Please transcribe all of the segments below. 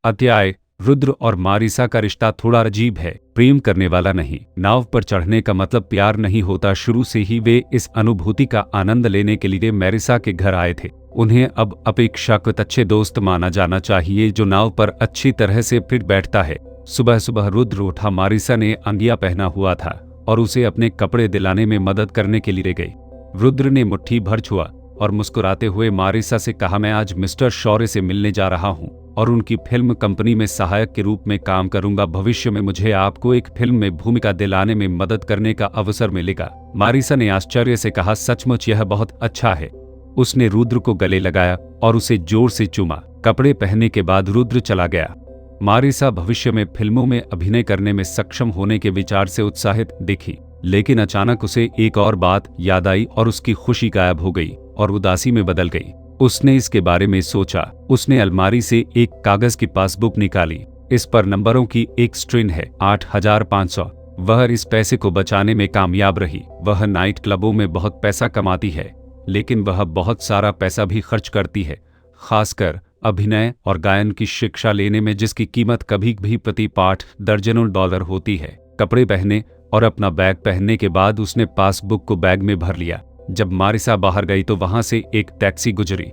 अध्याय। रुद्र और मारिसा का रिश्ता थोड़ा अजीब है। प्रेम करने वाला नहीं, नाव पर चढ़ने का मतलब प्यार नहीं होता। शुरू से ही वे इस अनुभूति का आनंद लेने के लिए मारिसा के घर आए थे। उन्हें अब अपेक्षाकृत अच्छे दोस्त माना जाना चाहिए जो नाव पर अच्छी तरह से फिट बैठता है। सुबह सुबह रुद्र उठा। मारिसा ने अंगिया पहना हुआ था और उसे अपने कपड़े दिलाने में मदद करने के लिए गई। रुद्र ने मुट्ठी भर छुआ और मुस्कुराते हुए मारिसा से कहा, मैं आज मिस्टर शौर्य से मिलने जा रहा हूँ और उनकी फिल्म कंपनी में सहायक के रूप में काम करूंगा। भविष्य में मुझे आपको एक फिल्म में भूमिका दिलाने में मदद करने का अवसर मिलेगा। मारिसा ने आश्चर्य से कहा, सचमुच यह बहुत अच्छा है। उसने रुद्र को गले लगाया और उसे जोर से चूमा। कपड़े पहनने के बाद रुद्र चला गया। मारिसा भविष्य में फिल्मों में अभिनय करने में सक्षम होने के विचार से उत्साहित दिखी, लेकिन अचानक उसे एक और बात याद आई और उसकी खुशी गायब हो गई और उदासी में बदल गई। उसने इसके बारे में सोचा। उसने अलमारी से एक कागज की पासबुक निकाली। इस पर नंबरों की एक स्ट्रिंग है, 8500। वह इस पैसे को बचाने में कामयाब रही। वह नाइट क्लबों में बहुत पैसा कमाती है, लेकिन वह बहुत सारा पैसा भी खर्च करती है, खासकर अभिनय और गायन की शिक्षा लेने में, जिसकी कीमत कभी भी प्रति पाठ दर्जनों डॉलर होती है। कपड़े पहने और अपना बैग पहनने के बाद उसने पासबुक को बैग में भर लिया। जब मारिसा बाहर गई तो वहां से एक टैक्सी गुजरी।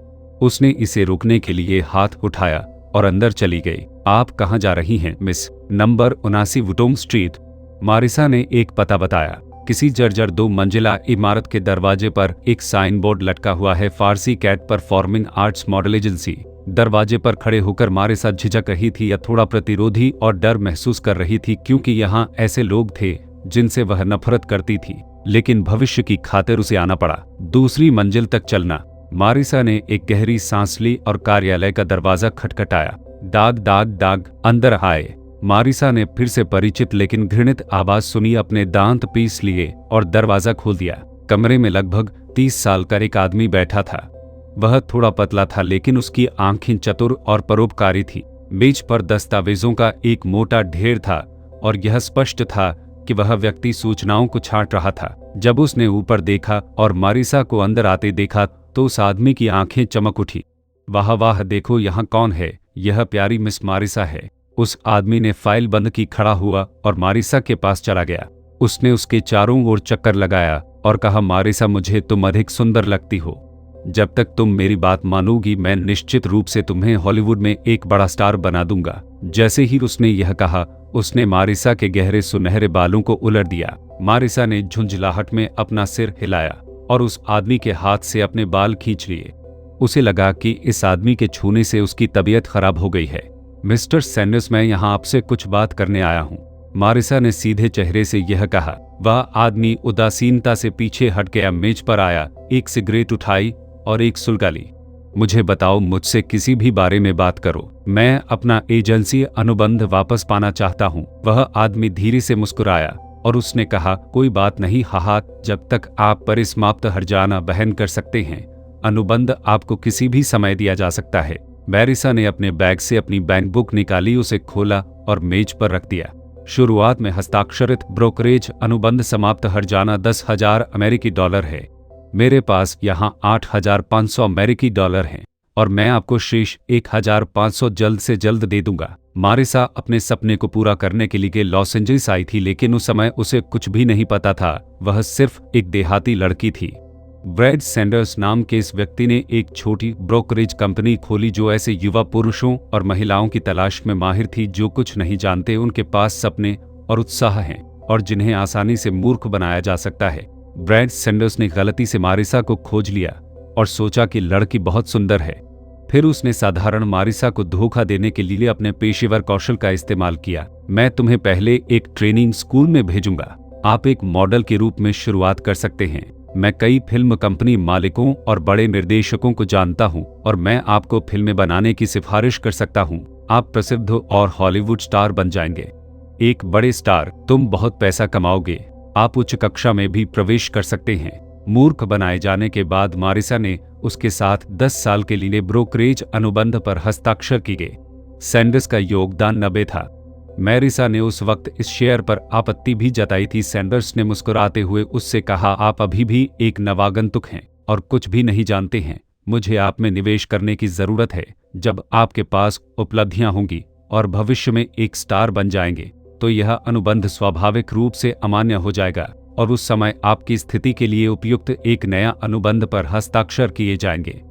उसने इसे रोकने के लिए हाथ उठाया और अंदर चली गई। आप कहां जा रही हैं miss? Number 79 Wutong street. Marisa ने एक पता बताया। किसी जर्जर 2 मंजिला इमारत के दरवाजे पर एक साइन बोर्ड लटका हुआ है, फारसी cat performing arts model agency. दरवाजे पर खड़े होकर मारिसा झिझक रही थी या थोड़ा प्रतिरोधी और डर महसूस कर रही थी, क्योंकि यहाँ ऐसे लोग थे जिनसे वह नफरत करती थी। लेकिन भविष्य की खातिर उसे आना पड़ा। दूसरी मंजिल तक चलना। मारिसा ने एक गहरी सांस ली और कार्यालय का दरवाजा खटखटाया। दाग दाग दाग। अंदर आए। मारिसा ने फिर से परिचित लेकिन घृणित आवाज सुनी। अपने दांत पीस लिए और दरवाजा खोल दिया। कमरे में लगभग 30 साल का एक आदमी बैठा था। वह थोड़ा पतला था, लेकिन उसकी आंखें चतुर और परोपकारी थी। मेज पर दस्तावेजों का एक मोटा ढेर था और यह स्पष्ट था कि वह व्यक्ति सूचनाओं को छांट रहा था। जब उसने ऊपर देखा और मारिसा को अंदर आते देखा तो उस आदमी की आंखें चमक उठी। वाह वाह, देखो यहाँ कौन है, यह प्यारी मिस मारिसा है। उस आदमी ने फाइल बंद की, खड़ा हुआ और मारिसा के पास चला गया। उसने उसके चारों ओर चक्कर लगाया और कहा, मारिसा, मुझे तुम अधिक सुंदर लगती हो। जब तक तुम मेरी बात मानोगी मैं निश्चित रूप से तुम्हें हॉलीवुड में एक बड़ा स्टार बना दूंगा। जैसे ही उसने यह कहा, उसने मारिसा के गहरे सुनहरे बालों को उलट दिया। मारिसा ने झुंझलाहट में अपना सिर हिलाया और उस आदमी के हाथ से अपने बाल खींच लिए। उसे लगा कि इस आदमी के छूने से उसकी तबीयत खराब हो गई है। मिस्टर सैंडर्स, मैं यहाँ आपसे कुछ बात करने आया हूँ। मारिसा ने सीधे चेहरे से यह कहा। वह आदमी उदासीनता से पीछे हट गया, मेज पर आया, एक सिगरेट उठाई और एक सुलगा ली। मुझे बताओ, मुझसे किसी भी बारे में बात करो। मैं अपना एजेंसी अनुबंध वापस पाना चाहता हूँ। वह आदमी धीरे से मुस्कुराया और उसने कहा, कोई बात नहीं, हाहा, जब तक आप परिसमाप्त हर्जाना बहन कर सकते हैं, अनुबंध आपको किसी भी समय दिया जा सकता है। मारिसा ने अपने बैग से अपनी बैंक बुक निकाली, उसे खोला और मेज पर रख दिया। शुरुआत में हस्ताक्षरित ब्रोकरेज अनुबंध समाप्त हर्जाना 10,000 अमेरिकी डॉलर है। मेरे पास यहाँ 8,500 अमेरिकी डॉलर हैं और मैं आपको शेष 1,500 जल्द से जल्द दे दूंगा। मारिसा अपने सपने को पूरा करने के लिए लॉस एंजलिस आई थी, लेकिन उस समय उसे कुछ भी नहीं पता था। वह सिर्फ एक देहाती लड़की थी। ब्रैड सैंडर्स नाम के इस व्यक्ति ने एक छोटी ब्रोकरेज कंपनी खोली जो ऐसे युवा पुरुषों और महिलाओं की तलाश में माहिर थी जो कुछ नहीं जानते, उनके पास सपने और उत्साह हैं और जिन्हें आसानी से मूर्ख बनाया जा सकता है। ब्रैड सैंडर्स ने गलती से मारिसा को खोज लिया और सोचा कि लड़की बहुत सुंदर है। फिर उसने साधारण मारिसा को धोखा देने के लिए अपने पेशेवर कौशल का इस्तेमाल किया। मैं तुम्हें पहले एक ट्रेनिंग स्कूल में भेजूंगा। आप एक मॉडल के रूप में शुरुआत कर सकते हैं। मैं कई फिल्म कंपनी मालिकों और बड़े निर्देशकों को जानता हूं और मैं आपको फिल्में बनाने की सिफारिश कर सकता हूं। आप प्रसिद्ध और हॉलीवुड स्टार बन जाएंगे, एक बड़े स्टार। तुम बहुत पैसा कमाओगे। आप उच्च कक्षा में भी प्रवेश कर सकते हैं। मूर्ख बनाए जाने के बाद मारिसा ने उसके साथ 10 साल के लिए ब्रोकरेज अनुबंध पर हस्ताक्षर की गए। सैंडर्स का योगदान 90 था। मारिसा ने उस वक्त इस शेयर पर आपत्ति भी जताई थी। सैंडर्स ने मुस्कुराते हुए उससे कहा, आप अभी भी एक नवागंतुक हैं और कुछ भी नहीं जानते हैं। मुझे आप में निवेश करने की जरूरत है। जब आपके पास उपलब्धियां होंगी और भविष्य में एक स्टार बन जाएंगे तो यह अनुबंध स्वाभाविक रूप से अमान्य हो जाएगा और उस समय आपकी स्थिति के लिए उपयुक्त एक नया अनुबंध पर हस्ताक्षर किए जाएंगे।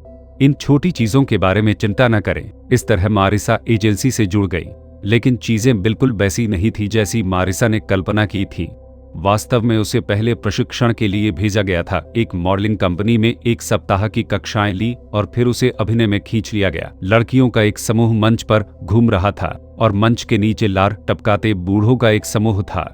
इन छोटी चीजों के बारे में चिंता न करें। इस तरह मारिसा एजेंसी से जुड़ गई, लेकिन चीजें बिल्कुल वैसी नहीं थी जैसी मारिसा ने कल्पना की थी। वास्तव में उसे पहले प्रशिक्षण के लिए भेजा गया था। एक मॉडलिंग कंपनी में 1 सप्ताह की कक्षाएं ली और फिर उसे अभिनय में खींच लिया गया। लड़कियों का एक समूह मंच पर घूम रहा था और मंच के नीचे लार टपकाते बूढ़ों का एक समूह था।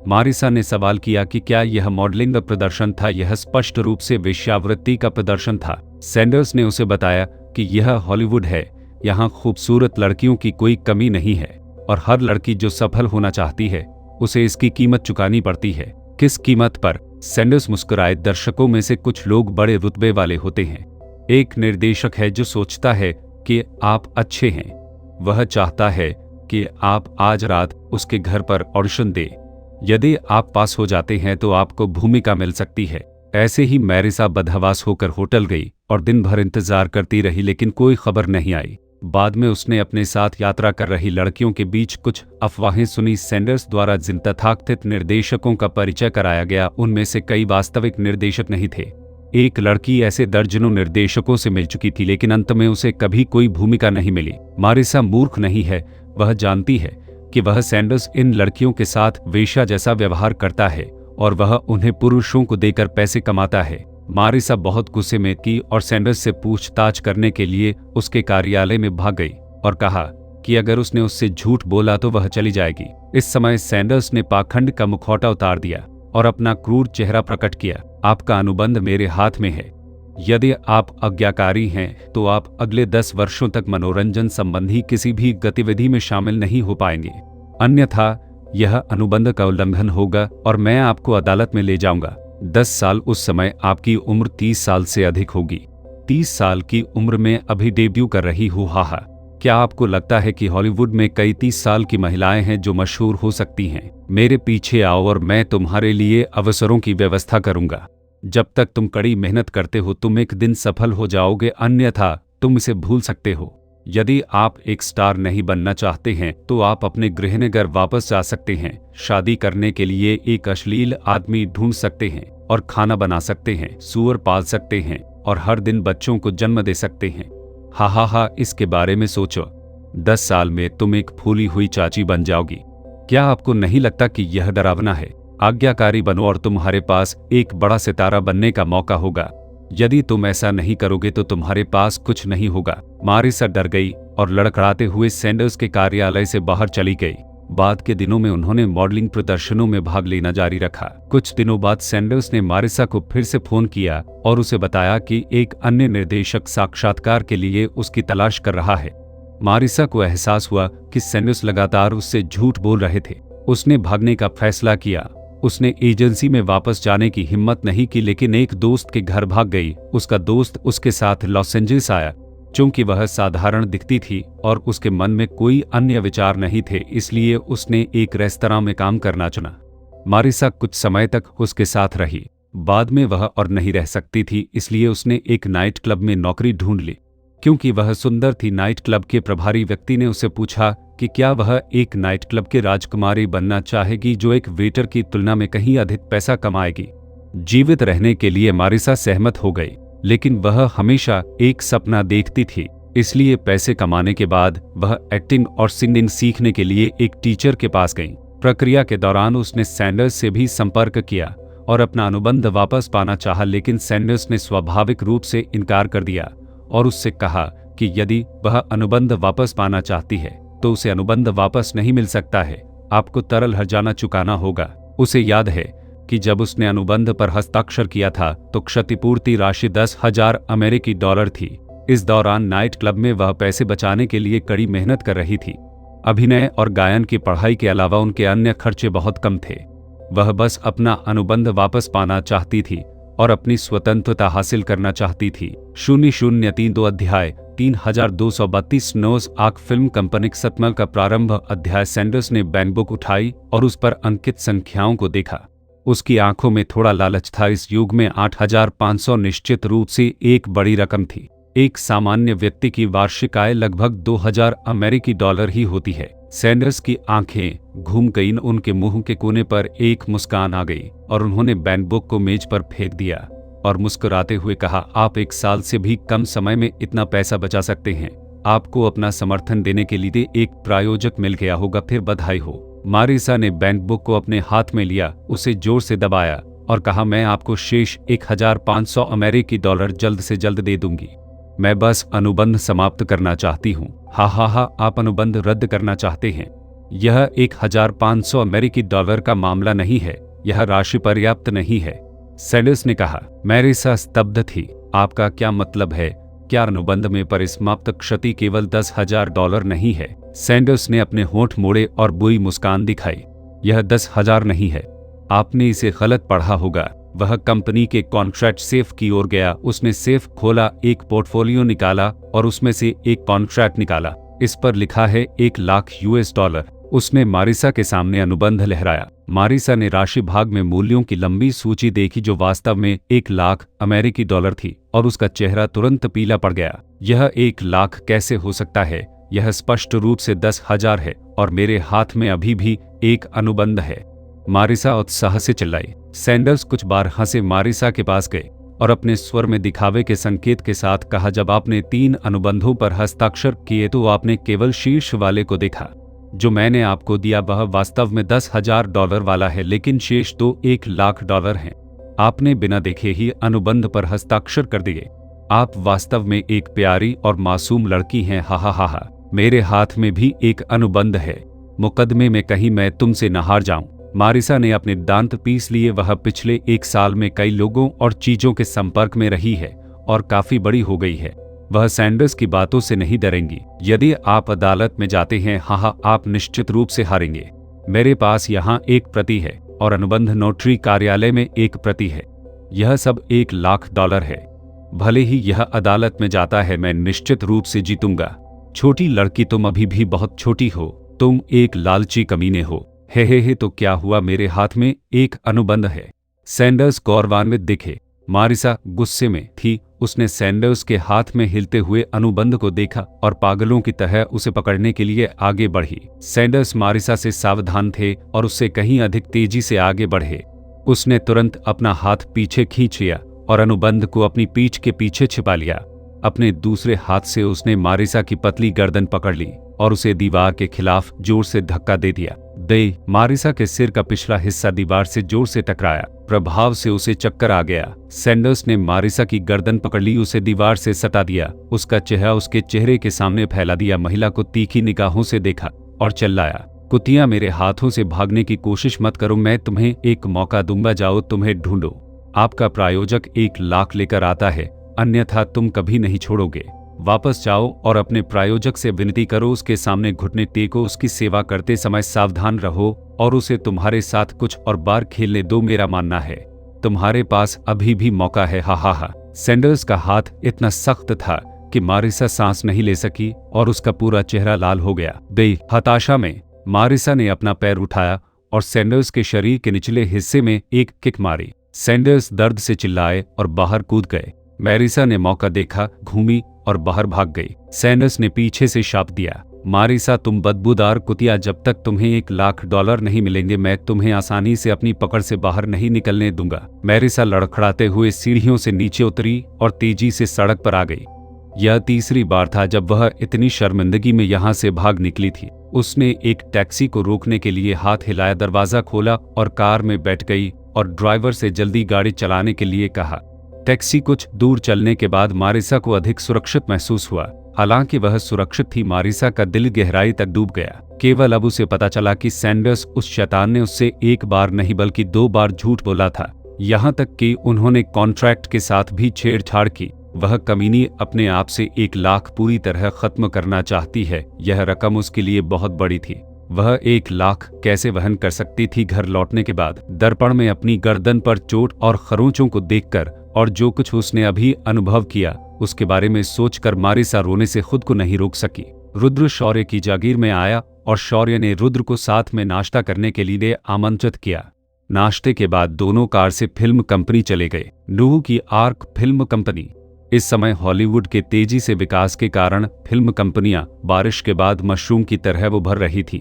मारिसा ने सवाल किया कि क्या यह मॉडलिंग का प्रदर्शन था। यह स्पष्ट रूप से वेश्यावृत्ति का प्रदर्शन था। सैंडर्स ने उसे बताया कि यह हॉलीवुड है, यहाँ खूबसूरत लड़कियों की कोई कमी नहीं है और हर लड़की जो सफल होना चाहती है उसे इसकी कीमत चुकानी पड़ती है। किस कीमत पर? सैंडर्स मुस्कुराए। दर्शकों में से कुछ लोग बड़े रुतबे वाले होते हैं। एक निर्देशक है जो सोचता है कि आप अच्छे हैं। वह चाहता है कि आप आज रात उसके घर पर ऑडिशन दें। यदि आप पास हो जाते हैं तो आपको भूमिका मिल सकती है। ऐसे ही मारिसा बदहवास होकर होटल गई और दिन भर इंतजार करती रही, लेकिन कोई खबर नहीं आई। बाद में उसने अपने साथ यात्रा कर रही लड़कियों के बीच कुछ अफवाहें सुनी। सैंडर्स द्वारा जिन तथाकथित निर्देशकों का परिचय कराया गया उनमें से कई वास्तविक निर्देशक नहीं थे। एक लड़की ऐसे दर्जनों निर्देशकों से मिल चुकी थी, लेकिन अंत में उसे कभी कोई भूमिका नहीं मिली। मारिसा मूर्ख नहीं है, वह जानती है कि वह सैंडर्स इन लड़कियों के साथ वेश्या जैसा व्यवहार करता है और वह उन्हें पुरुषों को देकर पैसे कमाता है। मारिसा बहुत गुस्से में थी और सैंडर्स से पूछताछ करने के लिए उसके कार्यालय में भाग गई और कहा कि अगर उसने उससे झूठ बोला तो वह चली जाएगी। इस समय सैंडर्स ने पाखंड का मुखौटा उतार दिया और अपना क्रूर चेहरा प्रकट किया। आपका अनुबंध मेरे हाथ में है। यदि आप आज्ञाकारी हैं तो आप अगले 10 वर्षों तक मनोरंजन संबंधी किसी भी गतिविधि में शामिल नहीं हो पाएंगे, अन्यथा यह अनुबंध का उल्लंघन होगा और मैं आपको अदालत में ले जाऊंगा। 10 साल, उस समय आपकी उम्र 30 साल से अधिक होगी। 30 साल की उम्र में अभी डेब्यू कर रही हूँ। हाहा, क्या आपको लगता है कि हॉलीवुड में कई 30 साल की महिलाएं हैं जो मशहूर हो सकती हैं? मेरे पीछे आओ और मैं तुम्हारे लिए अवसरों की व्यवस्था करूंगा। जब तक तुम कड़ी मेहनत करते हो तुम एक दिन सफल हो जाओगे, अन्यथा तुम इसे भूल सकते हो। यदि आप एक स्टार नहीं बनना चाहते हैं तो आप अपने गृहनगर वापस जा सकते हैं, शादी करने के लिए एक अश्लील आदमी ढूंढ सकते हैं और खाना बना सकते हैं, सूअर पाल सकते हैं और हर दिन बच्चों को जन्म दे सकते हैं। हा, इसके बारे में सोचो। 10 साल में तुम एक फूली हुई चाची बन जाओगी। क्या आपको नहीं लगता कि यह डरावना है? आज्ञाकारी बनो और तुम्हारे पास एक बड़ा सितारा बनने का मौका होगा। यदि तुम ऐसा नहीं करोगे तो तुम्हारे पास कुछ नहीं होगा। मारिसा डर गई और लड़खड़ाते हुए सैंडर्स के कार्यालय से बाहर चली गई। बाद के दिनों में उन्होंने मॉडलिंग प्रदर्शनों में भाग लेना जारी रखा। कुछ दिनों बाद सैंडर्स ने मारिसा को फिर से फोन किया और उसे बताया कि एक अन्य निर्देशक साक्षात्कार के लिए उसकी तलाश कर रहा है। मारिसा को एहसास हुआ कि सैंडर्स लगातार उससे झूठ बोल रहे थे। उसने भागने का फैसला किया। उसने एजेंसी में वापस जाने की हिम्मत नहीं की, लेकिन एक दोस्त के घर भाग गई। उसका दोस्त उसके साथ लॉस एंजलिस आया। चूंकि वह साधारण दिखती थी और उसके मन में कोई अन्य विचार नहीं थे, इसलिए उसने एक रेस्तरां में काम करना चुना। मारिसा कुछ समय तक उसके साथ रही। बाद में वह और नहीं रह सकती थी, इसलिए उसने एक नाइट क्लब में नौकरी ढूंढ ली। क्योंकि वह सुंदर थी, नाइट क्लब के प्रभारी व्यक्ति ने उसे पूछा कि क्या वह एक नाइट क्लब के राजकुमारी बनना चाहेगी जो एक वेटर की तुलना में कहीं अधिक पैसा कमाएगी। जीवित रहने के लिए मारिसा सहमत हो गई, लेकिन वह हमेशा एक सपना देखती थी। इसलिए पैसे कमाने के बाद वह एक्टिंग और सिंगिंग सीखने के लिए एक टीचर के पास गई। प्रक्रिया के दौरान उसने सैंडर्स से भी संपर्क किया और अपना अनुबंध वापस पाना चाहा, लेकिन सैंडर्स ने स्वाभाविक रूप से इनकार कर दिया और उससे कहा कि यदि वह अनुबंध वापस पाना चाहती है तो उसे अनुबंध वापस नहीं मिल सकता है, आपको तरल हर्जाना चुकाना होगा। उसे याद है कि जब उसने अनुबंध पर हस्ताक्षर किया था तो क्षतिपूर्ति राशि 10,000 अमेरिकी डॉलर थी। इस दौरान नाइट क्लब में वह पैसे बचाने के लिए कड़ी मेहनत कर रही थी। अभिनय और गायन की पढ़ाई के अलावा उनके अन्य खर्चे बहुत कम थे। वह बस अपना अनुबंध वापस पाना चाहती थी और अपनी स्वतंत्रता हासिल करना चाहती थी। 0032 अध्याय 3232 नोज आर्क फिल्म कंपनी सतमल का प्रारंभ अध्याय। सैंडर्स ने बैंक बुक उठाई और उस पर अंकित संख्याओं को देखा। उसकी आंखों में थोड़ा लालच था। इस युग में 8,500 निश्चित रूप से एक बड़ी रकम थी। एक सामान्य व्यक्ति की वार्षिक आय लगभग 2000 अमेरिकी डॉलर ही होती है। सैंडर्स की आंखें घूम गईं, उनके मुंह के कोने पर एक मुस्कान आ गई और उन्होंने बैंक बुक को मेज पर फेंक दिया और मुस्कुराते हुए कहा, आप 1 साल से भी कम समय में इतना पैसा बचा सकते हैं। आपको अपना समर्थन देने के लिए एक प्रायोजक मिल गया होगा, फिर बधाई हो। मारिसा ने बैंक बुक को अपने हाथ में लिया, उसे जोर से दबाया और कहा, मैं आपको शेष 1500 अमेरिकी डॉलर जल्द से जल्द दे दूंगी। मैं बस अनुबंध समाप्त करना चाहती हूँ। हा हा हा, आप अनुबंध रद्द करना चाहते हैं? यह 1500 अमेरिकी डॉलर का मामला नहीं है, यह राशि पर्याप्त नहीं है, सैंडर्स ने कहा। मारिसा स्तब्ध थी। आपका क्या मतलब है? क्या अनुबंध में परिसमाप्त क्षति केवल 10,000 डॉलर नहीं है? सैंडर्स ने अपने होंठ मोड़े और बुरी मुस्कान दिखाई। यह 10,000 नहीं है, आपने इसे गलत पढ़ा होगा। वह कंपनी के कॉन्ट्रैक्ट सेफ की ओर गया। उसने सेफ खोला, एक पोर्टफोलियो निकाला और उसमें से एक कॉन्ट्रैक्ट निकाला। इस पर लिखा है $1,00,000। उसने मारिसा के सामने अनुबंध लहराया। मारिसा ने राशि भाग में मूल्यों की लंबी सूची देखी जो वास्तव में 1,00,000 अमेरिकी डॉलर थी और उसका चेहरा तुरंत पीला पड़ गया। यह 1,00,000 कैसे हो सकता है? यह स्पष्ट रूप से 10,000 है और मेरे हाथ में अभी भी एक अनुबंध है। मारिसा उत्साह से चिल्लाई। सैंडर्स कुछ बार हंसे मारिसा के पास गए और अपने स्वर में दिखावे के संकेत के साथ कहा, जब आपने 3 अनुबंधों पर हस्ताक्षर किए तो आपने केवल शीर्ष वाले को देखा। जो मैंने आपको दिया वह वास्तव में 10,000 डॉलर वाला है, लेकिन शेष तो 1,00,000 डॉलर हैं। आपने बिना देखे ही अनुबंध पर हस्ताक्षर कर दिए। आप वास्तव में एक प्यारी और मासूम लड़की हैं। हा हा हा हा, मेरे हाथ में भी एक अनुबंध है। मुकदमे में कहीं मैं तुमसे न हार जाऊं। मारिसा ने अपने दांत पीस लिए। वह पिछले 1 साल में कई लोगों और चीजों के संपर्क में रही है और काफी बड़ी हो गई है। वह सैंडर्स की बातों से नहीं डरेंगी। यदि आप अदालत में जाते हैं, हाँ, आप निश्चित रूप से हारेंगे। मेरे पास यहाँ एक प्रति है और अनुबंध नोटरी कार्यालय में एक प्रति है। यह सब $1,00,000 है। भले ही यह अदालत में जाता है, मैं निश्चित रूप से जीतूंगा। छोटी लड़की, तुम अभी भी बहुत छोटी हो। तुम एक लालची कमीने हो। हे, तो क्या हुआ? मेरे हाथ में एक अनुबंध है। सैंडर्स गौरवान्वित दिखे। मारिसा गुस्से में थी। उसने सैंडर्स के हाथ में हिलते हुए अनुबंध को देखा और पागलों की तरह उसे पकड़ने के लिए आगे बढ़ी। सैंडर्स मारिसा से सावधान थे और उससे कहीं अधिक तेजी से आगे बढ़े। उसने तुरंत अपना हाथ पीछे खींच लिया और अनुबंध को अपनी पीठ के पीछे छिपा लिया। अपने दूसरे हाथ से उसने मारिसा की पतली गर्दन पकड़ ली और उसे दीवार के खिलाफ जोर से धक्का दे दिया। मारिसा के सिर का पिछला हिस्सा दीवार से जोर से टकराया। प्रभाव से उसे चक्कर आ गया। सैंडर्स ने मारिसा की गर्दन पकड़ ली, उसे दीवार से सटा दिया, उसका चेहरा उसके चेहरे के सामने फैला दिया। महिला को तीखी निगाहों से देखा और चिल्लाया, कुतिया, मेरे हाथों से भागने की कोशिश मत करो। मैं तुम्हें एक मौका दूंगा, जाओ तुम्हें ढूंढो। आपका प्रायोजक 1,00,000 लेकर आता है, अन्यथा तुम कभी नहीं छोड़ोगे। वापस जाओ और अपने प्रायोजक से विनती करो, उसके सामने घुटने टेको। उसकी सेवा करते समय सावधान रहो और उसे तुम्हारे साथ कुछ और बार खेलने दो। मेरा मानना है तुम्हारे पास अभी भी मौका है। हा हा हा। सैंडर्स का हाथ इतना सख्त था कि मारिसा सांस नहीं ले सकी और उसका पूरा चेहरा लाल हो गया। हताशा में मारिसा ने अपना पैर उठाया और सैंडर्स के शरीर के निचले हिस्से में एक किक मारी। सैंडर्स दर्द से चिल्लाए और बाहर कूद गए। मारिसा ने मौका देखा, घूमी और बाहर भाग गई। सैंडर्स ने पीछे से शाप दिया, मारिसा, तुम बदबूदार कुतिया, जब तक तुम्हें $1,00,000 नहीं मिलेंगे मैं तुम्हें आसानी से अपनी पकड़ से बाहर नहीं निकलने दूंगा। मारिसा लड़खड़ाते हुए सीढ़ियों से नीचे उतरी और तेजी से सड़क पर आ गई। यह तीसरी बार था जब वह इतनी शर्मिंदगी में यहाँ से भाग निकली थी। उसने एक टैक्सी को रोकने के लिए हाथ हिलाया, दरवाजा खोला और कार में बैठ गई और ड्राइवर से जल्दी गाड़ी चलाने के लिए कहा। टैक्सी कुछ दूर चलने के बाद मारिसा को अधिक सुरक्षित महसूस हुआ। हालांकि वह सुरक्षित थी, मारिसा का दिल गहराई तक डूब गया। केवल अब उसे पता चला कि सैंडर्स उस शैतान ने उससे एक बार नहीं बल्कि 2 बार झूठ बोला था। यहाँ तक कि उन्होंने कॉन्ट्रैक्ट के साथ भी छेड़छाड़ की। वह कमीनी अपने आप से $1,00,000 पूरी तरह खत्म करना चाहती है। यह रकम उसके लिए बहुत बड़ी थी। वह $1,00,000 कैसे वहन कर सकती थी? घर लौटने के बाद दर्पण में अपनी गर्दन पर चोट और खरोंचों को देखकर और जो कुछ उसने अभी अनुभव किया उसके बारे में सोचकर मारिसा रोने से खुद को नहीं रोक सकी। रुद्र शौर्य की जागीर में आया और शौर्य ने रुद्र को साथ में नाश्ता करने के लिए आमंत्रित किया। नाश्ते के बाद दोनों कार से फिल्म कंपनी चले गए। नूह की आर्क फिल्म कंपनी। इस समय हॉलीवुड के तेजी से विकास के कारण फिल्म कंपनियां बारिश के बाद मशरूम की तरह उभर रही थीं।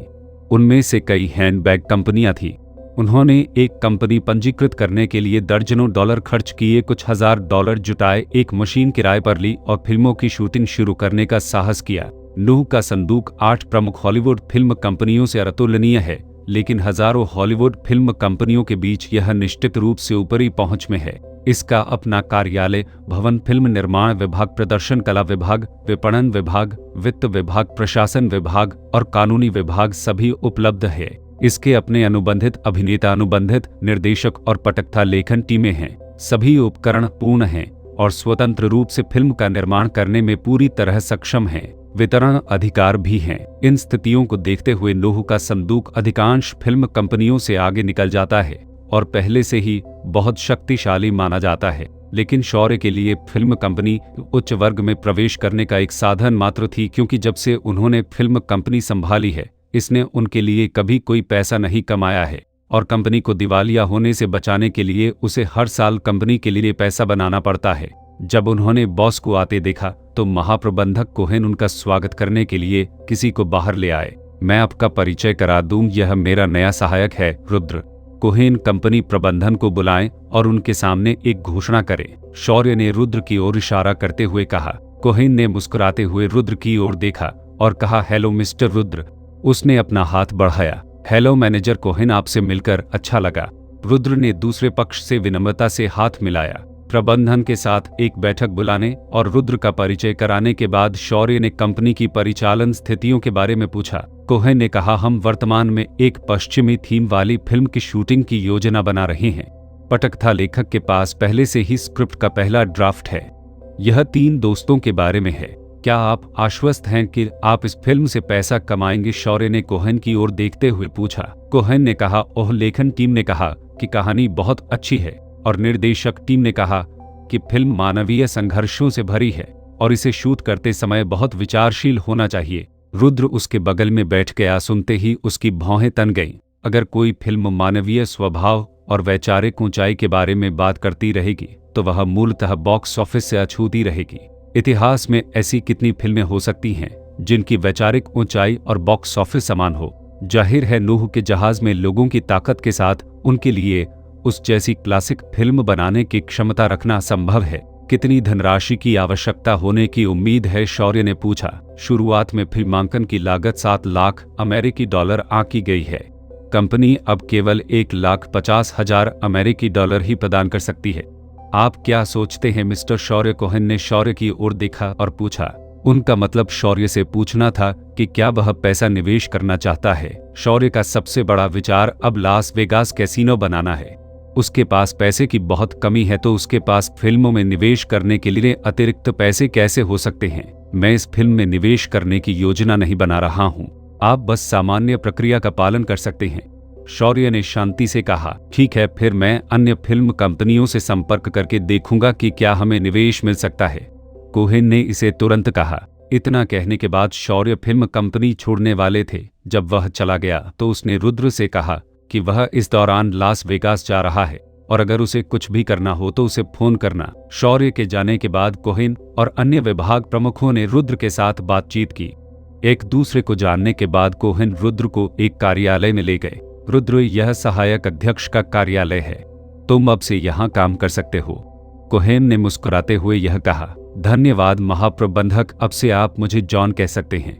उनमें से कई हैंडबैग कंपनियां थीं। उन्होंने एक कंपनी पंजीकृत करने के लिए दर्जनों डॉलर खर्च किए, कुछ हजार डॉलर जुटाए, एक मशीन किराए पर ली और फिल्मों की शूटिंग शुरू करने का साहस किया। नूह का संदूक 8 प्रमुख हॉलीवुड फिल्म कंपनियों से अतुलनीय है, लेकिन हजारों हॉलीवुड फिल्म कंपनियों के बीच यह निश्चित रूप से ऊपरी पहुंच में है। इसका अपना कार्यालय, भवन, फिल्म निर्माण विभाग, प्रदर्शन कला विभाग, विपणन विभाग, वित्त विभाग, प्रशासन विभाग और कानूनी विभाग सभी उपलब्ध है। इसके अपने अनुबंधित अभिनेता, अनुबंधित निर्देशक और पटकथा लेखन टीमें हैं। सभी उपकरण पूर्ण हैं और स्वतंत्र रूप से फिल्म का निर्माण करने में पूरी तरह सक्षम हैं। वितरण अधिकार भी हैं। इन स्थितियों को देखते हुए नूह का संदूक अधिकांश फिल्म कंपनियों से आगे निकल जाता है और पहले से ही बहुत शक्तिशाली माना जाता है। लेकिन शौर्य के लिए फिल्म कंपनी उच्च वर्ग में प्रवेश करने का एक साधन मात्र थी, क्योंकि जब से उन्होंने फिल्म कंपनी संभाली है, इसने उनके लिए कभी कोई पैसा नहीं कमाया है और कंपनी को दिवालिया होने से बचाने के लिए उसे हर साल कंपनी के लिए पैसा बनाना पड़ता है। जब उन्होंने बॉस को आते देखा तो महाप्रबंधक कोहेन उनका स्वागत करने के लिए किसी को बाहर ले आए। मैं आपका परिचय करा दूं, यह मेरा नया सहायक है, रुद्र। कोहेन कंपनी प्रबंधन को बुलाएं और उनके सामने एक घोषणा करें। शौर्य ने रुद्र की ओर इशारा करते हुए कहा। कोहेन ने मुस्कुराते हुए रुद्र की ओर देखा और कहा, हेलो मिस्टर रुद्र। उसने अपना हाथ बढ़ाया। हेलो मैनेजर कोहेन, आपसे मिलकर अच्छा लगा। रुद्र ने दूसरे पक्ष से विनम्रता से हाथ मिलाया। प्रबंधन के साथ एक बैठक बुलाने और रुद्र का परिचय कराने के बाद शौर्य ने कंपनी की परिचालन स्थितियों के बारे में पूछा। कोहेन ने कहा, हम वर्तमान में एक पश्चिमी थीम वाली फिल्म की शूटिंग की योजना बना रहे हैं। पटकथा लेखक के पास पहले से ही स्क्रिप्ट का पहला ड्राफ्ट है। यह 3 दोस्तों के बारे में है। क्या आप आश्वस्त हैं कि आप इस फिल्म से पैसा कमाएंगे? शौर्य ने कोहेन की ओर देखते हुए पूछा। कोहेन ने कहा, ओह। लेखन टीम ने कहा कि कहानी बहुत अच्छी है और निर्देशक टीम ने कहा कि फिल्म मानवीय संघर्षों से भरी है और इसे शूट करते समय बहुत विचारशील होना चाहिए। रुद्र उसके बगल में बैठ गया। सुनते ही उसकी भौहें तन गईं। अगर कोई फिल्म मानवीय स्वभाव और वैचारिक ऊंचाई के बारे में बात करती रहेगी तो वह मूलतः बॉक्स ऑफिस से अछूती रहेगी। इतिहास में ऐसी कितनी फिल्में हो सकती हैं जिनकी वैचारिक ऊंचाई और बॉक्स ऑफिस समान हो। जाहिर है नूह के जहाज में लोगों की ताकत के साथ उनके लिए उस जैसी क्लासिक फिल्म बनाने की क्षमता रखना संभव है। कितनी धनराशि की आवश्यकता होने की उम्मीद है? शौर्य ने पूछा। शुरुआत में फिल्मांकन की लागत 7 लाख अमेरिकी डॉलर आंकी गई है। कंपनी अब केवल 1,50,000 अमेरिकी डॉलर ही प्रदान कर सकती है। आप क्या सोचते हैं मिस्टर शौर्य? कोहेन ने शौर्य की ओर देखा और पूछा। उनका मतलब शौर्य से पूछना था कि क्या वह पैसा निवेश करना चाहता है। शौर्य का सबसे बड़ा विचार अब लास वेगास कैसीनो बनाना है। उसके पास पैसे की बहुत कमी है, तो उसके पास फिल्मों में निवेश करने के लिए अतिरिक्त पैसे कैसे हो सकते हैं? मैं इस फिल्म में निवेश करने की योजना नहीं बना रहा हूं। आप बस सामान्य प्रक्रिया का पालन कर सकते हैं। शौर्य ने शांति से कहा। ठीक है, फिर मैं अन्य फिल्म कंपनियों से संपर्क करके देखूंगा कि क्या हमें निवेश मिल सकता है। कोहेन ने इसे तुरंत कहा। इतना कहने के बाद शौर्य फिल्म कंपनी छोड़ने वाले थे। जब वह चला गया तो उसने रुद्र से कहा कि वह इस दौरान लास वेगास जा रहा है और अगर उसे कुछ भी करना हो तो उसे फोन करना। शौर्य के जाने के बाद कोहेन और अन्य विभाग प्रमुखों ने रुद्र के साथ बातचीत की। एक दूसरे को जानने के बाद कोहेन रुद्र को एक कार्यालय में ले गए। रुद्र, यह सहायक अध्यक्ष का कार्यालय है। तुम अब से यहाँ काम कर सकते हो। कोहेन ने मुस्कुराते हुए यह कहा। धन्यवाद महाप्रबंधक, अब से आप मुझे जॉन कह सकते हैं।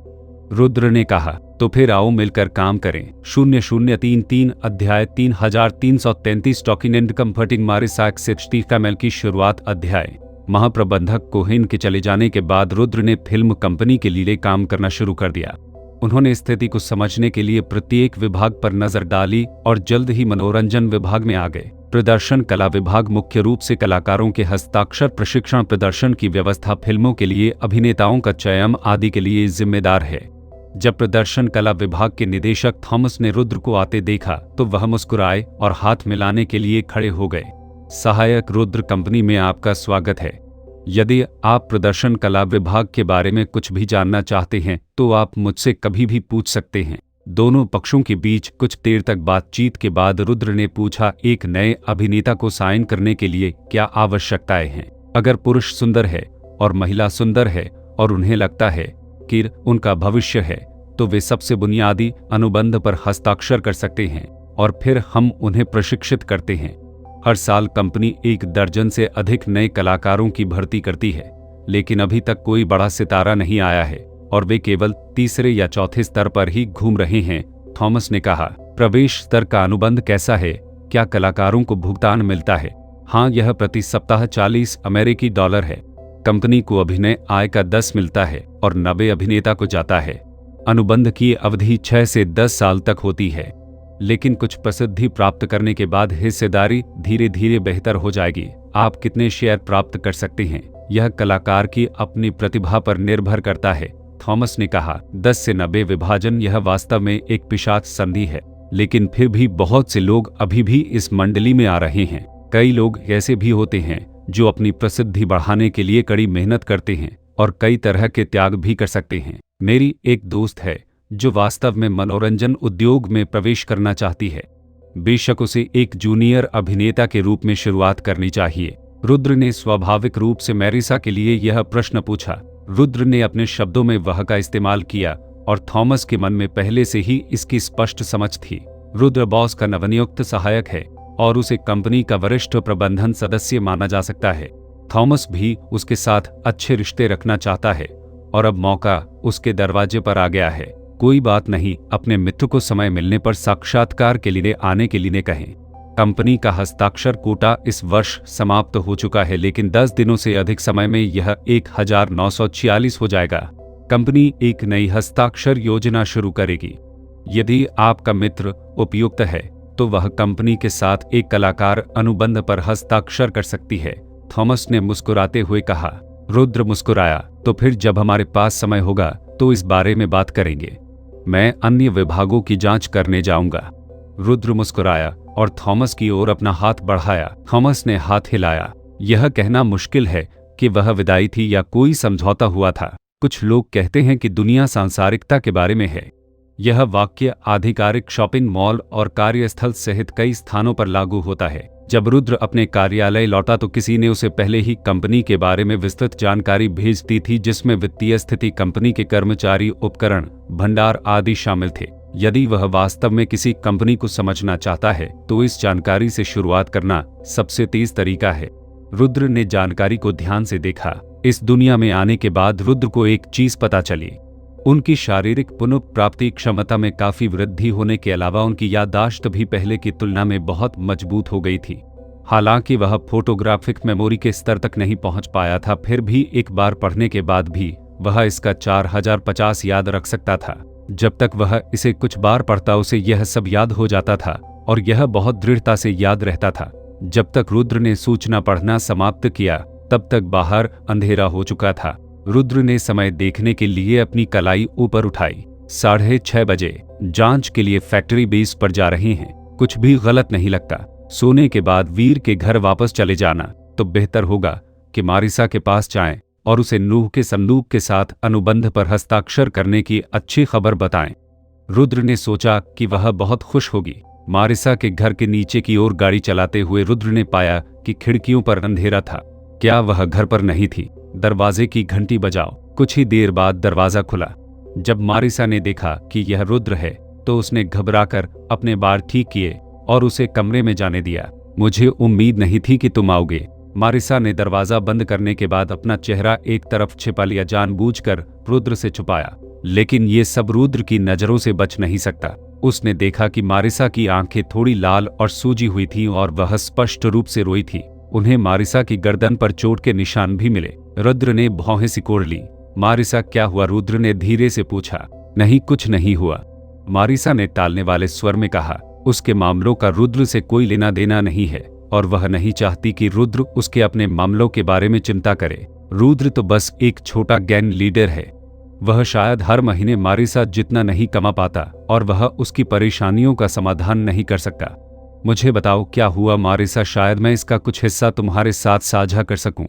रुद्र ने कहा। तो फिर आओ मिलकर काम करें। 0033 अध्याय 3333 टॉकिंग एंड कंफर्टिंग मारिसा एक्सेप्टी कैमल की शुरुआत। अध्याय। महाप्रबंधक कोहेन के चले जाने के बाद रुद्र ने फिल्म कंपनी के लिए काम करना शुरू कर दिया। उन्होंने स्थिति को समझने के लिए प्रत्येक विभाग पर नजर डाली और जल्द ही मनोरंजन विभाग में आ गए। प्रदर्शन कला विभाग मुख्य रूप से कलाकारों के हस्ताक्षर, प्रशिक्षण, प्रदर्शन की व्यवस्था, फिल्मों के लिए अभिनेताओं का चयन आदि के लिए जिम्मेदार है। जब प्रदर्शन कला विभाग के निदेशक थॉमस ने रुद्र को आते देखा तो वह मुस्कुराए और हाथ मिलाने के लिए खड़े हो गए। सहायक रुद्र, कंपनी में आपका स्वागत है। यदि आप प्रदर्शन कला विभाग के बारे में कुछ भी जानना चाहते हैं तो आप मुझसे कभी भी पूछ सकते हैं। दोनों पक्षों के बीच कुछ देर तक बातचीत के बाद रुद्र ने पूछा, एक नए अभिनेता को साइन करने के लिए क्या आवश्यकताएं हैं? अगर पुरुष सुंदर है और महिला सुंदर है और उन्हें लगता है कि उनका भविष्य है, तो वे सबसे बुनियादी अनुबंध पर हस्ताक्षर कर सकते हैं और फिर हम उन्हें प्रशिक्षित करते हैं। हर साल कंपनी 1 दर्जन से अधिक नए कलाकारों की भर्ती करती है, लेकिन अभी तक कोई बड़ा सितारा नहीं आया है और वे केवल तीसरे या चौथे स्तर पर ही घूम रहे हैं, थॉमस ने कहा। प्रवेश स्तर का अनुबंध कैसा है? क्या कलाकारों को भुगतान मिलता है? हाँ, यह प्रति सप्ताह $40 है। कंपनी को अभिनय आय का 10 मिलता है और 90 अभिनेता को जाता है। अनुबंध की अवधि 6 से 10 साल तक होती है, लेकिन कुछ प्रसिद्धि प्राप्त करने के बाद हिस्सेदारी धीरे धीरे बेहतर हो जाएगी। आप कितने शेयर प्राप्त कर सकते हैं, यह कलाकार की अपनी प्रतिभा पर निर्भर करता है, थॉमस ने कहा। 10 से 90 विभाजन, यह वास्तव में एक पिशाच संधि है, लेकिन फिर भी बहुत से लोग अभी भी इस मंडली में आ रहे हैं। कई लोग ऐसे भी होते हैं जो अपनी प्रसिद्धि बढ़ाने के लिए कड़ी मेहनत करते हैं और कई तरह के त्याग भी कर सकते हैं। मेरी एक दोस्त है जो वास्तव में मनोरंजन उद्योग में प्रवेश करना चाहती है। बेशक उसे एक जूनियर अभिनेता के रूप में शुरुआत करनी चाहिए। रुद्र ने स्वाभाविक रूप से मैरिसा के लिए यह प्रश्न पूछा। रुद्र ने अपने शब्दों में वह का इस्तेमाल किया और थॉमस के मन में पहले से ही इसकी स्पष्ट समझ थी। रुद्र बॉस का नवनियुक्त सहायक है और उसे कंपनी का वरिष्ठ प्रबंधन सदस्य माना जा सकता है। थॉमस भी उसके साथ अच्छे रिश्ते रखना चाहता है और अब मौका उसके दरवाजे पर आ गया है। कोई बात नहीं, अपने मित्र को समय मिलने पर साक्षात्कार के लिए आने के लिए कहें। कंपनी का हस्ताक्षर कोटा इस वर्ष समाप्त हो चुका है, लेकिन 10 दिनों से अधिक समय में यह 1946 हो जाएगा। कंपनी एक नई हस्ताक्षर योजना शुरू करेगी। यदि आपका मित्र उपयुक्त है तो वह कंपनी के साथ एक कलाकार अनुबंध पर हस्ताक्षर कर सकती है, थॉमस ने मुस्कुराते हुए कहा। रुद्र मुस्कुराया। तो फिर जब हमारे पास समय होगा तो इस बारे में बात करेंगे। मैं अन्य विभागों की जांच करने जाऊंगा। रुद्र मुस्कुराया और थॉमस की ओर अपना हाथ बढ़ाया। थॉमस ने हाथ हिलाया। यह कहना मुश्किल है कि वह विदाई थी या कोई समझौता हुआ था। कुछ लोग कहते हैं कि दुनिया सांसारिकता के बारे में है। यह वाक्य आधिकारिक शॉपिंग मॉल और कार्यस्थल सहित कई स्थानों पर लागू होता है। जब रुद्र अपने कार्यालय लौटा तो किसी ने उसे पहले ही कंपनी के बारे में विस्तृत जानकारी भेज दी थी, जिसमें वित्तीय स्थिति, कंपनी के कर्मचारी, उपकरण, भंडार आदि शामिल थे। यदि वह वास्तव में किसी कंपनी को समझना चाहता है तो इस जानकारी से शुरुआत करना सबसे तेज तरीका है। रुद्र ने जानकारी को ध्यान से देखा। इस दुनिया में आने के बाद रुद्र को एक चीज पता चली। उनकी शारीरिक पुनर्प्राप्ति क्षमता में काफी वृद्धि होने के अलावा उनकी याददाश्त भी पहले की तुलना में बहुत मजबूत हो गई थी। हालांकि वह फोटोग्राफिक मेमोरी के स्तर तक नहीं पहुंच पाया था, फिर भी एक बार पढ़ने के बाद भी वह इसका 4050 याद रख सकता था। जब तक वह इसे कुछ बार पढ़ता उसे यह सब याद हो जाता था और यह बहुत दृढ़ता से याद रहता था। जब तक रुद्र ने सूचना पढ़ना समाप्त किया तब तक बाहर अंधेरा हो चुका था। रुद्र ने समय देखने के लिए अपनी कलाई ऊपर उठाई। 6:30 बजे। जांच के लिए फैक्ट्री बेस पर जा रहे हैं। कुछ भी गलत नहीं लगता। सोने के बाद वीर के घर वापस चले जाना तो बेहतर होगा कि मारिसा के पास जाएं और उसे नूह के संदूक के साथ अनुबंध पर हस्ताक्षर करने की अच्छी खबर बताएं। रुद्र ने सोचा कि वह बहुत खुश होगी। मारिसा के घर के नीचे की ओर गाड़ी चलाते हुए रुद्र ने पाया कि खिड़कियों पर अंधेरा था। क्या वह घर पर नहीं थी? दरवाजे की घंटी बजाओ। कुछ ही देर बाद दरवाजा खुला। जब मारिसा ने देखा कि यह रुद्र है तो उसने घबराकर अपने बाल ठीक किए और उसे कमरे में जाने दिया। मुझे उम्मीद नहीं थी कि तुम आओगे। मारिसा ने दरवाजा बंद करने के बाद अपना चेहरा एक तरफ छिपा लिया, जानबूझकर रुद्र से छुपाया। लेकिन ये सब रुद्र की नजरों से बच नहीं सकता। उसने देखा कि मारिसा की आंखें थोड़ी लाल और सूजी हुई थीं और वह स्पष्ट रूप से रोई थी। उन्हें मारिसा की गर्दन पर चोट के निशान भी मिले। रुद्र ने भौहें सिकोड़ ली। मारिसा, क्या हुआ? रुद्र ने धीरे से पूछा। नहीं, कुछ नहीं हुआ, मारिसा ने टालने वाले स्वर में कहा। उसके मामलों का रुद्र से कोई लेना देना नहीं है और वह नहीं चाहती कि रुद्र उसके अपने मामलों के बारे में चिंता करे। रुद्र तो बस एक छोटा गैंग लीडर है। वह शायद हर महीने मारिसा जितना नहीं कमा पाता और वह उसकी परेशानियों का समाधान नहीं कर सकता। मुझे बताओ क्या हुआ मारिसा, शायद मैं इसका कुछ हिस्सा तुम्हारे साथ साझा कर सकूं।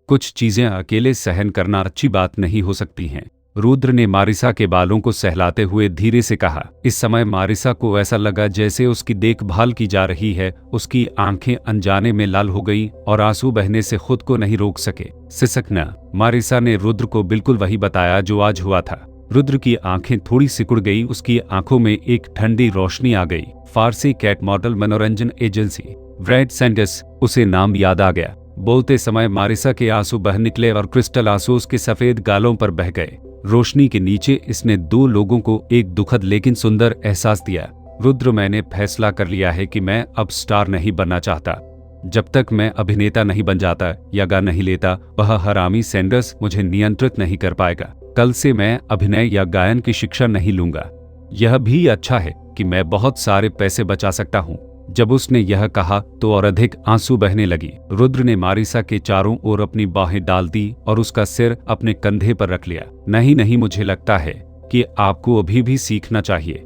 कुछ चीजें अकेले सहन करना अच्छी बात नहीं हो सकती हैं। रुद्र ने मारिसा के बालों को सहलाते हुए धीरे से कहा। इस समय मारिसा को ऐसा लगा जैसे उसकी देखभाल की जा रही है। उसकी आंखें अनजाने में लाल हो गईं और आंसू बहने से खुद को नहीं रोक सके। सिसकना। मारिसा ने रुद्र को बिल्कुल वही बताया जो आज हुआ था। रुद्र की आंखें थोड़ी सिकुड़ गई, उसकी आंखों में एक ठंडी रोशनी आ गई। फारसी कैट मॉडल मनोरंजन एजेंसी, ब्रैड सैंडर्स, उसे नाम याद आ गया। बोलते समय मारिसा के आंसू बह निकले और क्रिस्टल आंसू उसके सफेद गालों पर बह गए। रोशनी के नीचे इसने दो लोगों को एक दुखद लेकिन सुंदर एहसास दिया। रुद्र, मैंने फैसला कर लिया है कि मैं अब स्टार नहीं बनना चाहता। जब तक मैं अभिनेता नहीं बन जाता या गा नहीं लेता, वह हरामी सैंडर्स मुझे नियंत्रित नहीं कर पाएगा। कल से मैं अभिनय या गायन की शिक्षा नहीं लूंगा। यह भी अच्छा है कि मैं बहुत सारे पैसे बचा सकता हूँ। जब उसने यह कहा तो और अधिक आंसू बहने लगी। रुद्र ने मारिसा के चारों ओर अपनी बाहें डाल दी और उसका सिर अपने कंधे पर रख लिया। नहीं नहीं, मुझे लगता है कि आपको अभी भी सीखना चाहिए।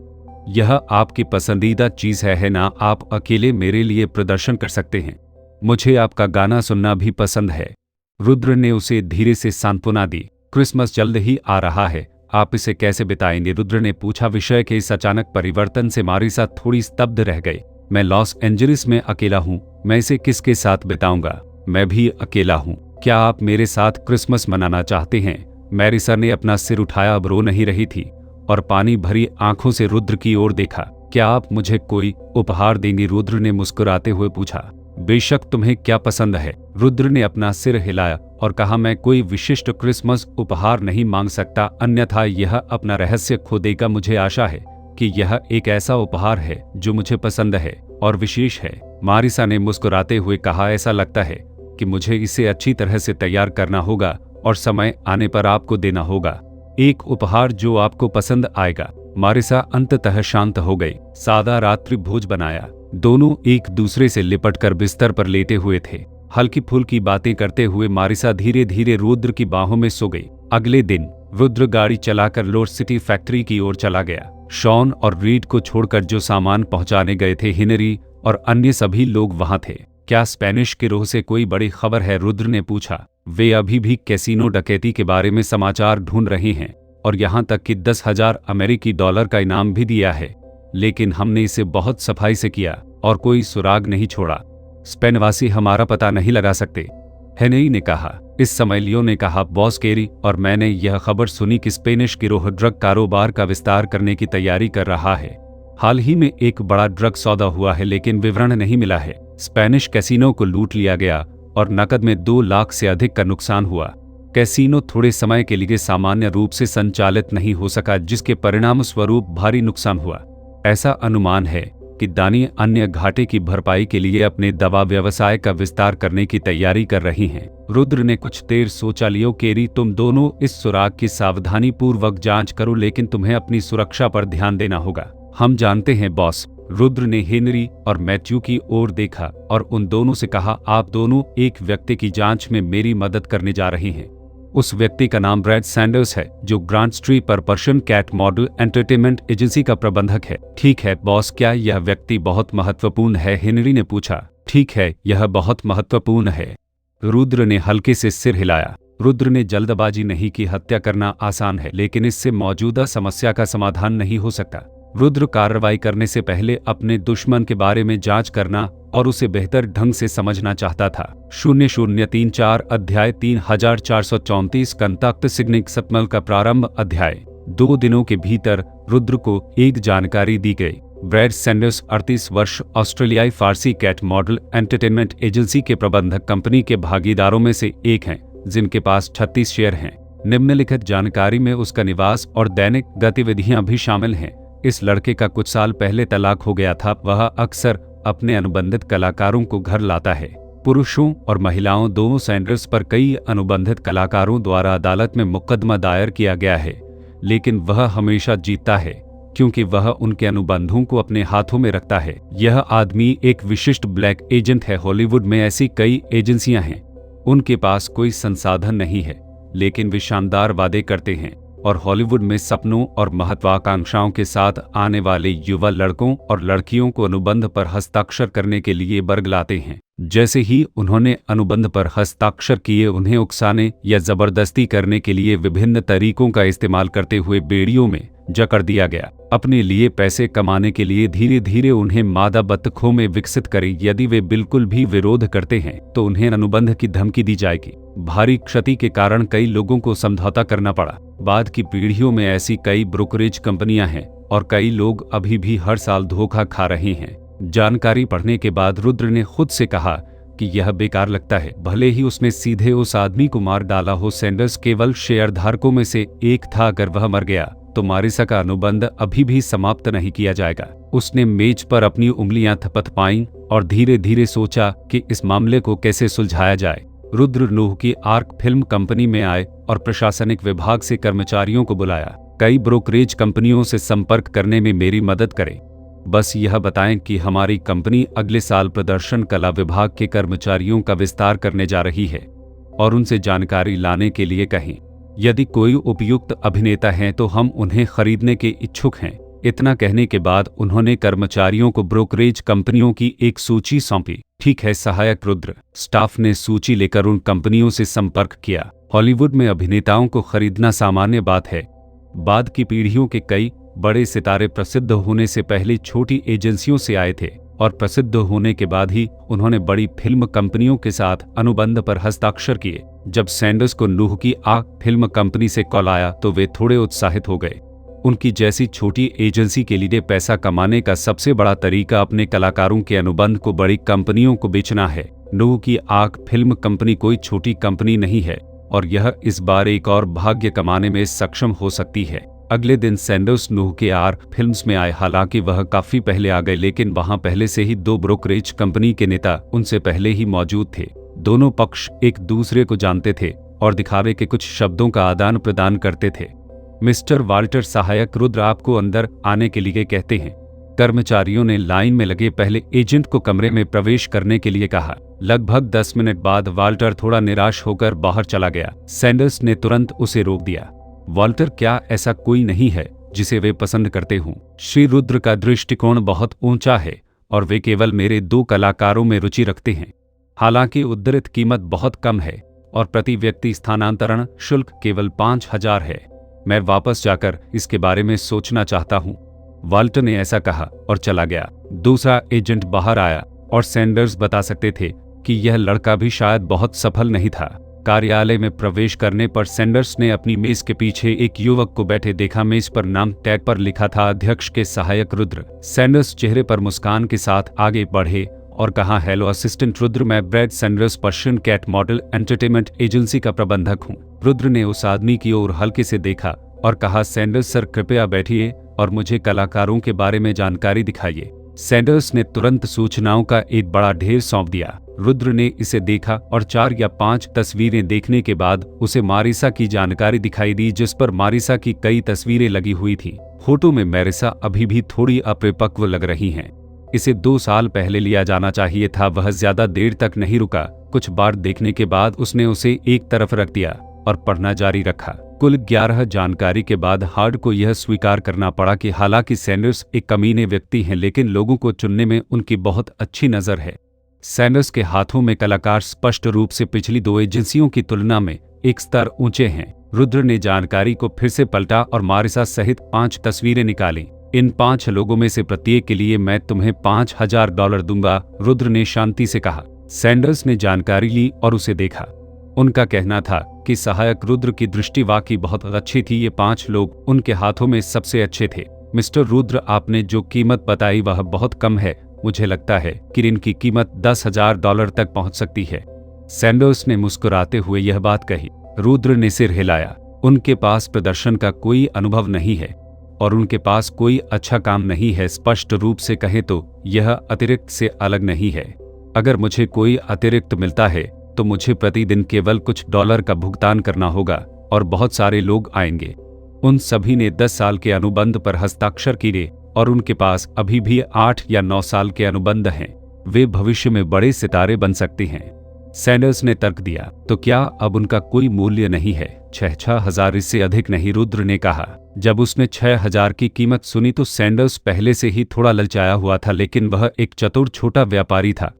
यह आपकी पसंदीदा चीज है ना? आप अकेले मेरे लिए प्रदर्शन कर सकते हैं। मुझे आपका गाना सुनना भी पसंद है। रुद्र ने उसे धीरे से सांत्वना दी। क्रिसमस जल्द ही आ रहा है, आप इसे कैसे बिताएंगे? रुद्र ने पूछा। विषय के इस अचानक परिवर्तन से मारिसा थोड़ी स्तब्ध रह गई। मैं लॉस एंजलिस में अकेला हूँ, मैं इसे किसके साथ बिताऊंगा? मैं भी अकेला हूँ। क्या आप मेरे साथ क्रिसमस मनाना चाहते हैं? मारिसा ने अपना सिर उठाया, अब रो नहीं रही थी और पानी भरी आंखों से रुद्र की ओर देखा। क्या आप मुझे कोई उपहार देंगे? रुद्र ने मुस्कुराते हुए पूछा। बेशक, तुम्हें क्या पसंद है? रुद्र ने अपना सिर हिलाया और कहा, मैं कोई विशिष्ट क्रिसमस उपहार नहीं मांग सकता, अन्यथा यह अपना रहस्य खो देगा। मुझे आशा है कि यह एक ऐसा उपहार है जो मुझे पसंद है और विशेष है। मारिसा ने मुस्कुराते हुए कहा, ऐसा लगता है कि मुझे इसे अच्छी तरह से तैयार करना होगा और समय आने पर आपको देना होगा। एक उपहार जो आपको पसंद आएगा। मारिसा अंततः शांत हो गई। सादा रात्रि भोज बनाया। दोनों एक दूसरे से लिपटकर बिस्तर पर लेटे हुए थे। हल्की फुल्की बातें करते हुए मारिसा धीरे धीरे रुद्र की बाहों में सो गई। अगले दिन रुद्र गाड़ी चलाकर लोड सिटी फैक्ट्री की ओर चला गया। शॉन और रीड को छोड़कर जो सामान पहुंचाने गए थे, हेनरी और अन्य सभी लोग वहां थे। क्या स्पेनिश गिरोह से कोई बड़ी खबर है? रुद्र ने पूछा। वे अभी भी कैसीनो डकैती के बारे में समाचार ढूंढ रहे हैं और यहाँ तक कि 10,000 अमेरिकी डॉलर का इनाम भी दिया है, लेकिन हमने इसे बहुत सफाई से किया और कोई सुराग नहीं छोड़ा। स्पेनवासी हमारा पता नहीं लगा सकते, हेनरी ने कहा। इस समय लियो ने कहा, बॉस केरी और मैंने यह खबर सुनी कि स्पेनिश गिरोह ड्रग कारोबार का विस्तार करने की तैयारी कर रहा है। हाल ही में एक बड़ा ड्रग सौदा हुआ है, लेकिन विवरण नहीं मिला है। स्पेनिश कैसीनो को लूट लिया गया और नकद में 2 लाख से अधिक का नुकसान हुआ। कैसीनो थोड़े समय के लिए सामान्य रूप से संचालित नहीं हो सका, जिसके परिणाम स्वरूप भारी नुकसान हुआ। ऐसा अनुमान है कि दानी अन्य घाटे की भरपाई के लिए अपने दवा व्यवसाय का विस्तार करने की तैयारी कर रही हैं। रुद्र ने कुछ देर सोचा। लियो केरी, तुम दोनों इस सुराग की सावधानी पूर्वक जांच करो, लेकिन तुम्हें अपनी सुरक्षा पर ध्यान देना होगा। हम जानते हैं बॉस। रुद्र ने हेनरी और मैथ्यू की ओर देखा और उन दोनों से कहा, आप दोनों एक व्यक्ति की जांच में मेरी मदद करने जा रहे हैं। उस व्यक्ति का नाम ब्रैड सैंडर्स है, जो ग्रांट स्ट्रीट पर Persian Cat Model Entertainment Agency का प्रबंधक है। ठीक है बॉस, क्या यह व्यक्ति बहुत महत्वपूर्ण है? हेनरी ने पूछा। ठीक है, यह बहुत महत्वपूर्ण है। रुद्र ने हल्के से सिर हिलाया। रुद्र ने जल्दबाजी नहीं की। हत्या करना आसान है, लेकिन इससे मौजूदा समस्या का समाधान नहीं हो सकता। रुद्र कार्रवाई करने से पहले अपने दुश्मन के बारे में जांच करना और उसे बेहतर ढंग से समझना चाहता था। 0034 अध्याय 3434 कंताक्ट सिग्निक सतमल का प्रारंभ अध्याय। 2 दिनों के भीतर रुद्र को एक जानकारी दी गई। ब्रैड सैंडर्स 38 वर्ष, ऑस्ट्रेलियाई फारसी कैट मॉडल एंटरटेनमेंट एजेंसी के प्रबंधक कंपनी के भागीदारों में से एक हैं, जिनके पास 36 शेयर हैं। निम्नलिखित जानकारी में उसका निवास और दैनिक गतिविधियां भी शामिल हैं। इस लड़के का कुछ साल पहले तलाक हो गया था। वह अक्सर अपने अनुबंधित कलाकारों को घर लाता है। पुरुषों और महिलाओं दोनों सैंडर्स पर कई अनुबंधित कलाकारों द्वारा अदालत में मुकदमा दायर किया गया है, लेकिन वह हमेशा जीतता है क्योंकि वह उनके अनुबंधों को अपने हाथों में रखता है। यह आदमी एक विशिष्ट ब्लैक एजेंट है। हॉलीवुड में ऐसी कई एजेंसियां हैं। उनके पास कोई संसाधन नहीं है, लेकिन वे शानदार वादे करते हैं और हॉलीवुड में सपनों और महत्वाकांक्षाओं के साथ आने वाले युवा लड़कों और लड़कियों को अनुबंध पर हस्ताक्षर करने के लिए बरगलाते हैं। जैसे ही उन्होंने अनुबंध पर हस्ताक्षर किए, उन्हें उकसाने या जबरदस्ती करने के लिए विभिन्न तरीकों का इस्तेमाल करते हुए बेड़ियों में जकड़ दिया गया। अपने लिए पैसे कमाने के लिए धीरे धीरे उन्हें मादा बत्तखों में विकसित करें। यदि वे बिल्कुल भी विरोध करते हैं तो उन्हें अनुबंध की धमकी दी जाएगी। भारी क्षति के कारण कई लोगों को समझौता करना पड़ा। बाद की पीढ़ियों में ऐसी कई ब्रोकरेज कंपनियां हैं और कई लोग अभी भी हर साल धोखा खा रहे हैं। जानकारी पढ़ने के बाद रुद्र ने खुद से कहा कि यह बेकार लगता है। भले ही उसने सीधे उस आदमी को मार डाला हो, सैंडर्स केवल शेयरधारकों में से एक था। अगर वह मर गया तो मारिसा का अनुबंध अभी भी समाप्त नहीं किया जाएगा। उसने मेज पर अपनी उंगलियां थपथपाईं और धीरे धीरे सोचा कि इस मामले को कैसे सुलझाया जाए। रुद्र नूह की आर्क फिल्म कंपनी में आए और प्रशासनिक विभाग से कर्मचारियों को बुलाया। कई ब्रोकरेज कंपनियों से संपर्क करने में मेरी मदद करें। बस यह बताएं कि हमारी कंपनी अगले साल प्रदर्शन कला विभाग के कर्मचारियों का विस्तार करने जा रही है और उनसे जानकारी लाने के लिए कहें। यदि कोई उपयुक्त अभिनेता हैं तो हम उन्हें खरीदने के इच्छुक हैं। इतना कहने के बाद उन्होंने कर्मचारियों को ब्रोकरेज कंपनियों की एक सूची सौंपी। ठीक है सहायक रुद्र। स्टाफ ने सूची लेकर उन कंपनियों से संपर्क किया। हॉलीवुड में अभिनेताओं को खरीदना सामान्य बात है। बाद की पीढ़ियों के कई बड़े सितारे प्रसिद्ध होने से पहले छोटी एजेंसियों से आए थे और प्रसिद्ध होने के बाद ही उन्होंने बड़ी फिल्म कंपनियों के साथ अनुबंध पर हस्ताक्षर किए। जब सैंडर्स को नूह की आर्क फिल्म कंपनी से कॉल आया तो वे थोड़े उत्साहित हो गए। उनकी जैसी छोटी एजेंसी के लिए पैसा कमाने का सबसे बड़ा तरीका अपने कलाकारों के अनुबंध को बड़ी कंपनियों को बेचना है। नूह की आर्क फिल्म कंपनी कोई छोटी कंपनी नहीं है और यह इस बार एक और भाग्य कमाने में सक्षम हो सकती है। अगले दिन सैंडर्स नूह के आर्क फिल्म्स में आए। हालांकि वह काफी पहले आ गए, लेकिन वहां पहले से ही दो ब्रोकरेज कंपनी के नेता उनसे पहले ही मौजूद थे। दोनों पक्ष एक दूसरे को जानते थे और दिखावे के कुछ शब्दों का आदान प्रदान करते थे। मिस्टर वाल्टर, सहायक रुद्र आपको अंदर आने के लिए कहते हैं। कर्मचारियों ने लाइन में लगे पहले एजेंट को कमरे में प्रवेश करने के लिए कहा। लगभग 10 मिनट बाद वाल्टर थोड़ा निराश होकर बाहर चला गया। सैंडर्स ने तुरंत उसे रोक दिया। वाल्टर, क्या ऐसा कोई नहीं है जिसे वे पसंद करते हों? श्री रुद्र का दृष्टिकोण बहुत ऊंचा है और वे केवल मेरे 2 कलाकारों में रुचि रखते हैं। हालांकि उद्धृत कीमत बहुत कम है और प्रति व्यक्ति स्थानांतरण शुल्क केवल 5000 है। मैं वापस जाकर इसके बारे में सोचना चाहता हूं। वाल्टर ने ऐसा कहा और चला गया। दूसरा एजेंट बाहर आया और सैंडर्स बता सकते थे कि यह लड़का भी शायद बहुत सफल नहीं था। कार्यालय में प्रवेश करने पर सैंडर्स ने अपनी मेज के पीछे एक युवक को बैठे देखा। मेज पर नाम टैग पर लिखा था अध्यक्ष के सहायक रुद्र। सैंडर्स चेहरे पर मुस्कान के साथ आगे बढ़े और कहा, हेलो असिस्टेंट रुद्र, मैं Brad Sanders Persian Cat Model Entertainment Agency का प्रबंधक हूँ। रुद्र ने उस आदमी की ओर हल्के से देखा और कहा, सैंडर्स सर कृपया बैठिए और मुझे कलाकारों के बारे में जानकारी दिखाइए। सैंडर्स ने तुरंत सूचनाओं का एक बड़ा ढेर सौंप दिया। रुद्र ने इसे देखा और 4 या 5 तस्वीरें देखने के बाद उसे मारिसा की जानकारी दिखाई दी, जिस पर मारिसा की कई तस्वीरें लगी हुई थीं। फोटो में मारिसा अभी भी थोड़ी अपरिपक्व लग रही हैं। इसे 2 साल पहले लिया जाना चाहिए था। वह ज्यादा देर तक नहीं रुका। कुछ बार देखने के बाद उसने उसे एक तरफ रख दिया और पढ़ना जारी रखा। कुल 11 जानकारी के बाद हार्ड को यह स्वीकार करना पड़ा कि हालांकि सैंडर्स एक कमीने व्यक्ति हैं, लेकिन लोगों को चुनने में उनकी बहुत अच्छी नजर है। सैंडर्स के हाथों में कलाकार स्पष्ट रूप से पिछली 2 एजेंसियों की तुलना में एक स्तर ऊंचे हैं। रुद्र ने जानकारी को फिर से पलटा और मारिसा सहित 5 तस्वीरें निकाली। इन 5 लोगों में से प्रत्येक के लिए मैं तुम्हें $5000 दूंगा, रुद्र ने शांति से कहा। सैंडर्स ने जानकारी ली और उसे देखा। उनका कहना था कि सहायक रुद्र की दृष्टि वाकई बहुत अच्छी थी। ये 5 लोग उनके हाथों में सबसे अच्छे थे। मिस्टर रुद्र, आपने जो कीमत बताई वह बहुत कम है। मुझे लगता है कि इनकी कीमत $10,000 तक पहुंच सकती है। सैंडर्स ने मुस्कुराते हुए यह बात कही। रुद्र ने सिर हिलाया। उनके पास प्रदर्शन का कोई अनुभव नहीं है और उनके पास कोई अच्छा काम नहीं है। स्पष्ट रूप से कहें तो यह अतिरिक्त से अलग नहीं है। अगर मुझे कोई अतिरिक्त मिलता है तो मुझे प्रतिदिन केवल कुछ डॉलर का भुगतान करना होगा और बहुत सारे लोग आएंगे। उन सभी ने 10 साल के अनुबंध पर हस्ताक्षर किए और उनके पास अभी भी 8 या 9 साल के अनुबंध हैं। वे भविष्य में बड़े सितारे बन सकते हैं। सैंडर्स ने तर्क दिया। तो क्या अब उनका कोई मूल्य नहीं है? 6,000 इससे अधिक नहीं, रुद्र ने कहा। जब उसने 6,000 की कीमत सुनी तो सैंडर्स पहले से ही थोड़ा ललचाया हुआ था, लेकिन वह एक चतुर छोटा व्यापारी था।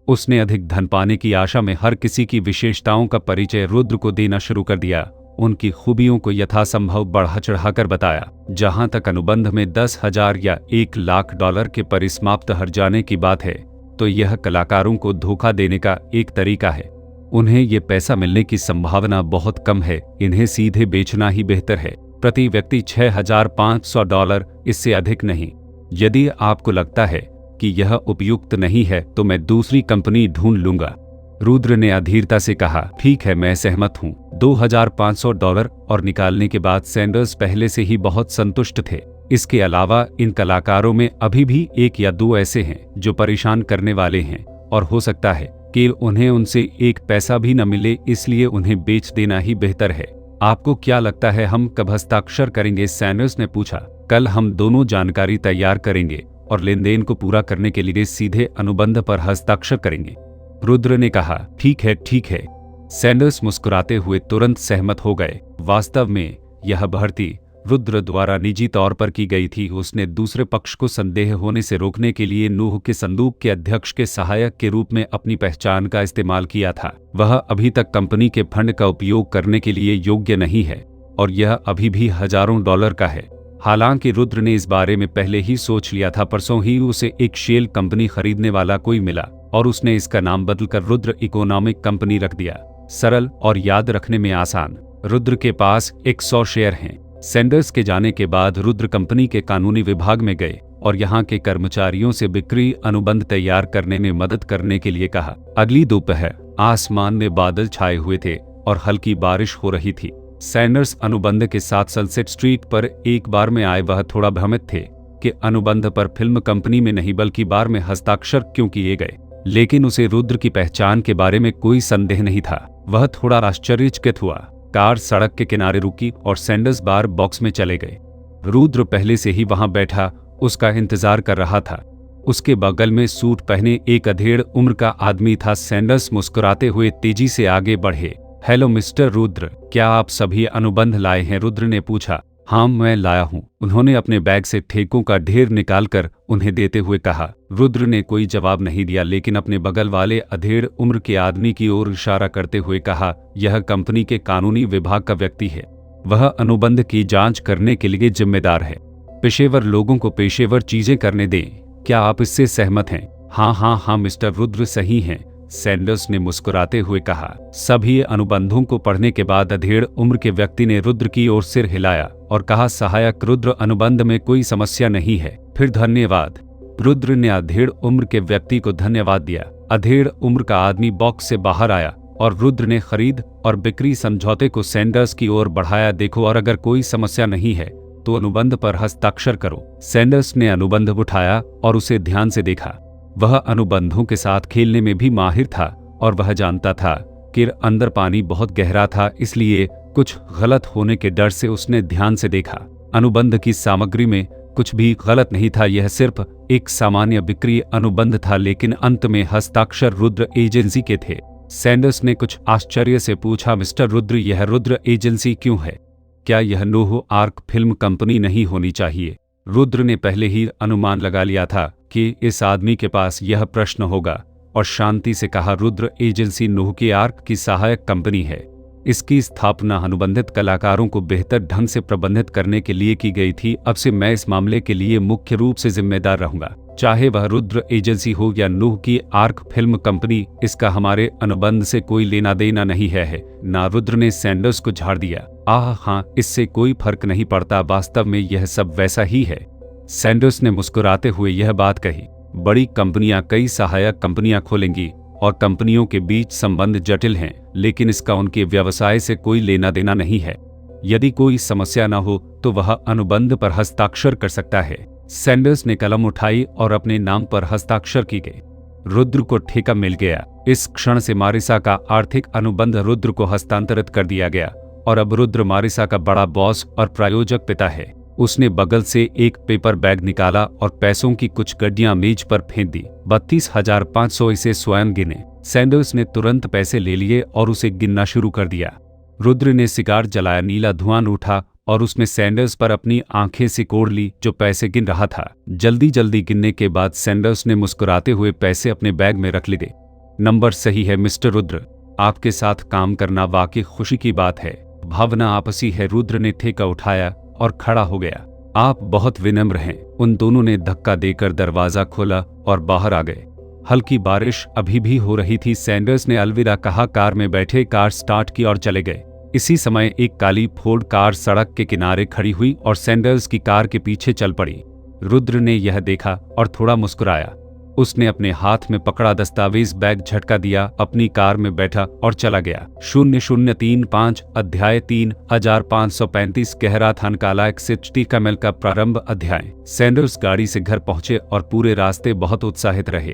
उसने अधिक धन पाने की आशा में हर किसी की विशेषताओं का परिचय रुद्र को देना शुरू कर दिया उनकी खूबियों को यथासंभव बढ़ा चढ़ाकर बताया। जहां तक अनुबंध में 10,000 या $1,00,000 के परिसमाप्त हर जाने की बात है, तो यह कलाकारों को धोखा देने का एक तरीका है। उन्हें ये पैसा मिलने की संभावना बहुत कम है, इन्हें सीधे बेचना ही बेहतर है। प्रति व्यक्ति $6,500, इससे अधिक नहीं। यदि आपको लगता है कि यह उपयुक्त नहीं है तो मैं दूसरी कंपनी ढूंढ लूंगा। रुद्र ने अधीरता से कहा, ठीक है, मैं सहमत हूँ। $2,500 और निकालने के बाद सैंडर्स पहले से ही बहुत संतुष्ट थे। इसके अलावा इन कलाकारों में अभी भी 1 या 2 ऐसे हैं जो परेशान करने वाले हैं और हो सकता है कि उन्हें उनसे एक पैसा भी न मिले, इसलिए उन्हें बेच देना ही बेहतर है। आपको क्या लगता है हम कब हस्ताक्षर करेंगे? सैंडर्स ने पूछा। कल हम दोनों जानकारी तैयार करेंगे और लेनदेन को पूरा करने के लिए सीधे अनुबंध पर हस्ताक्षर करेंगे। रुद्र ने कहा, ठीक है, ठीक है। सैंडर्स मुस्कुराते हुए तुरंत सहमत हो गए। वास्तव में यह भर्ती रुद्र द्वारा निजी तौर पर की गई थी। उसने दूसरे पक्ष को संदेह होने से रोकने के लिए नूह के संदूक के अध्यक्ष के सहायक के रूप में अपनी पहचान का इस्तेमाल किया था। वह अभी तक कंपनी के फंड का उपयोग करने के लिए योग्य नहीं है और यह अभी भी हजारों डॉलर का है। हालांकि रुद्र ने इस बारे में पहले ही सोच लिया था। परसों ही उसे एक शेल कंपनी खरीदने वाला कोई मिला और उसने इसका नाम बदलकर रुद्र इकोनॉमिक कंपनी रख दिया। सरल और याद रखने में आसान। रुद्र के पास 100 शेयर हैं। सैंडर्स के जाने के बाद रुद्र कंपनी के कानूनी विभाग में गए और यहाँ के कर्मचारियों से बिक्री अनुबंध तैयार करने में मदद करने के लिए कहा। अगली दोपहर आसमान में बादल छाए हुए थे और हल्की बारिश हो रही थी। सैंडर्स अनुबंध के साथ सनसेट स्ट्रीट पर एक बार में आए। वह थोड़ा भ्रमित थे कि अनुबंध पर फिल्म कंपनी में नहीं बल्कि बार में हस्ताक्षर क्यों किए गए, लेकिन उसे रुद्र की पहचान के बारे में कोई संदेह नहीं था। वह थोड़ा आश्चर्यचकित हुआ। कार सड़क के किनारे रुकी और सैंडर्स बार बॉक्स में चले गए। रुद्र पहले से ही वहां बैठा उसका इंतजार कर रहा था। उसके बगल में सूट पहने एक अधेड़ उम्र का आदमी था। सैंडर्स मुस्कुराते हुए तेजी से आगे बढ़े। हेलो मिस्टर रुद्र, क्या आप सभी अनुबंध लाए हैं? रुद्र ने पूछा। हाँ, मैं लाया हूँ। उन्होंने अपने बैग से ठेकों का ढेर निकालकर उन्हें देते हुए कहा। रुद्र ने कोई जवाब नहीं दिया, लेकिन अपने बगल वाले अधेड़ उम्र के आदमी की ओर इशारा करते हुए कहा, यह कंपनी के कानूनी विभाग का व्यक्ति है। वह अनुबंध की जांच करने के लिए जिम्मेदार है। पेशेवर लोगों को पेशेवर चीजें करने दें। क्या आप इससे सहमत हैं? हाँ हाँ हाँ मिस्टर रुद्र, सही हैं, सैंडर्स ने मुस्कुराते हुए कहा। सभी अनुबंधों को पढ़ने के बाद अधेड़ उम्र के व्यक्ति ने रुद्र की ओर सिर हिलाया और कहा, सहायक रुद्र, अनुबंध में कोई समस्या नहीं है। फिर धन्यवाद। रुद्र ने अधेड़ उम्र के व्यक्ति को धन्यवाद दिया। अधेड़ उम्र का आदमी बॉक्स से बाहर आया और रुद्र ने खरीद और बिक्री समझौते को सैंडर्स की ओर बढ़ाया। देखो, और अगर कोई समस्या नहीं है तो अनुबंध पर हस्ताक्षर करो। सैंडर्स ने अनुबंध उठाया और उसे ध्यान से देखा। वह अनुबंधों के साथ खेलने में भी माहिर था और वह जानता था कि अंदर पानी बहुत गहरा था, इसलिए कुछ गलत होने के डर से उसने ध्यान से देखा। अनुबंध की सामग्री में कुछ भी गलत नहीं था। यह सिर्फ एक सामान्य बिक्री अनुबंध था, लेकिन अंत में हस्ताक्षर रुद्र एजेंसी के थे। सैंडर्स ने कुछ आश्चर्य से पूछा, मिस्टर रुद्र, यह रुद्र एजेंसी क्यों है? क्या यह नूह आर्क फिल्म कंपनी नहीं होनी चाहिए? रुद्र ने पहले ही अनुमान लगा लिया था कि इस आदमी के पास यह प्रश्न होगा और शांति से कहा, रुद्र एजेंसी नूह की आर्क की सहायक कंपनी है। इसकी स्थापना अनुबंधित कलाकारों को बेहतर ढंग से प्रबंधित करने के लिए की गई थी। अब से मैं इस मामले के लिए मुख्य रूप से जिम्मेदार रहूंगा, चाहे वह रुद्र एजेंसी हो या नूह की आर्क फिल्म कंपनी। इसका हमारे अनुबंध से कोई लेना देना नहीं है ना। रुद्र ने सैंडर्स को झाड़ दिया। हाँ, इससे कोई फर्क नहीं पड़ता, वास्तव में यह सब वैसा ही है। सैंडर्स ने मुस्कुराते हुए यह बात कही। बड़ी कंपनियां कई सहायक कंपनियां खोलेंगी और कंपनियों के बीच संबंध जटिल हैं, लेकिन इसका उनके व्यवसाय से कोई लेना देना नहीं है। यदि कोई समस्या न हो तो वह अनुबंध पर हस्ताक्षर कर सकता है। सैंडर्स ने कलम उठाई और अपने नाम पर हस्ताक्षर की गई। रुद्र को ठेका मिल गया। इस क्षण से मारिसा का आर्थिक अनुबंध रुद्र को हस्तांतरित कर दिया गया और अब रुद्र मारिसा का बड़ा बॉस और प्रायोजक पिता है। उसने बगल से एक पेपर बैग निकाला और पैसों की कुछ गड्डियां मेज पर फेंक दी। 32,500 इसे स्वयं गिने। सैंडर्स ने तुरंत पैसे ले लिए और उसे गिनना शुरू कर दिया। रुद्र ने सिगार जलाया। नीला धुआं उठा और उसने सैंडर्स पर अपनी आंखें सिकोड़ ली जो पैसे गिन रहा था। जल्दी जल्दी गिनने के बाद सैंडर्स ने मुस्कुराते हुए पैसे अपने बैग में रख लिए। नंबर सही है मिस्टर रुद्र, आपके साथ काम करना वाकई खुशी की बात है। भावना आपसी है। रुद्र ने ठेका उठाया और खड़ा हो गया। आप बहुत विनम्र हैं। उन दोनों ने धक्का देकर दरवाजा खोला और बाहर आ गए। हल्की बारिश अभी भी हो रही थी। सैंडर्स ने अलविदा कहा, कार में बैठे, कार स्टार्ट की और चले गए। इसी समय एक काली फोर्ड कार सड़क के किनारे खड़ी हुई और सैंडर्स की कार के पीछे चल पड़ी। रुद्र ने यह देखा और थोड़ा मुस्कुराया। उसने अपने हाथ में पकड़ा दस्तावेज बैग झटका दिया, अपनी कार में बैठा और चला गया। 0035 अध्याय 3535 गहरा थान काला XHT कमल का प्रारंभ अध्याय। सैंडर्स गाड़ी से घर पहुंचे और पूरे रास्ते बहुत उत्साहित रहे।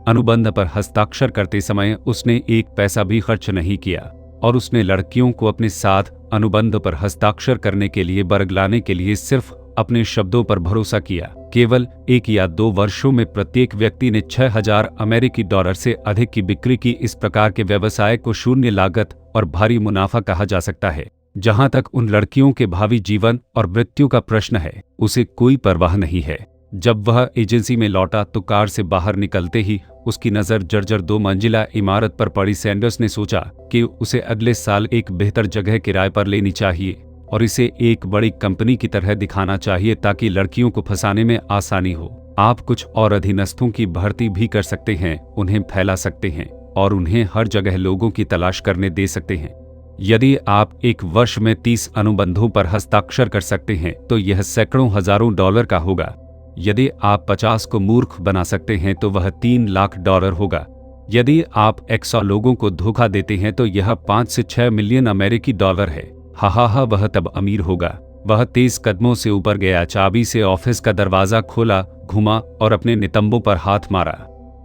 अनुबंध पर हस्ताक्षर करते समय उसने एक पैसा भी खर्च नहीं किया और उसने लड़कियों को अपने साथ अनुबंध पर हस्ताक्षर करने के लिए बरगलाने के लिए सिर्फ अपने शब्दों पर भरोसा किया। केवल 1 या 2 वर्षों में प्रत्येक व्यक्ति ने $6000 से अधिक की बिक्री की। इस प्रकार के व्यवसाय को शून्य लागत और भारी मुनाफा कहा जा सकता है। जहां तक उन लड़कियों के भावी जीवन और मृत्यु का प्रश्न है, उसे कोई परवाह नहीं है। जब वह एजेंसी में लौटा तो कार से बाहर निकलते ही उसकी नज़र जर्जर 2 मंजिला इमारत पर पड़ी। सैंडर्स ने सोचा कि उसे अगले साल एक बेहतर जगह किराए पर लेनी चाहिए और इसे एक बड़ी कंपनी की तरह दिखाना चाहिए ताकि लड़कियों को फंसाने में आसानी हो। आप कुछ और अधीनस्थों की भर्ती भी कर सकते हैं, उन्हें फैला सकते हैं और उन्हें हर जगह लोगों की तलाश करने दे सकते हैं। यदि आप 1 वर्ष में 30 अनुबंधों पर हस्ताक्षर कर सकते हैं तो यह सैकड़ों हजारों डॉलर का होगा। यदि आप 50 को मूर्ख बना सकते हैं तो वह $3 लाख होगा। यदि आप 100 लोगों को धोखा देते हैं तो यह 5 से 6 मिलियन अमेरिकी डॉलर है। हा, वह तब अमीर होगा। वह तेज कदमों से ऊपर गया, चाबी से ऑफिस का दरवाजा खोला, घुमा और अपने नितंबों पर हाथ मारा।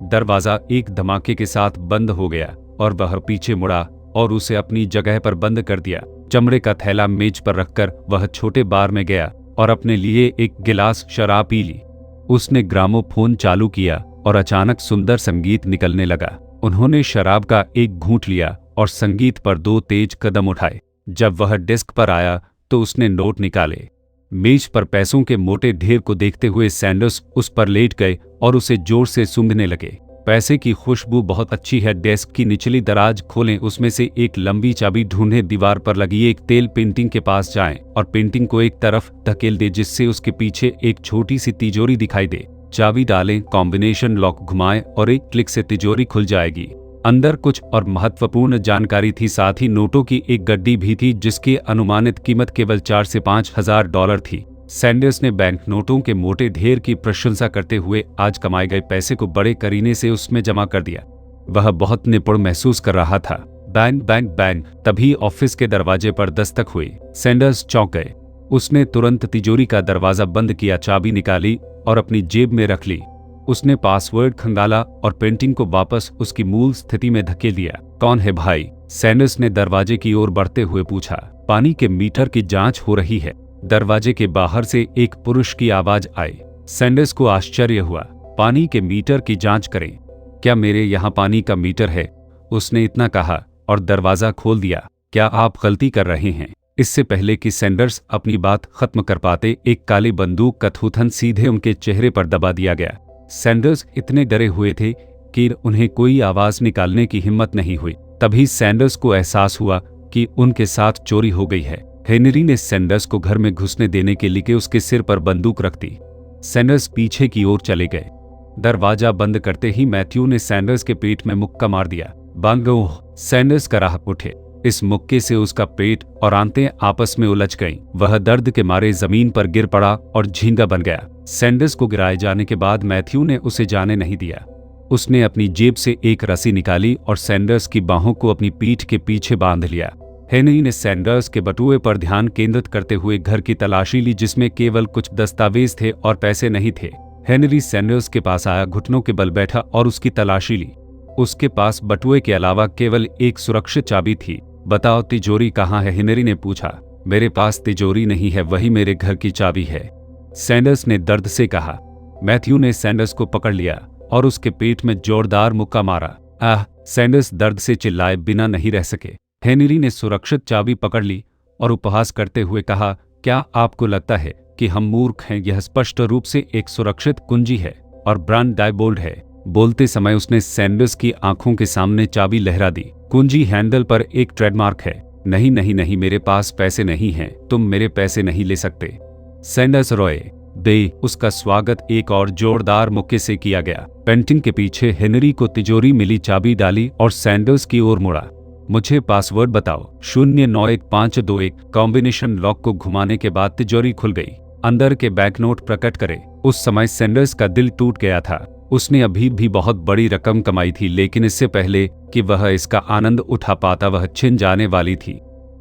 दरवाजा एक धमाके के साथ बंद हो गया और वह पीछे मुड़ा और उसे अपनी जगह पर बंद कर दिया। चमड़े का थैला मेज पर रखकर वह छोटे बार में गया और अपने लिए एक गिलास शराब पी ली। उसने ग्रामोफोन चालू किया और अचानक सुंदर संगीत निकलने लगा। उन्होंने शराब का एक घूंट लिया और संगीत पर 2 तेज कदम उठाए। जब वह डेस्क पर आया तो उसने नोट निकाले। मेज पर पैसों के मोटे ढेर को देखते हुए सैंडर्स उस पर लेट गए और उसे जोर से सूंघने लगे। पैसे की खुशबू बहुत अच्छी है। डेस्क की निचली दराज खोलें, उसमें से एक लंबी चाबी ढूंढें, दीवार पर लगी एक तेल पेंटिंग के पास जाएं और पेंटिंग को एक तरफ धकेल दें जिससे उसके पीछे एक छोटी सी तिजोरी दिखाई दे। चाबी डालें, कॉम्बिनेशन लॉक घुमाएं और एक क्लिक से तिजोरी खुल जाएगी। अंदर कुछ और महत्वपूर्ण जानकारी थी, साथ ही नोटों की एक गड्डी भी थी जिसकी अनुमानित कीमत केवल $4 से $5000 थी। सैंडर्स ने बैंक नोटों के मोटे ढेर की प्रशंसा करते हुए आज कमाए गए पैसे को बड़े करीने से उसमें जमा कर दिया। वह बहुत निपुण महसूस कर रहा था। बैंग बैंग बैंग, तभी ऑफिस के दरवाजे पर दस्तक हुई। सैंडर्स चौंक गए। उसने तुरंत तिजोरी का दरवाजा बंद किया, चाबी निकाली और अपनी जेब में रख ली। उसने पासवर्ड खंगाला और पेंटिंग को वापस उसकी मूल स्थिति में धकेल दिया। कौन है भाई? सैंडर्स ने दरवाजे की ओर बढ़ते हुए पूछा। पानी के मीटर की जांच हो रही है। दरवाजे के बाहर से एक पुरुष की आवाज आई। सैंडर्स को आश्चर्य हुआ। पानी के मीटर की जांच करें? क्या मेरे यहाँ पानी का मीटर है? उसने इतना कहा और दरवाजा खोल दिया। क्या आप गलती कर रहे हैं? इससे पहले कि सैंडर्स अपनी बात खत्म कर पाते, एक काली बंदूक का थूथन सीधे उनके चेहरे पर दबा दिया गया। सैंडर्स इतने डरे हुए थे कि उन्हें कोई आवाज निकालने की हिम्मत नहीं हुई। तभी सैंडर्स को एहसास हुआ कि उनके साथ चोरी हो गई है। हेनरी ने सैंडर्स को घर में घुसने देने के लिए उसके सिर पर बंदूक रख दी। सैंडर्स पीछे की ओर चले गए। दरवाजा बंद करते ही मैथ्यू ने सैंडर्स के पेट में मुक्का मार दिया। बांगो! सैंडर्स कराह उठे। इस मुक्के से उसका पेट और आंतें आपस में उलझ गईं। वह दर्द के मारे जमीन पर गिर पड़ा और झींगा बन गया। सैंडर्स को गिराए जाने के बाद मैथ्यू ने उसे जाने नहीं दिया। उसने अपनी जेब से एक रस्सी निकाली और सैंडर्स की बाहों को अपनी पीठ के पीछे बांध लिया। हेनरी ने सैंडर्स के बटुए पर ध्यान केंद्रित करते हुए घर की तलाशी ली जिसमें केवल कुछ दस्तावेज थे और पैसे नहीं थे। हेनरी सैंडर्स के पास आया, घुटनों के बल बैठा और उसकी तलाशी ली। उसके पास बटुए के अलावा केवल एक सुरक्षित चाबी थी। बताओ तिजोरी कहाँ है? हेनरी ने पूछा। मेरे पास तिजोरी नहीं है, वही मेरे घर की चाबी है, सैंडर्स ने दर्द से कहा। मैथ्यू ने सैंडर्स को पकड़ लिया और उसके पेट में जोरदार मुक्का मारा। आह! सैंडर्स दर्द से चिल्लाए बिना नहीं रह सके। हेनरी ने सुरक्षित चाबी पकड़ ली और उपहास करते हुए कहा, क्या आपको लगता है कि हम मूर्ख हैं? यह स्पष्ट रूप से एक सुरक्षित कुंजी है और ब्रांड डायबोल्ड है। बोलते समय उसने सैंडर्स की आंखों के सामने चाबी लहरा दी। कुंजी हैंडल पर एक ट्रेडमार्क है। नहीं नहीं नहीं, मेरे पास पैसे नहीं हैं, तुम मेरे पैसे नहीं ले सकते। सैंडर्स रोए। दे उसका स्वागत एक और जोरदार मुक्के से किया गया। पेंटिंग के पीछे हेनरी को तिजोरी मिली चाबी डाली और सैंडर्स की ओर मुड़ा। मुझे पासवर्ड बताओ। 0915121 कॉम्बिनेशन लॉक को घुमाने के बाद तिजोरी खुल गई। अंदर के बैंक नोट प्रकट करे। उस समय सैंडर्स का दिल टूट गया था। उसने अभी भी बहुत बड़ी रकम कमाई थी, लेकिन इससे पहले कि वह इसका आनंद उठा पाता वह छिन जाने वाली थी।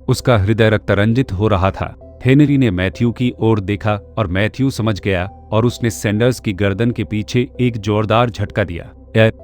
उसका हृदय रक्तरंजित हो रहा था। हेनरी ने मैथ्यू की ओर देखा और मैथ्यू समझ गया और उसने सैंडर्स की गर्दन के पीछे एक जोरदार झटका दिया।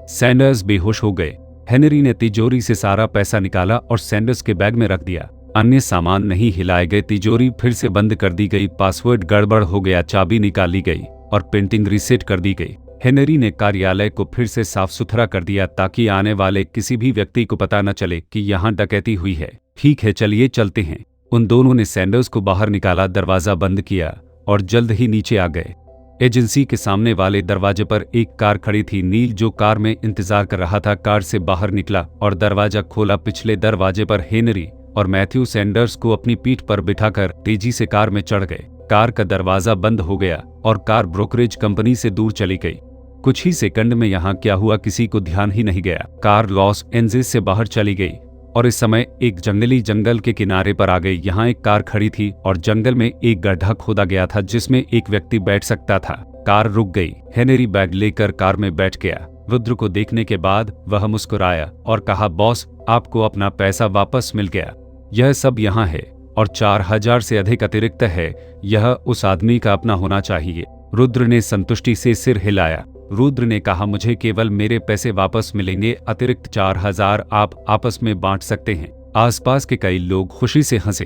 सैंडर्स बेहोश हो गए। हेनरी ने तिजोरी से सारा पैसा निकाला और सैंडर्स के बैग में रख दिया। अन्य सामान नहीं हिलाए गए। तिजोरी फिर से बंद कर दी गई। पासवर्ड गड़बड़ हो गया। चाबी निकाली गई और पेंटिंग रीसेट कर दी गई। हेनरी ने कार्यालय को फिर से साफ सुथरा कर दिया ताकि आने वाले किसी भी व्यक्ति को पता न चले कि यहाँ डकैती हुई है। ठीक है, चलिए चलते हैं। उन दोनों ने सैंडर्स को बाहर निकाला, दरवाजा बंद किया और जल्द ही नीचे आ गए। एजेंसी के सामने वाले दरवाजे पर एक कार खड़ी थी। नील जो कार में इंतजार कर रहा था कार से बाहर निकला और दरवाजा खोला। पिछले दरवाजे पर हेनरी और मैथ्यू सैंडर्स को अपनी पीठ पर बिठाकर तेजी से कार में चढ़ गए। कार का दरवाजा बंद हो गया और कार ब्रोकरेज कंपनी से दूर चली गई। कुछ ही सेकंड में यहाँ क्या हुआ किसी को ध्यान ही नहीं गया। कार लॉस एंजेलिस से बाहर चली गई और इस समय एक जंगल के किनारे पर आ गई। यहाँ एक कार खड़ी थी और जंगल में एक गड्ढा खोदा गया था जिसमें एक व्यक्ति बैठ सकता था। कार रुक गई। हेनरी बैग लेकर कार में बैठ गया। रुद्र को देखने के बाद वह मुस्कुराया और कहा, बॉस, आपको अपना पैसा वापस मिल गया। यह सब यहाँ है और 4000 से अधिक अतिरिक्त है। यह उस आदमी का अपना होना चाहिए। रुद्र ने संतुष्टि से सिर हिलाया। रुद्र ने कहा, मुझे केवल मेरे पैसे वापस मिलेंगे, अतिरिक्त 4000 आप आपस में बांट सकते हैं। आसपास के कई लोग खुशी से हंसे।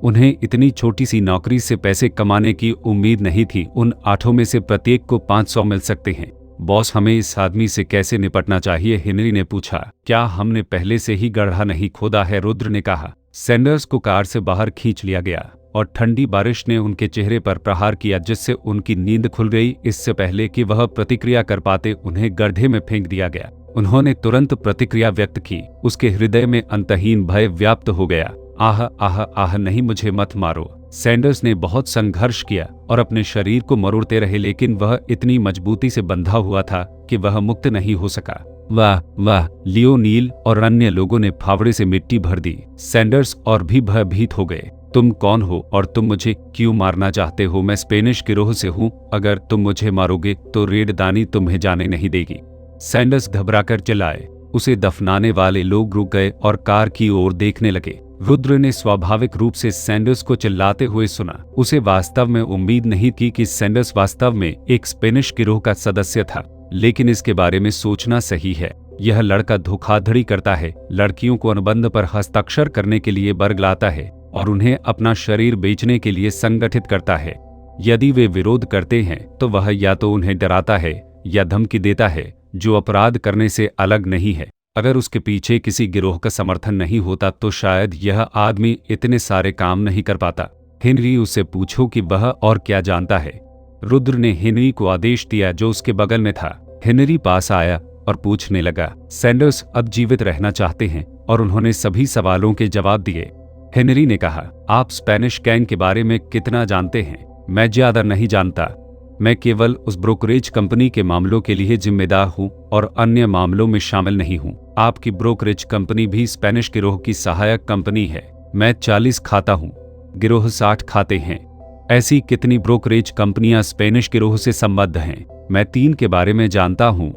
उन्हें इतनी छोटी सी नौकरी से पैसे कमाने की उम्मीद नहीं थी। उन 8 में से प्रत्येक को 500 मिल सकते हैं। बॉस, हमें इस आदमी से कैसे निपटना चाहिए? हेनरी ने पूछा। क्या हमने पहले से ही गड्ढा नहीं खोदा है? रुद्र ने कहा। सैंडर्स को कार से बाहर खींच लिया गया और ठंडी बारिश ने उनके चेहरे पर प्रहार किया जिससे उनकी नींद खुल गई। इससे पहले कि वह प्रतिक्रिया कर पाते उन्हें गड्ढे में फेंक दिया गया। उन्होंने तुरंत प्रतिक्रिया व्यक्त की। उसके हृदय में अंतहीन भय व्याप्त हो गया। आह आह आह, नहीं, मुझे मत मारो। सैंडर्स ने बहुत संघर्ष किया और अपने शरीर को मरोड़ते रहे, लेकिन वह इतनी मजबूती से बंधा हुआ था कि वह मुक्त नहीं हो सका। वाह वाह, लियो, नील और अन्य लोगों ने फावड़े से मिट्टी भर दी। सैंडर्स और भी भयभीत हो गए। तुम कौन हो और तुम मुझे क्यों मारना चाहते हो? मैं स्पेनिश गिरोह से हूँ। अगर तुम मुझे मारोगे तो रेडदानी तुम्हें जाने नहीं देगी। सैंडर्स घबराकर चिल्लाए। उसे दफनाने वाले लोग रुक गए और कार की ओर देखने लगे। रुद्र ने स्वाभाविक रूप से सैंडर्स को चिल्लाते हुए सुना। उसे वास्तव में उम्मीद नहीं थी कि सैंडर्स वास्तव में एक स्पेनिश गिरोह का सदस्य था, लेकिन इसके बारे में सोचना सही है। यह लड़का धोखाधड़ी करता है, लड़कियों को अनुबंध पर हस्ताक्षर करने के लिए बरगलाता है और उन्हें अपना शरीर बेचने के लिए संगठित करता है। यदि वे विरोध करते हैं तो वह या तो उन्हें डराता है या धमकी देता है, जो अपराध करने से अलग नहीं है। अगर उसके पीछे किसी गिरोह का समर्थन नहीं होता तो शायद यह आदमी इतने सारे काम नहीं कर पाता। हेनरी, उससे पूछो कि वह और क्या जानता है। रुद्र ने हेनरी को आदेश दिया जो उसके बगल में था। हेनरी पास आया और पूछने लगा। सैंडर्स अब जीवित रहना चाहते हैं और उन्होंने सभी सवालों के जवाब दिए। हेनरी ने कहा, आप स्पेनिश गैंग के बारे में कितना जानते हैं? मैं ज्यादा नहीं जानता। मैं केवल उस ब्रोकरेज कंपनी के मामलों के लिए जिम्मेदार हूं और अन्य मामलों में शामिल नहीं हूं। आपकी ब्रोकरेज कंपनी भी स्पेनिश गिरोह की सहायक कंपनी है। मैं 40 खाता हूं, गिरोह 60 खाते हैं। ऐसी कितनी ब्रोकरेज कंपनियां स्पेनिश गिरोह से संबद्ध हैं? मैं 3 के बारे में जानता हूं।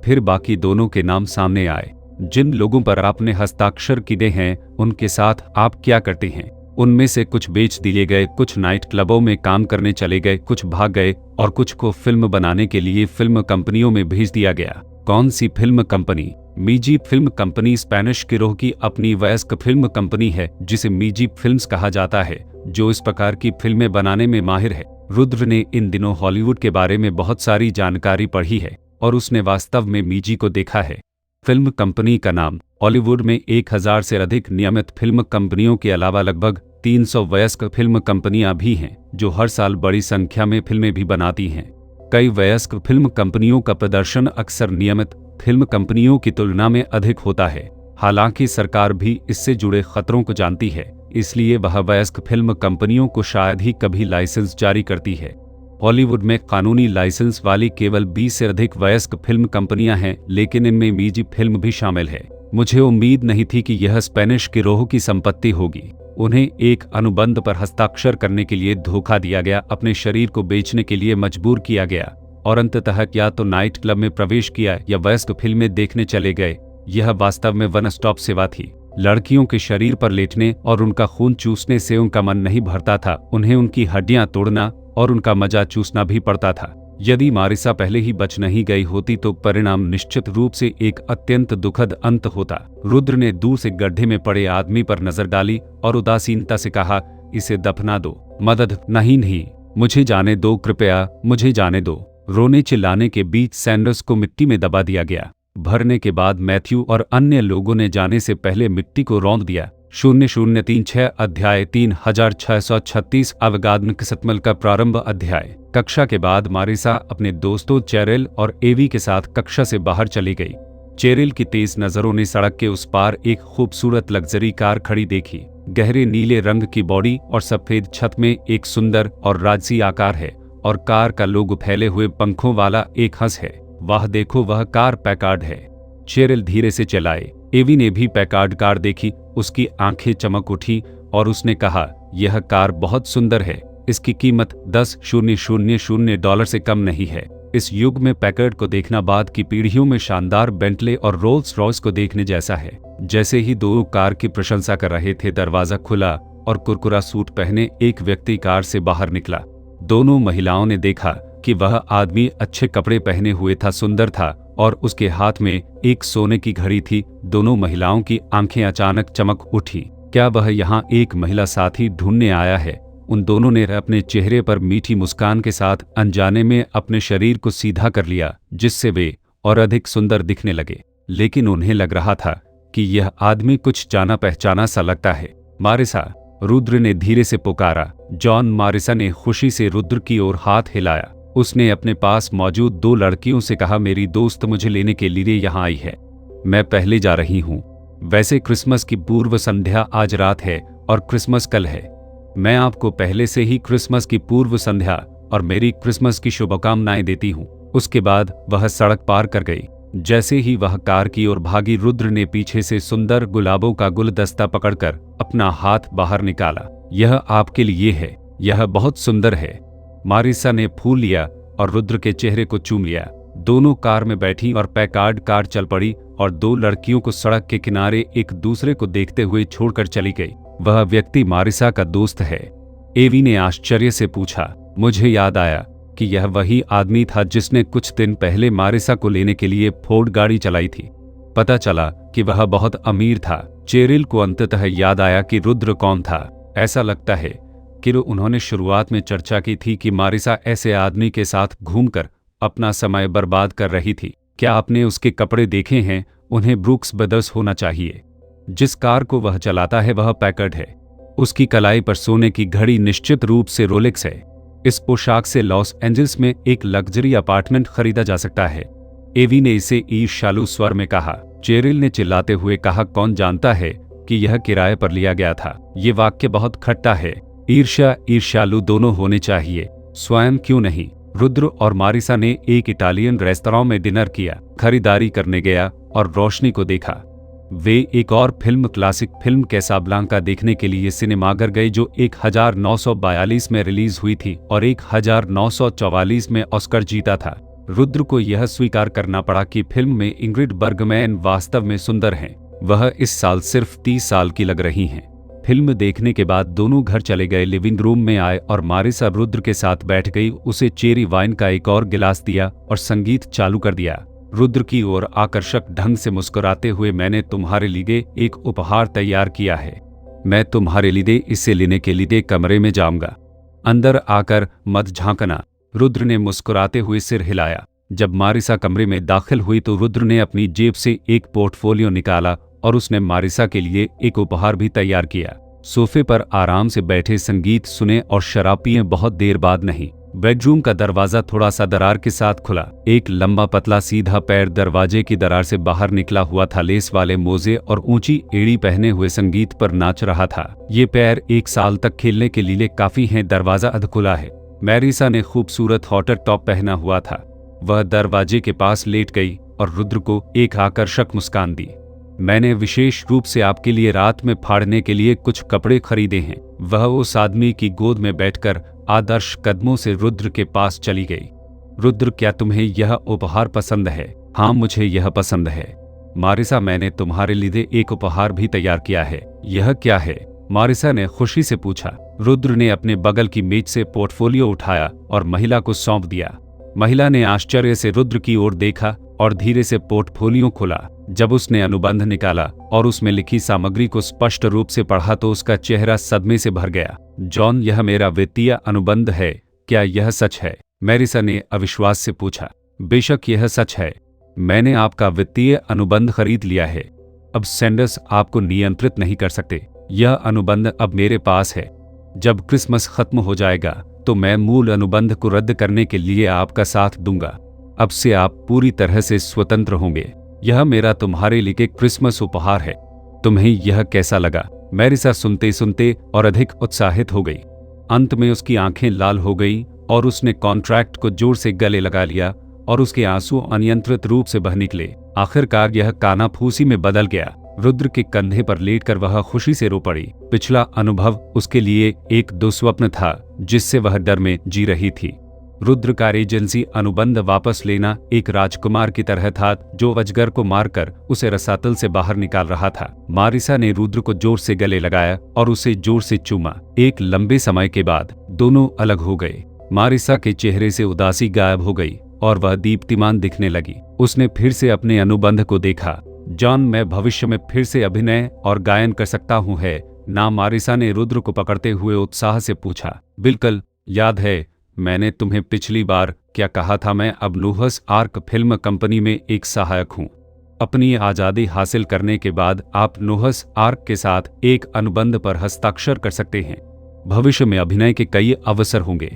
फिर बाकी दोनों के नाम सामने आए। जिन लोगों पर आपने हस्ताक्षर किए हैं उनके साथ आप क्या करते हैं? उनमें से कुछ बेच दिए गए, कुछ नाइट क्लबों में काम करने चले गए, कुछ भाग गए और कुछ को फिल्म बनाने के लिए फिल्म कंपनियों में भेज दिया गया। कौन सी फिल्म कंपनी? मीजीप फिल्म कंपनी स्पेनिश गिरोह की अपनी वयस्क फिल्म कंपनी है जिसे मीजीप फिल्म्स कहा जाता है, जो इस प्रकार की फिल्में बनाने में माहिर है। रुद्र ने इन दिनों हॉलीवुड के बारे में बहुत सारी जानकारी पढ़ी है और उसने वास्तव में मीजी को देखा है। फिल्म कंपनी का नाम। हॉलीवुड में 1000 से अधिक नियमित फिल्म कंपनियों के अलावा लगभग 300 वयस्क फिल्म कंपनियां भी हैं जो हर साल बड़ी संख्या में फिल्में भी बनाती हैं। कई वयस्क फिल्म कंपनियों का प्रदर्शन अक्सर नियमित फिल्म कंपनियों की तुलना में अधिक होता है। हालांकि सरकार भी इससे जुड़े खतरों को जानती है, इसलिए वह वयस्क फिल्म कंपनियों को शायद ही कभी लाइसेंस जारी करती है। हॉलीवुड में कानूनी लाइसेंस वाली केवल 20 से अधिक वयस्क फिल्म कंपनियां हैं, लेकिन इनमें निजी फिल्म भी शामिल है। मुझे उम्मीद नहीं थी कि यह स्पेनिश गिरोह की संपत्ति होगी। उन्हें एक अनुबंध पर हस्ताक्षर करने के लिए धोखा दिया गया, अपने शरीर को बेचने के लिए मजबूर किया गया और अंततः या तो नाइट क्लब में प्रवेश किया या वयस्क फिल्में देखने चले गए। यह वास्तव में वन स्टॉप सेवा थी। लड़कियों के शरीर पर लेटने और उनका खून चूसने से उनका मन नहीं भरता था, उन्हें उनकी हड्डियां तोड़ना और उनका मजा चूसना भी पड़ता था। यदि मारिसा पहले ही बच नहीं गई होती तो परिणाम निश्चित रूप से एक अत्यंत दुखद अंत होता। रुद्र ने दूर से गड्ढे में पड़े आदमी पर नजर डाली और उदासीनता से कहा, इसे दफना दो। मदद नहीं, मुझे जाने दो, कृपया मुझे जाने दो। रोने चिल्लाने के बीच सैंडर्स को मिट्टी में दबा दिया गया। भरने के बाद मैथ्यू और अन्य लोगों ने जाने से पहले मिट्टी को रौंद दिया। 0036 अध्याय 3636 अवगाधन किस्मल का प्रारंभ अध्याय। कक्षा के बाद मारिसा अपने दोस्तों चेरिल और एवी के साथ कक्षा से बाहर चली गई। चेरिल की तेज नजरों ने सड़क के उस पार एक खूबसूरत लग्जरी कार खड़ी देखी। गहरे नीले रंग की बॉडी और सफेद छत में एक सुंदर और राजसी आकार है और कार का लोगो फैले हुए पंखों वाला एक हंस है। वाह देखो, वह कार पैकार्ड है। चेरिल धीरे से चलाए। एवी ने भी पैकार्ड कार देखी। उसकी आंखें चमक उठी और उसने कहा, यह कार बहुत सुंदर है। इसकी कीमत $10,000 से कम नहीं है। इस युग में पैकार्ड को देखना बाद की पीढ़ियों में शानदार बेंटले और रोल्स रॉयस को देखने जैसा है। जैसे ही दो कार की प्रशंसा कर रहे थे, दरवाजा खुला और कुरकुरा सूट पहने एक व्यक्ति कार से बाहर निकला। दोनों महिलाओं ने देखा कि वह आदमी अच्छे कपड़े पहने हुए था, सुंदर था और उसके हाथ में एक सोने की घड़ी थी। दोनों महिलाओं की आंखें अचानक चमक उठी। क्या वह यहाँ एक महिला साथी ढूंढने आया है? उन दोनों ने अपने चेहरे पर मीठी मुस्कान के साथ अनजाने में अपने शरीर को सीधा कर लिया, जिससे वे और अधिक सुंदर दिखने लगे। लेकिन उन्हें लग रहा था कि यह आदमी कुछ जाना पहचाना सा लगता है। मारिसा, रुद्र ने धीरे से पुकारा। जॉन। मारिसा ने खुशी से रुद्र की ओर हाथ हिलाया। उसने अपने पास मौजूद दो लड़कियों से कहा, मेरी दोस्त मुझे लेने के लिए यहाँ आई है। मैं पहले जा रही हूँ। वैसे क्रिसमस की पूर्व संध्या आज रात है और क्रिसमस कल है। मैं आपको पहले से ही क्रिसमस की पूर्व संध्या और मेरी क्रिसमस की शुभकामनाएं देती हूँ। उसके बाद वह सड़क पार कर गई। जैसे ही वह कार की ओर भागी, रुद्र ने पीछे से सुंदर गुलाबों का गुलदस्ता पकड़कर अपना हाथ बाहर निकाला। यह आपके लिए है, यह बहुत सुंदर है। मारिसा ने फूल लिया और रुद्र के चेहरे को चूम लिया। दोनों कार में बैठी और पैकार्ड कार चल पड़ी और दो लड़कियों को सड़क के किनारे एक दूसरे को देखते हुए छोड़कर चली गई। वह व्यक्ति मारिसा का दोस्त है? एवी ने आश्चर्य से पूछा। मुझे याद आया कि यह वही आदमी था जिसने कुछ दिन पहले मारिसा को लेने के लिए फोर्ड गाड़ी चलाई थी। पता चला कि वह बहुत अमीर था। चेरिल को अंततः याद आया कि रुद्र कौन था। ऐसा लगता है कि उन्होंने शुरुआत में चर्चा की थी कि मारिसा ऐसे आदमी के साथ घूमकर अपना समय बर्बाद कर रही थी। क्या आपने उसके कपड़े देखे हैं? उन्हें ब्रूक्स ब्रदर्स होना चाहिए। जिस कार को वह चलाता है वह पैकर्ड है। उसकी कलाई पर सोने की घड़ी निश्चित रूप से रोलेक्स है। इस पोशाक से लॉस एंजल्स में एक लग्जरी अपार्टमेंट खरीदा जा सकता है। एवी ने इसे ईर्ष्यालु स्वर में कहा। चेरिल ने चिल्लाते हुए कहा, कौन जानता है कि यह किराए पर लिया गया था। ये वाक्य बहुत खट्टा है। ईर्ष्या ईर्ष्यालु दोनों होने चाहिए, स्वयं क्यों नहीं? रुद्र और मारिसा ने एक इटालियन रेस्तरां में डिनर किया, खरीदारी करने गया और रोशनी को देखा। वे एक और फिल्म, क्लासिक फिल्म कैसाब्लांका देखने के लिए सिनेमाघर गए, जो 1942 में रिलीज हुई थी और 1944 में ऑस्कर जीता था। रुद्र को यह स्वीकार करना पड़ा कि फिल्म में इंग्रिड बर्गमैन वास्तव में सुंदर हैं। वह इस साल सिर्फ 30 साल की लग रही हैं। फिल्म देखने के बाद दोनों घर चले गए। लिविंग रूम में आए और मारिसा रुद्र के साथ बैठ गई। उसे चेरी वाइन का एक और गिलास दिया और संगीत चालू कर दिया। रुद्र की ओर आकर्षक ढंग से मुस्कुराते हुए, मैंने तुम्हारे लिए एक उपहार तैयार किया है। मैं तुम्हारे लिए इसे लेने के लिए कमरे में जाऊंगा। अंदर आकर मत झांकना। रुद्र ने मुस्कुराते हुए सिर हिलाया। जब मारिसा कमरे में दाखिल हुई तो रुद्र ने अपनी जेब से एक पोर्टफोलियो निकाला और उसने मारिसा के लिए एक उपहार भी तैयार किया। सोफे पर आराम से बैठे संगीत सुने और शराब पिए। बहुत देर बाद नहीं, बेडरूम का दरवाजा थोड़ा सा दरार के साथ खुला। एक लंबा पतला सीधा पैर दरवाजे की दरार से बाहर निकला हुआ था। लेस वाले मोजे और ऊंची एड़ी पहने हुए संगीत पर नाच रहा था। ये पैर 1 साल तक खेलने के लिए काफी हैं। दरवाजा अध खुला है। मैरिसा ने खूबसूरत हॉटर टॉप पहना हुआ था। वह दरवाजे के पास लेट गई और रुद्र को एक आकर्षक मुस्कान दी। मैंने विशेष रूप से आपके लिए रात में फाड़ने के लिए कुछ कपड़े खरीदे हैं। वह उस आदमी की गोद में बैठकर आदर्श कदमों से रुद्र के पास चली गई। रुद्र, क्या तुम्हें यह उपहार पसंद है? हाँ, मुझे यह पसंद है। मारिसा, मैंने तुम्हारे लिए एक उपहार भी तैयार किया है। यह क्या है? मारिसा ने खुशी से पूछा। रुद्र ने अपने बगल की मेज से पोर्टफोलियो उठाया और महिला को सौंप दिया। महिला ने आश्चर्य से रुद्र की ओर देखा और धीरे से पोर्टफोलियो खोला। जब उसने अनुबंध निकाला और उसमें लिखी सामग्री को स्पष्ट रूप से पढ़ा तो उसका चेहरा सदमे से भर गया। जॉन, यह मेरा वित्तीय अनुबंध है, क्या यह सच है? मैरिसा ने अविश्वास से पूछा। बेशक यह सच है। मैंने आपका वित्तीय अनुबंध खरीद लिया है। अब सैंडर्स आपको नियंत्रित नहीं कर सकते। यह अनुबंध अब मेरे पास है। जब क्रिसमस खत्म हो जाएगा तो मैं मूल अनुबंध को रद्द करने के लिए आपका साथ दूंगा। अब से आप पूरी तरह से स्वतंत्र होंगे। यह मेरा तुम्हारे लिए क्रिसमस उपहार है। तुम्हें यह कैसा लगा? मैरिसा सुनते सुनते और अधिक उत्साहित हो गई। अंत में उसकी आंखें लाल हो गई और उसने कॉन्ट्रैक्ट को जोर से गले लगा लिया और उसके आंसू अनियंत्रित रूप से बह निकले। आखिरकार यह कानाफूसी में बदल गया। रुद्र के कंधे पर लेटकर वह खुशी से रो पड़ी। पिछला अनुभव उसके लिए एक दुस्वप्न था जिससे वह डर में जी रही थी। रुद्र का एजेंसी अनुबंध वापस लेना एक राजकुमार की तरह था जो अजगर को मारकर उसे रसातल से बाहर निकाल रहा था। मारिसा ने रुद्र को जोर से गले लगाया और उसे जोर से चूमा। एक लंबे समय के बाद दोनों अलग हो गए। मारिसा के चेहरे से उदासी गायब हो गई और वह दीप्तिमान दिखने लगी। उसने फिर से अपने अनुबंध को देखा। जॉन, मैं भविष्य में फिर से अभिनय और गायन कर सकता हूँ है ना? मारिसा ने रुद्र को पकड़ते हुए उत्साह से पूछा। बिल्कुल, याद है मैंने तुम्हें पिछली बार क्या कहा था? मैं अब नोहस आर्क फिल्म कंपनी में एक सहायक हूँ। अपनी आज़ादी हासिल करने के बाद आप नोहस आर्क के साथ एक अनुबंध पर हस्ताक्षर कर सकते हैं। भविष्य में अभिनय के कई अवसर होंगे,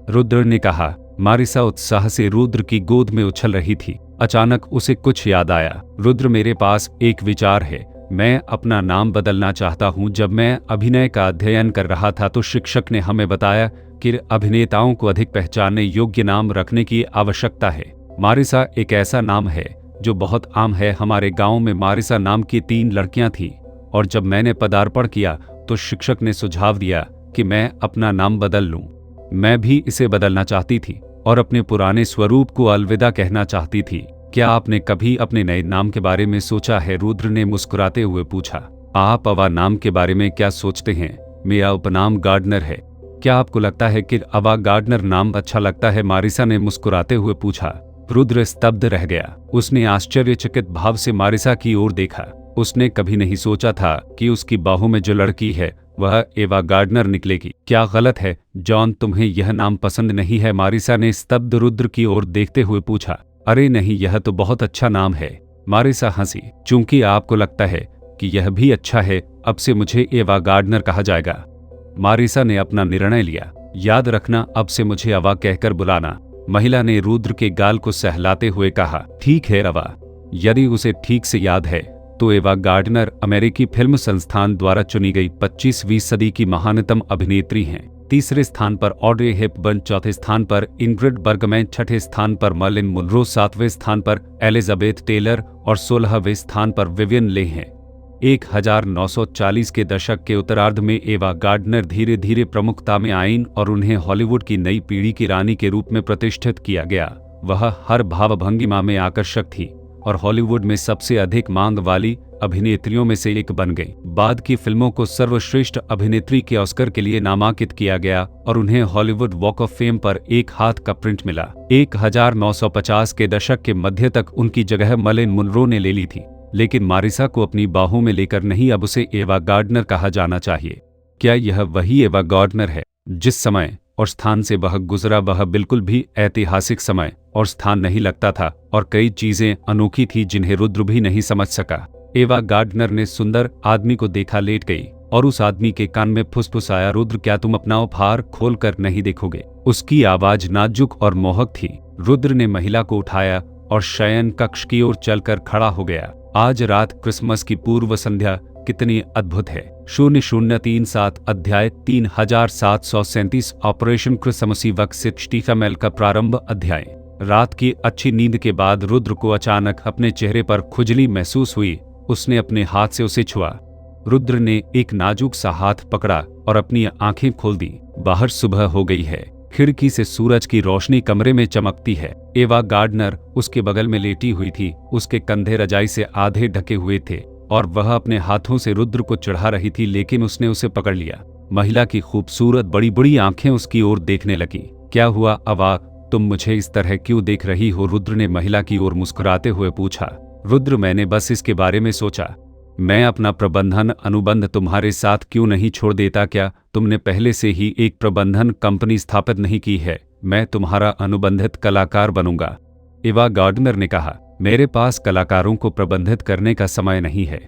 रुद्र ने कहा। मारिसा उत्साह से रुद्र की गोद में उछल रही थी। अचानक उसे कुछ याद आया। रुद्र, मेरे पास एक विचार है। मैं अपना नाम बदलना चाहता हूँ। जब मैं अभिनय का अध्ययन कर रहा था तो शिक्षक ने हमें बताया कि अभिनेताओं को अधिक पहचानने योग्य नाम रखने की आवश्यकता है। मारिसा एक ऐसा नाम है जो बहुत आम है। हमारे गांव में मारिसा नाम की 3 लड़कियां थीं और जब मैंने पदार्पण किया तो शिक्षक ने सुझाव दिया कि मैं अपना नाम बदल लूं। मैं भी इसे बदलना चाहती थी और अपने पुराने स्वरूप को अलविदा कहना चाहती थी। क्या आपने कभी अपने नए नाम के बारे में सोचा है? रुद्र ने मुस्कुराते हुए पूछा। आप अवा नाम के बारे में क्या सोचते हैं? मेरा उपनाम गार्डनर है। क्या आपको लगता है कि अवा गार्डनर नाम अच्छा लगता है? मारिसा ने मुस्कुराते हुए पूछा। रुद्र स्तब्ध रह गया। उसने आश्चर्यचकित भाव से मारिसा की ओर देखा। उसने कभी नहीं सोचा था कि उसकी बाहों में जो लड़की है वह एवा गार्डनर निकलेगी। क्या गलत है जॉन, तुम्हें यह नाम पसंद नहीं है? मारिसा ने स्तब्ध रुद्र की ओर देखते हुए पूछा। अरे नहीं, यह तो बहुत अच्छा नाम है। मारिसा हंसी। चूंकि आपको लगता है कि यह भी अच्छा है, अब से मुझे एवा गार्डनर कहा जाएगा। मारिसा ने अपना निर्णय लिया। याद रखना, अब से मुझे अवा कहकर बुलाना। महिला ने रुद्र के गाल को सहलाते हुए कहा। ठीक है अवा। यदि उसे ठीक से याद है तो एवा गार्डनर अमेरिकी फिल्म संस्थान द्वारा चुनी गई 25वीं सदी की महानतम अभिनेत्री हैं। तीसरे स्थान पर ऑड्रे हेपबर्न, चौथे स्थान पर इंग्रिड बर्गमैन, छठे स्थान पर मर्लिन मुनरो, 7वें स्थान पर एलिजाबेथ टेलर और 16वें स्थान पर विवियन ले हैं। 1940 के दशक के उत्तरार्ध में एवा गार्डनर धीरे धीरे प्रमुखता में आईं और उन्हें हॉलीवुड की नई पीढ़ी की रानी के रूप में प्रतिष्ठित किया गया। वह हर भावभंगिमा में आकर्षक थी और हॉलीवुड में सबसे अधिक मांग वाली अभिनेत्रियों में से एक बन गई। बाद की फिल्मों को सर्वश्रेष्ठ अभिनेत्री के ऑस्कर के लिए नामांकित किया गया और उन्हें हॉलीवुड वॉक ऑफ फेम पर एक हाथ का प्रिंट मिला। 1950 के दशक के मध्य तक उनकी जगह मर्लिन मुनरो ने ले ली थी, लेकिन मारिसा को अपनी बाहों में लेकर नहीं, अब उसे एवा गार्डनर कहा जाना चाहिए। क्या यह वही एवा गार्डनर है? जिस समय और स्थान से वह गुजरा वह बिल्कुल भी ऐतिहासिक समय और स्थान नहीं लगता था और कई चीजें अनोखी थी जिन्हें रुद्र भी नहीं समझ सका। एवा गार्डनर ने सुंदर आदमी को देखा, लेट गई और उस आदमी के कान में फुसफुसाया। रुद्र, क्या तुम अपना उपहार खोल कर नहीं देखोगे? उसकी आवाज नाजुक और मोहक थी। रुद्र ने महिला को उठाया और शयन कक्ष की ओर चलकर खड़ा हो गया। आज रात क्रिसमस की पूर्व संध्या कितनी अद्भुत है। 0037 अध्याय 3737 ऑपरेशन क्रिसमस इवक 60 FML का प्रारंभ अध्याय। रात की अच्छी नींद के बाद रुद्र को अचानक अपने चेहरे पर खुजली महसूस हुई। उसने अपने हाथ से उसे छुआ। रुद्र ने एक नाजुक सा हाथ पकड़ा और अपनी आंखें खोल दी। बाहर सुबह हो गई है। खिड़की से सूरज की रोशनी कमरे में चमकती है। एवा गार्डनर उसके बगल में लेटी हुई थी। उसके कंधे रजाई से आधे ढके हुए थे और वह अपने हाथों से रुद्र को चढ़ा रही थी, लेकिन उसने उसे पकड़ लिया। महिला की खूबसूरत बड़ी बड़ी आंखें उसकी ओर देखने लगी। क्या हुआ अवा, तुम मुझे इस तरह क्यों देख रही हो? रुद्र ने महिला की ओर मुस्कुराते हुए पूछा। रुद्र, मैंने बस इसके बारे में सोचा। मैं अपना प्रबंधन अनुबंध तुम्हारे साथ क्यों नहीं छोड़ देता? क्या तुमने पहले से ही एक प्रबंधन कंपनी स्थापित नहीं की है? मैं तुम्हारा अनुबंधित कलाकार बनूंगा। एवा गार्डनर ने कहा। मेरे पास कलाकारों को प्रबंधित करने का समय नहीं है।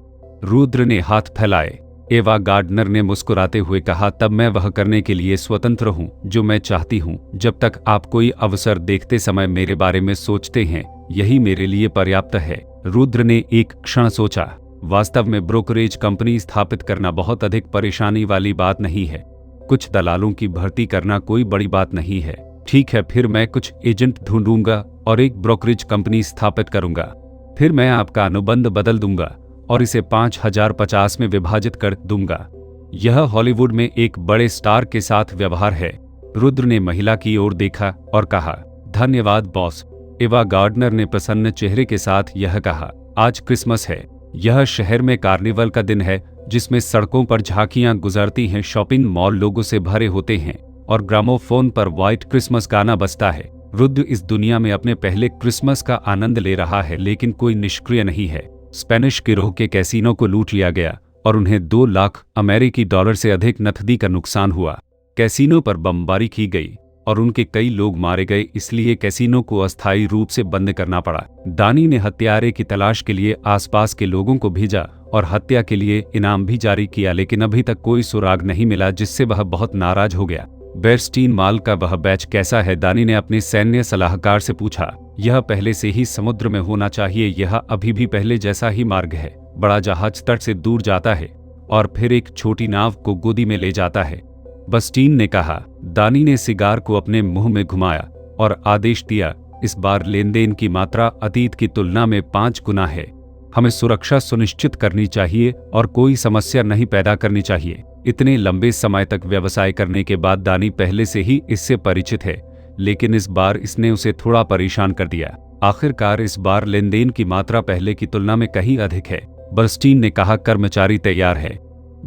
रुद्र ने हाथ फैलाए। एवा गार्डनर ने मुस्कुराते हुए कहा, तब मैं वह करने के लिए स्वतंत्र हूं जो मैं चाहती हूं। जब तक आप कोई अवसर देखते समय मेरे बारे में सोचते हैं, यही मेरे लिए पर्याप्त है। रुद्र ने एक क्षण सोचा। वास्तव में ब्रोकरेज कंपनी स्थापित करना बहुत अधिक परेशानी वाली बात नहीं है। कुछ दलालों की भर्ती करना कोई बड़ी बात नहीं है। ठीक है, फिर मैं कुछ एजेंट ढूंढूंगा और एक ब्रोकरेज कंपनी स्थापित करूंगा। फिर मैं आपका अनुबंध बदल दूंगा और इसे 5050 में विभाजित कर दूंगा। यह हॉलीवुड में एक बड़े स्टार के साथ व्यवहार है। रुद्र ने महिला की ओर देखा और कहा, धन्यवाद बॉस। एवा गार्डनर ने प्रसन्न चेहरे के साथ यह कहा। आज क्रिसमस है। यह शहर में कार्निवल का दिन है, जिसमें सड़कों पर झांकियां गुजरती हैं, शॉपिंग मॉल लोगों से भरे होते हैं और ग्रामोफोन पर व्हाइट क्रिसमस गाना बजता है। रुद्र इस दुनिया में अपने पहले क्रिसमस का आनंद ले रहा है, लेकिन कोई निष्क्रिय नहीं है। स्पेनिश गिरोह के कैसीनो को लूट लिया गया और उन्हें 2 लाख अमेरिकी डॉलर से अधिक नकदी का नुकसान हुआ। कैसीनो पर बमबारी की गई और उनके कई लोग मारे गए, इसलिए कैसीनो को अस्थायी रूप से बंद करना पड़ा। दानी ने हत्यारे की तलाश के लिए आसपास के लोगों को भेजा और हत्या के लिए इनाम भी जारी किया, लेकिन अभी तक कोई सुराग नहीं मिला, जिससे वह बहुत नाराज हो गया। बेरस्टीन माल का वह बैच कैसा है? दानी ने अपने सैन्य सलाहकार से पूछा। यह पहले से ही समुद्र में होना चाहिए। यह अभी भी पहले जैसा ही मार्ग है। बड़ा जहाज तट से दूर जाता है और फिर एक छोटी नाव को गोदी में ले जाता है, बस्टीन ने कहा। दानी ने सिगार को अपने मुंह में घुमाया और आदेश दिया, इस बार लेनदेन की मात्रा अतीत की तुलना में 5 गुना है। हमें सुरक्षा सुनिश्चित करनी चाहिए और कोई समस्या नहीं पैदा करनी चाहिए। इतने लंबे समय तक व्यवसाय करने के बाद दानी पहले से ही इससे परिचित है, लेकिन इस बार इसने उसे थोड़ा परेशान कर दिया। आखिरकार इस बार लेनदेन की मात्रा पहले की तुलना में कहीं अधिक है, बस्टीन ने कहा। कर्मचारी तैयार है।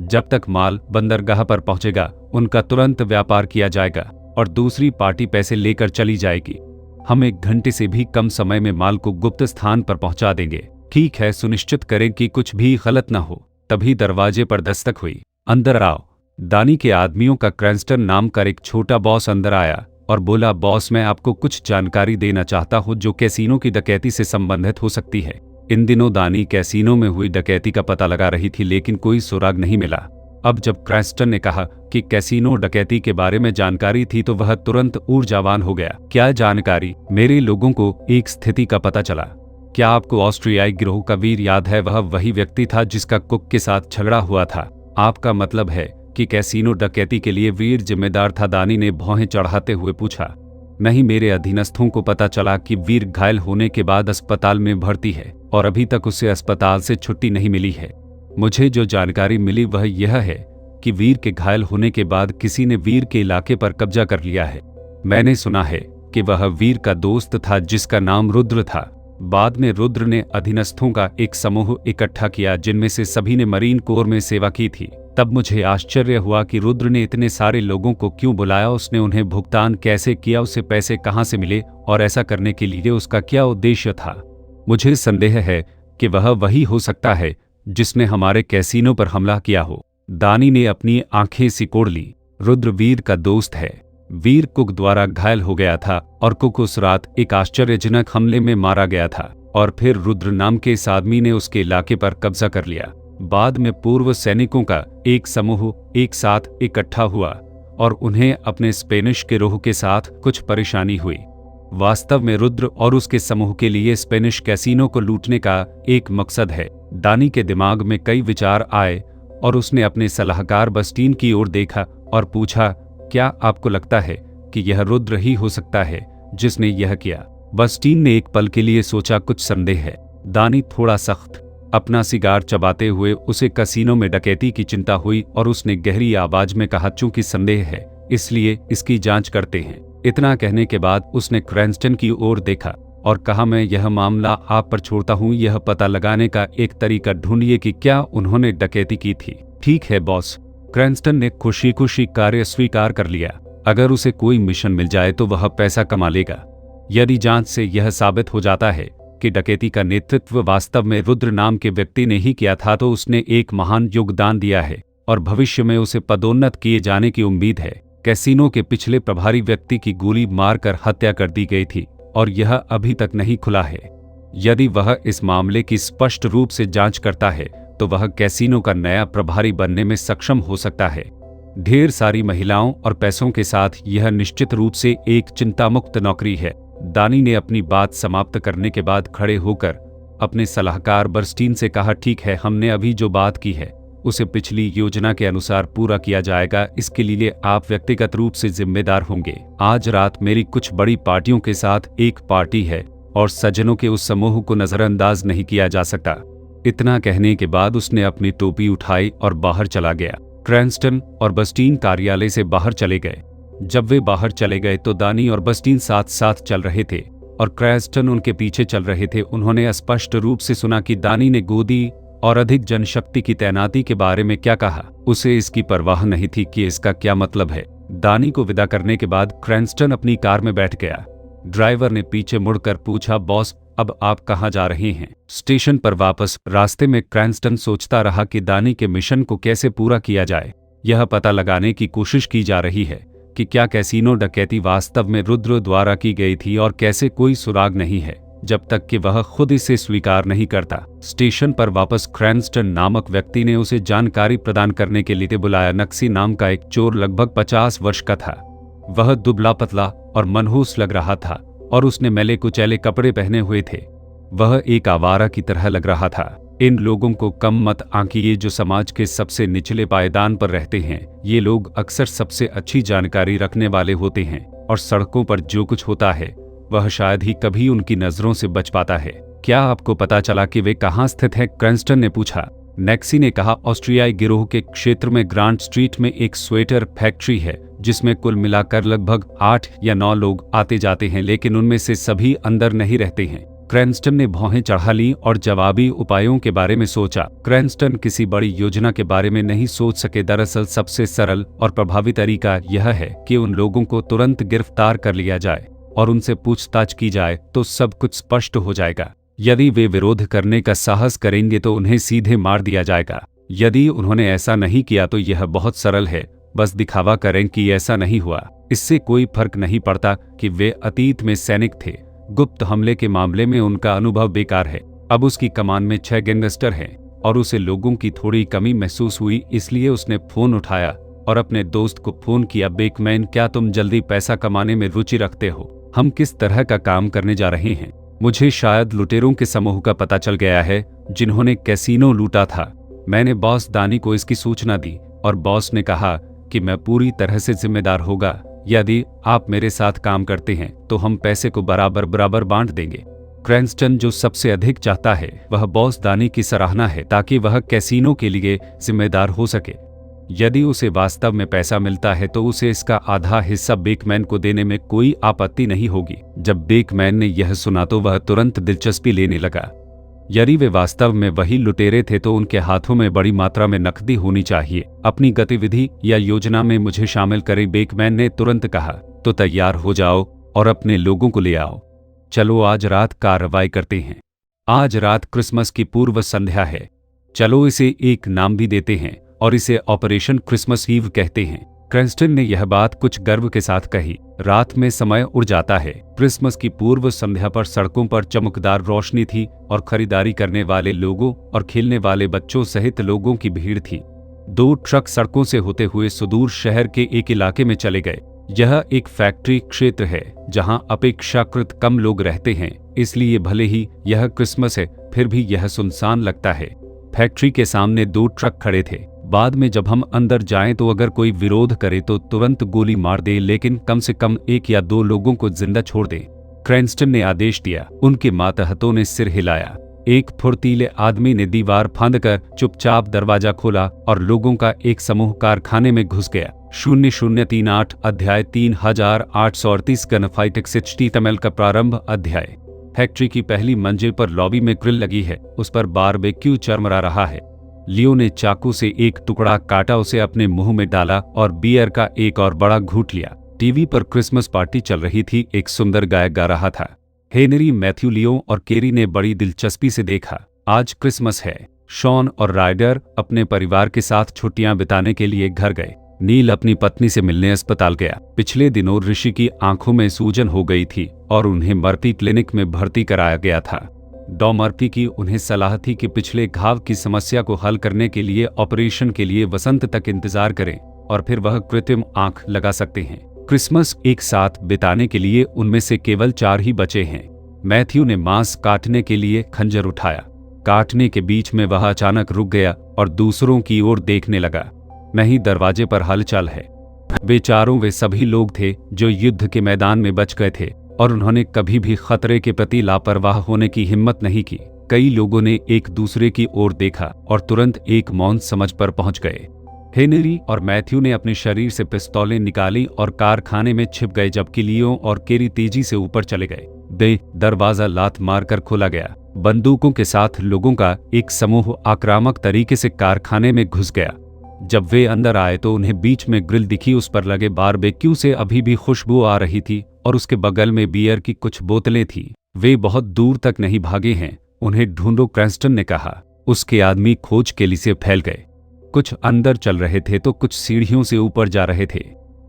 जब तक माल बंदरगाह पर पहुंचेगा, उनका तुरंत व्यापार किया जाएगा और दूसरी पार्टी पैसे लेकर चली जाएगी। हम 1 घंटे से भी कम समय में माल को गुप्त स्थान पर पहुंचा देंगे। ठीक है, सुनिश्चित करें कि कुछ भी गलत न हो। तभी दरवाजे पर दस्तक हुई। अंदर आओ। दानी के आदमियों का क्रैंस्टन नाम का एक छोटा बॉस अंदर आया और बोला, बॉस, मैं आपको कुछ जानकारी देना चाहता हूं जो कैसीनो की डकैती से संबंधित हो सकती है। इन दिनों दानी कैसीनो में हुई डकैती का पता लगा रही थी, लेकिन कोई सुराग नहीं मिला। अब जब क्रैंस्टन ने कहा कि कैसीनो डकैती के बारे में जानकारी थी, तो वह तुरंत ऊर्जावान हो गया। क्या जानकारी? मेरे लोगों को एक स्थिति का पता चला। क्या आपको ऑस्ट्रियाई गिरोह का वीर याद है? वह वही व्यक्ति था जिसका कुक के साथ झगड़ा हुआ था। आपका मतलब है कि कैसीनो डकैती के लिए वीर जिम्मेदार था? दानी ने भौहें चढ़ाते हुए पूछा। नहीं, मेरे अधीनस्थों को पता चला कि वीर घायल होने के बाद अस्पताल में भर्ती है और अभी तक उसे अस्पताल से छुट्टी नहीं मिली है। मुझे जो जानकारी मिली वह यह है कि वीर के घायल होने के बाद किसी ने वीर के इलाके पर कब्जा कर लिया है। मैंने सुना है कि वह वीर का दोस्त था जिसका नाम रुद्र था। बाद में रुद्र ने अधीनस्थों का एक समूह इकट्ठा किया जिनमें से सभी ने मरीन कोर में सेवा की थी। तब मुझे आश्चर्य हुआ कि रुद्र ने इतने सारे लोगों को क्यों बुलाया, उसने उन्हें भुगतान कैसे किया, उसे पैसे कहां से मिले और ऐसा करने के लिए उसका क्या उद्देश्य था। मुझे संदेह है कि वह वही हो सकता है जिसने हमारे कैसीनो पर हमला किया हो। दानी ने अपनी आंखें सिकोड़ ली। रुद्र वीर का दोस्त है। वीर कुक द्वारा घायल हो गया था और कुक उस रात एक आश्चर्यजनक हमले में मारा गया था और फिर रुद्र नाम के इस आदमी ने उसके इलाके पर कब्जा कर लिया। बाद में पूर्व सैनिकों का एक समूह एक साथ इकट्ठा हुआ और उन्हें अपने स्पेनिश गिरोह के साथ कुछ परेशानी हुई। वास्तव में रुद्र और उसके समूह के लिए स्पेनिश कैसीनो को लूटने का एक मकसद है। दानी के दिमाग में कई विचार आए और उसने अपने सलाहकार बस्टीन की ओर देखा और पूछा, क्या आपको लगता है कि यह रुद्र ही हो सकता है जिसने यह किया? बस्टीन ने एक पल के लिए सोचा, कुछ संदेह है। दानी थोड़ा सख्त अपना सिगार चबाते हुए उसे कैसीनो में डकैती की चिंता हुई और उसने गहरी आवाज में कहा, चूंकि संदेह है इसलिए इसकी जांच करते हैं। इतना कहने के बाद उसने क्रैन्स्टन की ओर देखा और कहा, मैं यह मामला आप पर छोड़ता हूं, यह पता लगाने का एक तरीका ढूंढिए कि क्या उन्होंने डकैती की थी। ठीक है बॉस। क्रैन्स्टन ने खुशी खुशी कार्य स्वीकार कर लिया। अगर उसे कोई मिशन मिल जाए तो वह पैसा कमा लेगा। यदि जांच से यह साबित हो जाता है कि डकैती का नेतृत्व वास्तव में रुद्र नाम के व्यक्ति ने ही किया था तो उसने एक महान योगदान दिया है और भविष्य में उसे पदोन्नत किए जाने की उम्मीद है। कैसीनो के पिछले प्रभारी व्यक्ति की गोली मारकर हत्या कर दी गई थी और यह अभी तक नहीं खुला है। यदि वह इस मामले की स्पष्ट रूप से जांच करता है तो वह कैसीनो का नया प्रभारी बनने में सक्षम हो सकता है। ढेर सारी महिलाओं और पैसों के साथ यह निश्चित रूप से एक चिंतामुक्त नौकरी है। दानी ने अपनी बात समाप्त करने के बाद खड़े होकर अपने सलाहकार बर्स्टीन से कहा, ठीक है, हमने अभी जो बात की है उसे पिछली योजना के अनुसार पूरा किया जाएगा। इसके लिए आप व्यक्तिगत रूप से जिम्मेदार होंगे। आज रात मेरी कुछ बड़ी पार्टियों के साथ एक पार्टी है और सज्जनों के उस समूह को नजरअंदाज नहीं किया जा सकता। इतना कहने के बाद उसने अपनी टोपी उठाई और बाहर चला गया। क्रैन्स्टन और बस्टीन कार्यालय से बाहर चले गए। जब वे बाहर चले गए तो दानी और बस्टीन साथ साथ चल रहे थे और क्रैन्स्टन उनके पीछे चल रहे थे। उन्होंने स्पष्ट रूप से सुना कि दानी ने गोदी और अधिक जनशक्ति की तैनाती के बारे में क्या कहा। उसे इसकी परवाह नहीं थी कि इसका क्या मतलब है। दानी को विदा करने के बाद क्रैन्स्टन अपनी कार में बैठ गया। ड्राइवर ने पीछे मुड़कर पूछा, बॉस अब आप कहाँ जा रहे हैं? स्टेशन पर वापस। रास्ते में क्रैन्स्टन सोचता रहा कि दानी के मिशन को कैसे पूरा किया जाए। यह पता लगाने की कोशिश की जा रही है कि क्या कैसीनो डकैती वास्तव में रुद्र द्वारा की गई थी और कैसे कोई सुराग नहीं है जब तक कि वह खुद इसे स्वीकार नहीं करता। स्टेशन पर वापस क्रैन्स्टन नामक व्यक्ति ने उसे जानकारी प्रदान करने के लिए बुलाया। नक्सी नाम का एक चोर लगभग 50 वर्ष का था। वह दुबला पतला और मनहूस लग रहा था और उसने मैले कुचैले कपड़े पहने हुए थे। वह एक आवारा की तरह लग रहा था। इन लोगों को कम मत आंकिए जो समाज के सबसे निचले पायदान पर रहते हैं। ये लोग अक्सर सबसे अच्छी जानकारी रखने वाले होते हैं और सड़कों पर जो कुछ होता है वह शायद ही कभी उनकी नजरों से बच पाता है। क्या आपको पता चला कि वे कहाँ स्थित है? क्रैन्स्टन ने पूछा। नेक्सी ने कहा, ऑस्ट्रियाई गिरोह के क्षेत्र में ग्रांट स्ट्रीट में एक स्वेटर फैक्ट्री है जिसमें कुल मिलाकर लगभग 8 या 9 लोग आते जाते हैं, लेकिन उनमें से सभी अंदर नहीं रहते हैं। क्रैन्स्टन ने भौहें चढ़ा ली और जवाबी उपायों के बारे में सोचा। क्रैन्स्टन किसी बड़ी योजना के बारे में नहीं सोच सके। दरअसल सबसे सरल और प्रभावी तरीका यह है कि उन लोगों को तुरंत गिरफ्तार कर लिया जाए और उनसे पूछताछ की जाए तो सब कुछ स्पष्ट हो जाएगा। यदि वे विरोध करने का साहस करेंगे तो उन्हें सीधे मार दिया जाएगा। यदि उन्होंने ऐसा नहीं किया तो यह बहुत सरल है, बस दिखावा करें कि ऐसा नहीं हुआ। इससे कोई फर्क नहीं पड़ता कि वे अतीत में सैनिक थे। गुप्त हमले के मामले में उनका अनुभव बेकार है। अब उसकी कमान में 6 गैंगस्टर हैं और उसे लोगों की थोड़ी कमी महसूस हुई, इसलिए उसने फोन उठाया और अपने दोस्त को फोन किया, बेकमैन क्या तुम जल्दी पैसा कमाने में रुचि रखते हो? हम किस तरह का काम करने जा रहे हैं? मुझे शायद लुटेरों के समूह का पता चल गया है जिन्होंने कैसीनो लूटा था। मैंने बॉस दानी को इसकी सूचना दी और बॉस ने कहा कि मैं पूरी तरह से जिम्मेदार होगा। यदि आप मेरे साथ काम करते हैं तो हम पैसे को बराबर बराबर बांट देंगे। क्रैन्स्टन जो सबसे अधिक चाहता है वह बॉस दानी की सराहना है ताकि वह कैसीनो के लिए जिम्मेदार हो सके। यदि उसे वास्तव में पैसा मिलता है तो उसे इसका आधा हिस्सा बेकमैन को देने में कोई आपत्ति नहीं होगी। जब बेकमैन ने यह सुना तो वह तुरंत दिलचस्पी लेने लगा। यदि वे वास्तव में वही लुटेरे थे तो उनके हाथों में बड़ी मात्रा में नकदी होनी चाहिए। अपनी गतिविधि या योजना में मुझे शामिल करें, बेकमैन ने तुरंत कहा। तो तैयार हो जाओ और अपने लोगों को ले आओ। चलो आज रात कार्रवाई करते हैं। आज रात क्रिसमस की पूर्व संध्या है। चलो इसे एक नाम भी देते हैं और इसे ऑपरेशन क्रिसमस ईव कहते हैं। क्रैन्स्टन ने यह बात कुछ गर्व के साथ कही। रात में समय उड़ जाता है। क्रिसमस की पूर्व संध्या पर सड़कों पर चमकदार रोशनी थी और खरीदारी करने वाले लोगों और खेलने वाले बच्चों सहित लोगों की भीड़ थी। 2 ट्रक सड़कों से होते हुए सुदूर शहर के एक इलाके में चले गए। यह एक फैक्ट्री क्षेत्र है जहां अपेक्षाकृत कम लोग रहते हैं, इसलिए भले ही यह क्रिसमस है फिर भी यह सुनसान लगता है। फैक्ट्री के सामने 2 ट्रक खड़े थे। बाद में जब हम अंदर जाएं तो अगर कोई विरोध करे तो तुरंत गोली मार दे, लेकिन कम से कम 1 या 2 लोगों को जिंदा छोड़ दे, क्रैन्स्टन ने आदेश दिया। उनके मातहतों ने सिर हिलाया। एक फुर्तीले आदमी ने दीवार फांदकर चुपचाप दरवाजा खोला और लोगों का एक समूह कारखाने में घुस गया। 0038 अध्याय 3838 गन फाइट HTML का प्रारंभ अध्याय। फैक्ट्री की पहली मंजिल पर लॉबी में ग्रिल लगी है, उस पर बारबेक्यू चरमरा रहा है। लियो ने चाकू से एक टुकड़ा काटा, उसे अपने मुंह में डाला और बियर का एक और बड़ा घूंट लिया। टीवी पर क्रिसमस पार्टी चल रही थी, एक सुंदर गायक गा रहा था। हेनरी, मैथ्यू, लियो और केरी ने बड़ी दिलचस्पी से देखा। आज क्रिसमस है। शॉन और राइडर अपने परिवार के साथ छुट्टियां बिताने के लिए घर गए। नील अपनी पत्नी से मिलने अस्पताल गया। पिछले दिनों ऋषि की आंखों में सूजन हो गई थी और उन्हें मर्फी क्लिनिक में भर्ती कराया गया था। डॉ मर्फी की उन्हें सलाह थी कि पिछले घाव की समस्या को हल करने के लिए ऑपरेशन के लिए वसंत तक इंतजार करें और फिर वह कृत्रिम आंख लगा सकते हैं। क्रिसमस एक साथ बिताने के लिए उनमें से केवल 4 ही बचे हैं। मैथ्यू ने मांस काटने के लिए खंजर उठाया। काटने के बीच में वह अचानक रुक गया और दूसरों की ओर देखने लगा। नहीं, दरवाजे पर हलचल है। वे सभी लोग थे जो युद्ध के मैदान में बच गए थे और उन्होंने कभी भी खतरे के प्रति लापरवाह होने की हिम्मत नहीं की। कई लोगों ने एक दूसरे की ओर देखा और तुरंत एक मौन समझ पर पहुंच गए। हेनरी और मैथ्यू ने अपने शरीर से पिस्तौलें निकाली और कारखाने में छिप गए, जबकि लियो और केरी तेजी से ऊपर चले गए। दरवाजा लात मारकर खोला गया। बंदूकों के साथ लोगों का एक समूह आक्रामक तरीके से कारखाने में घुस गया। जब वे अंदर आए तो उन्हें बीच में ग्रिल दिखी। उस पर लगे बारबेक्यू से अभी भी खुशबू आ रही थी और उसके बगल में बियर की कुछ बोतलें थीं। वे बहुत दूर तक नहीं भागे हैं, उन्हें ढूंढो, क्रैन्स्टन ने कहा। उसके आदमी खोज के लिए फैल गए। कुछ अंदर चल रहे थे तो कुछ सीढ़ियों से ऊपर जा रहे थे।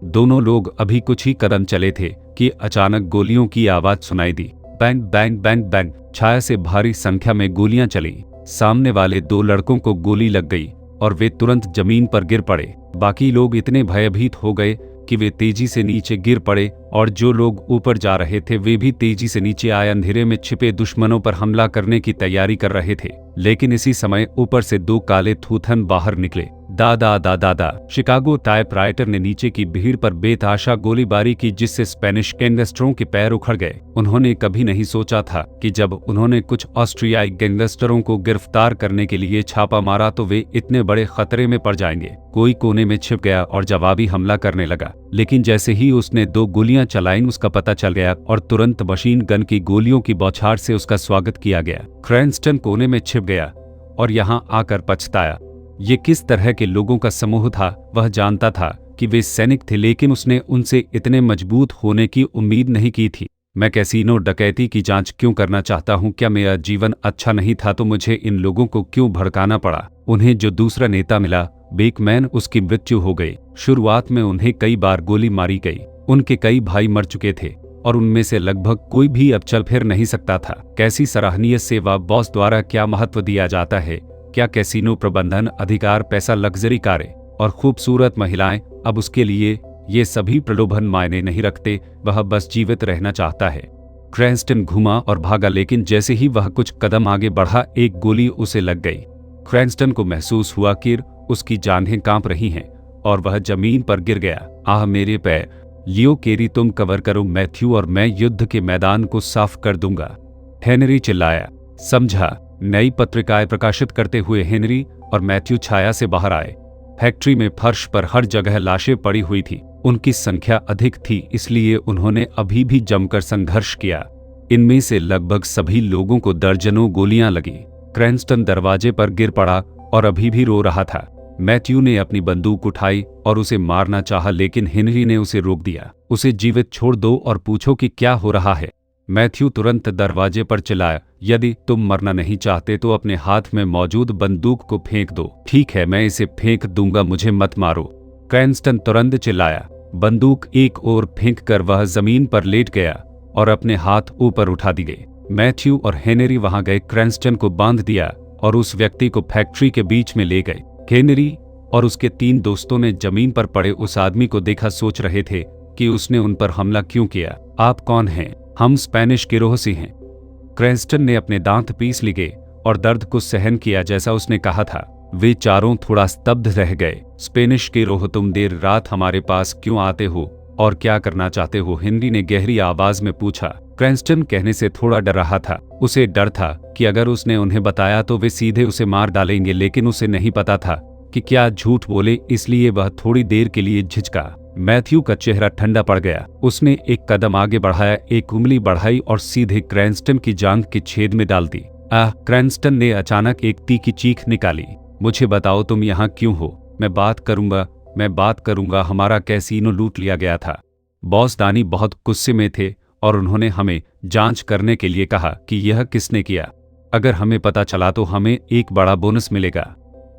दोनों लोग अभी कुछ ही कदम चले थे कि अचानक गोलियों की आवाज सुनाई दी। Bang bang bang bang. छाया से भारी संख्या में गोलियां चली। सामने वाले 2 लड़कों को गोली लग गई और वे तुरंत जमीन पर गिर पड़े। बाकी लोग इतने भयभीत हो गए कि वे तेजी से नीचे गिर पड़े और जो लोग ऊपर जा रहे थे वे भी तेजी से नीचे आए, अंधेरे में छिपे दुश्मनों पर हमला करने की तैयारी कर रहे थे। लेकिन इसी समय ऊपर से 2 काले थूथन बाहर निकले। दादा दादा दा। शिकागो टाइपराइटर ने नीचे की भीड़ पर बेतहाशा गोलीबारी की, जिससे स्पेनिश गैंगस्टरों के पैर उखड़ गए। उन्होंने कभी नहीं सोचा था कि जब उन्होंने कुछ ऑस्ट्रियाई गैंगस्टरों को गिरफ्तार करने के लिए छापा मारा तो वे इतने बड़े खतरे में पड़ जाएंगे। कोई कोने में छिप गया और जवाबी हमला करने लगा, लेकिन जैसे ही उसने 2 गोलियां चलाईं उसका पता चल गया और तुरंत मशीन गन की गोलियों की बौछार से उसका स्वागत किया गया। क्रैन्स्टन कोने में छिप गया और यहां आकर पछताया। ये किस तरह के लोगों का समूह था। वह जानता था कि वे सैनिक थे, लेकिन उसने उनसे इतने मजबूत होने की उम्मीद नहीं की थी। मैं कैसीनो डकैती की जांच क्यों करना चाहता हूं? क्या मेरा जीवन अच्छा नहीं था तो मुझे इन लोगों को क्यों भड़काना पड़ा? उन्हें जो दूसरा नेता मिला, बेकमैन, उसकी मृत्यु हो गई। शुरुआत में उन्हें कई बार गोली मारी गई। उनके कई भाई मर चुके थे और उनमें से लगभग कोई भी अब चल फिर नहीं सकता था। कैसी सराहनीय सेवा! बॉस द्वारा क्या महत्व दिया जाता है? क्या कैसीनो प्रबंधन, अधिकार, पैसा, लग्जरी कारें और खूबसूरत महिलाएं, अब उसके लिए ये सभी प्रलोभन मायने नहीं रखते। वह बस जीवित रहना चाहता है। क्रैन्स्टन घूमा और भागा, लेकिन जैसे ही वह कुछ कदम आगे बढ़ा एक गोली उसे लग गई। क्रैन्स्टन को महसूस हुआ कि उसकी जांघें कांप रही हैं और वह जमीन पर गिर गया। आह मेरे पैर! लियो, केरी तुम कवर करो मैथ्यू और मैं युद्ध के मैदान को साफ कर दूंगा, हेनरी चिल्लाया। समझा। नई पत्रिकाएं प्रकाशित करते हुए हेनरी और मैथ्यू छाया से बाहर आए। फैक्ट्री में फर्श पर हर जगह लाशें पड़ी हुई थी। उनकी संख्या अधिक थी, इसलिए उन्होंने अभी भी जमकर संघर्ष किया। इनमें से लगभग सभी लोगों को दर्जनों गोलियां लगी। क्रैन्स्टन दरवाजे पर गिर पड़ा और अभी भी रो रहा था। मैथ्यू ने अपनी बंदूक उठाई और उसे मारना चाहा, लेकिन हेनरी ने उसे रोक दिया। उसे जीवित छोड़ दो और पूछो कि क्या हो रहा है। मैथ्यू तुरंत दरवाजे पर चिल्लाया, यदि तुम मरना नहीं चाहते तो अपने हाथ में मौजूद बंदूक को फेंक दो। ठीक है, मैं इसे फेंक दूंगा, मुझे मत मारो, क्रैन्स्टन तुरंत चिल्लाया। बंदूक एक ओर फेंक कर वह जमीन पर लेट गया और अपने हाथ ऊपर उठा दिए। मैथ्यू और हेनरी वहां गए, क्रैन्स्टन को बांध दिया और उस व्यक्ति को फैक्ट्री के बीच में ले गए। हेनरी और उसके 3 दोस्तों ने जमीन पर पड़े उस आदमी को देखा, सोच रहे थे कि उसने उन पर हमला क्यों किया। आप कौन हैं? हम स्पेनिश गिरोह से हैं। क्रेंस्टन ने अपने दांत पीस लिए और दर्द को सहन किया जैसा उसने कहा था। वे चारों थोड़ा स्तब्ध रह गए। स्पेनिश गिरोह, तुम देर रात हमारे पास क्यों आते हो और क्या करना चाहते हो? हेनरी ने गहरी आवाज में पूछा। क्रेंस्टन कहने से थोड़ा डर रहा था। उसे डर था कि अगर उसने उन्हें बताया तो वे सीधे उसे मार डालेंगे, लेकिन उसे नहीं पता था कि क्या झूठ बोले, इसलिए वह थोड़ी देर के लिए झिझका। मैथ्यू का चेहरा ठंडा पड़ गया। उसने एक कदम आगे बढ़ाया, एक उंगली बढ़ाई और सीधे क्रेंस्टन की जांघ के छेद में डाल दी। क्रेंस्टन ने अचानक एक तीखी चीख निकाली। मुझे बताओ तुम यहाँ क्यों हो? मैं बात करूंगा। हमारा कैसीनो लूट लिया गया था। बॉस दानी बहुत गुस्से में थे और उन्होंने हमें जांच करने के लिए कहा कि यह किसने किया। अगर हमें पता चला तो हमें एक बड़ा बोनस मिलेगा।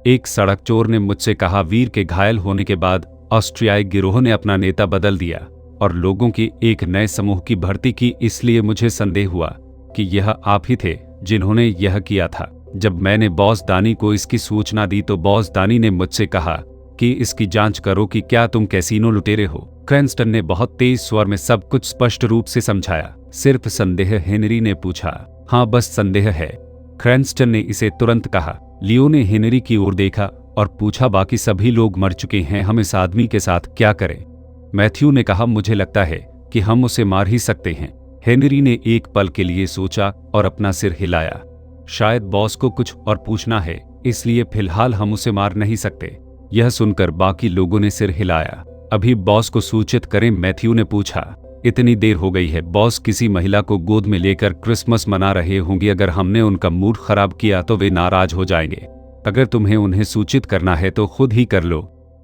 एक सड़क चोर ने मुझसे कहा। वीर के घायल होने के बाद ऑस्ट्रियाई गिरोह ने अपना नेता बदल दिया और लोगों की एक नए समूह की भर्ती की, इसलिए मुझे संदेह हुआ कि यह आप ही थे जिन्होंने यह किया था। जब मैंने बॉस दानी को इसकी सूचना दी तो बॉस दानी ने मुझसे कहा कि इसकी जांच करो कि क्या तुम कैसीनो लुटेरे हो। क्रेंस्टन ने बहुत तेज स्वर में सब कुछ स्पष्ट रूप से समझाया। सिर्फ संदेह? हेनरी ने पूछा। हाँ, बस संदेह है, क्रेंस्टन ने इसे तुरंत कहा। लियो ने हेनरी की ओर देखा और पूछा, बाकी सभी लोग मर चुके हैं, हम इस आदमी के साथ क्या करें? मैथ्यू ने कहा, मुझे लगता है कि हम उसे मार ही सकते हैं। हेनरी ने एक पल के लिए सोचा और अपना सिर हिलाया। शायद बॉस को कुछ और पूछना है, इसलिए फिलहाल हम उसे मार नहीं सकते। यह सुनकर बाकी लोगों ने सिर हिलाया। अभी बॉस को सूचित करें? मैथ्यू ने पूछा। इतनी देर हो गई है, बॉस किसी महिला को गोद में लेकर क्रिसमस मना रहे होंगे। अगर हमने उनका मूड खराब किया तो वे नाराज हो जाएंगे। अगर तुम्हें उन्हें सूचित करना है तो खुद ही कर लो,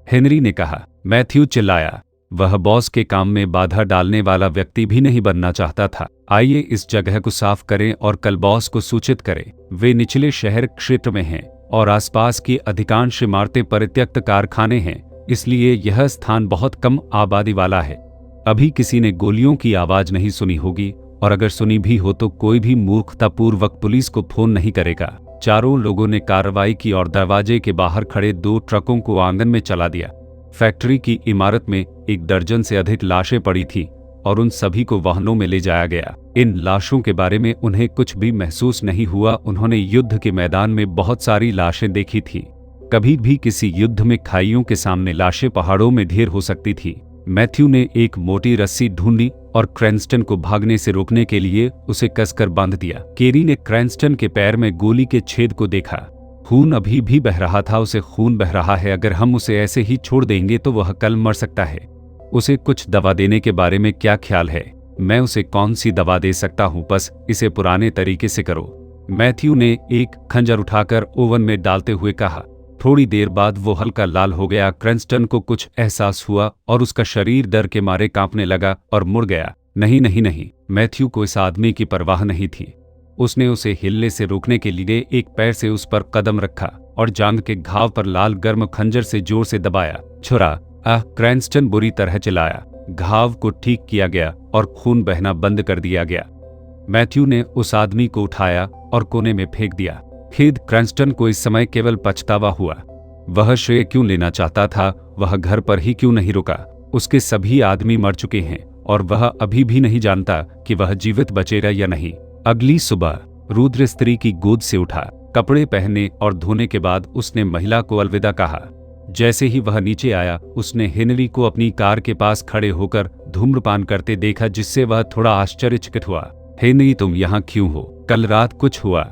हेनरी ने कहा। मैथ्यू चिल्लाया। वह बॉस के काम में बाधा डालने वाला व्यक्ति भी नहीं बनना चाहता था। आइए इस जगह को साफ करें और कल बॉस को सूचित करें। वे निचले शहर क्षेत्र में हैं और आसपास की अधिकांश इमारतें परित्यक्त कारखाने हैं, इसलिए यह स्थान बहुत कम आबादी वाला है। अभी किसी ने गोलियों की आवाज नहीं सुनी होगी, और अगर सुनी भी हो तो कोई भी मूर्खतापूर्वक पुलिस को फोन नहीं करेगा। चारों लोगों ने कार्रवाई की और दरवाजे के बाहर खड़े 2 ट्रकों को आंगन में चला दिया। फैक्ट्री की इमारत में 1 दर्जन से अधिक लाशें पड़ी थी और उन सभी को वाहनों में ले जाया गया। इन लाशों के बारे में उन्हें कुछ भी महसूस नहीं हुआ। उन्होंने युद्ध के मैदान में बहुत सारी लाशें देखी थी। कभी भी किसी युद्ध में खाइयों के सामने लाशें पहाड़ों में ढेर हो सकती थी। मैथ्यू ने एक मोटी रस्सी ढूंढी और क्रेंस्टन को भागने से रोकने के लिए उसे कसकर बांध दिया। केरी ने क्रेंस्टन के पैर में गोली के छेद को देखा। खून अभी भी बह रहा था। उसे खून बह रहा है। अगर हम उसे ऐसे ही छोड़ देंगे तो वह कल मर सकता है। उसे कुछ दवा देने के बारे में क्या ख्याल है? मैं उसे कौन सी दवा दे सकता हूँ? बस इसे पुराने तरीके से करो। मैथ्यू ने एक खंजर उठाकर ओवन में डालते हुए कहा। थोड़ी देर बाद वो हल्का लाल हो गया। क्रेंस्टन को कुछ एहसास हुआ और उसका शरीर डर के मारे कांपने लगा और मुड़ गया। नहीं नहीं नहीं, मैथ्यू को इस आदमी की परवाह नहीं थी। उसने उसे हिलने से रोकने के लिए एक पैर से उस पर कदम रखा और जांघ के घाव पर लाल गर्म खंजर से जोर से दबाया। छुरा! क्रेंस्टन बुरी तरह चिल्लाया। घाव को ठीक किया गया और खून बहना बंद कर दिया गया। मैथ्यू ने उस आदमी को उठाया और कोने में फेंक दिया। खेद! क्रेंस्टन को इस समय केवल पछतावा हुआ। वह श्रेय क्यों लेना चाहता था? वह घर पर ही क्यों नहीं रुका? उसके सभी आदमी मर चुके हैं और वह अभी भी नहीं जानता कि वह जीवित बचेगा या नहीं। अगली सुबह रुद्र स्त्री की गोद से उठा। कपड़े पहनने और धोने के बाद उसने महिला को अलविदा कहा। जैसे ही वह नीचे आया, उसने हेनरी को अपनी कार के पास खड़े होकर धूम्रपान करते देखा, जिससे वह थोड़ा आश्चर्यचकित हुआ। हेनरी, तुम यहाँ क्यों हो? कल रात कुछ हुआ?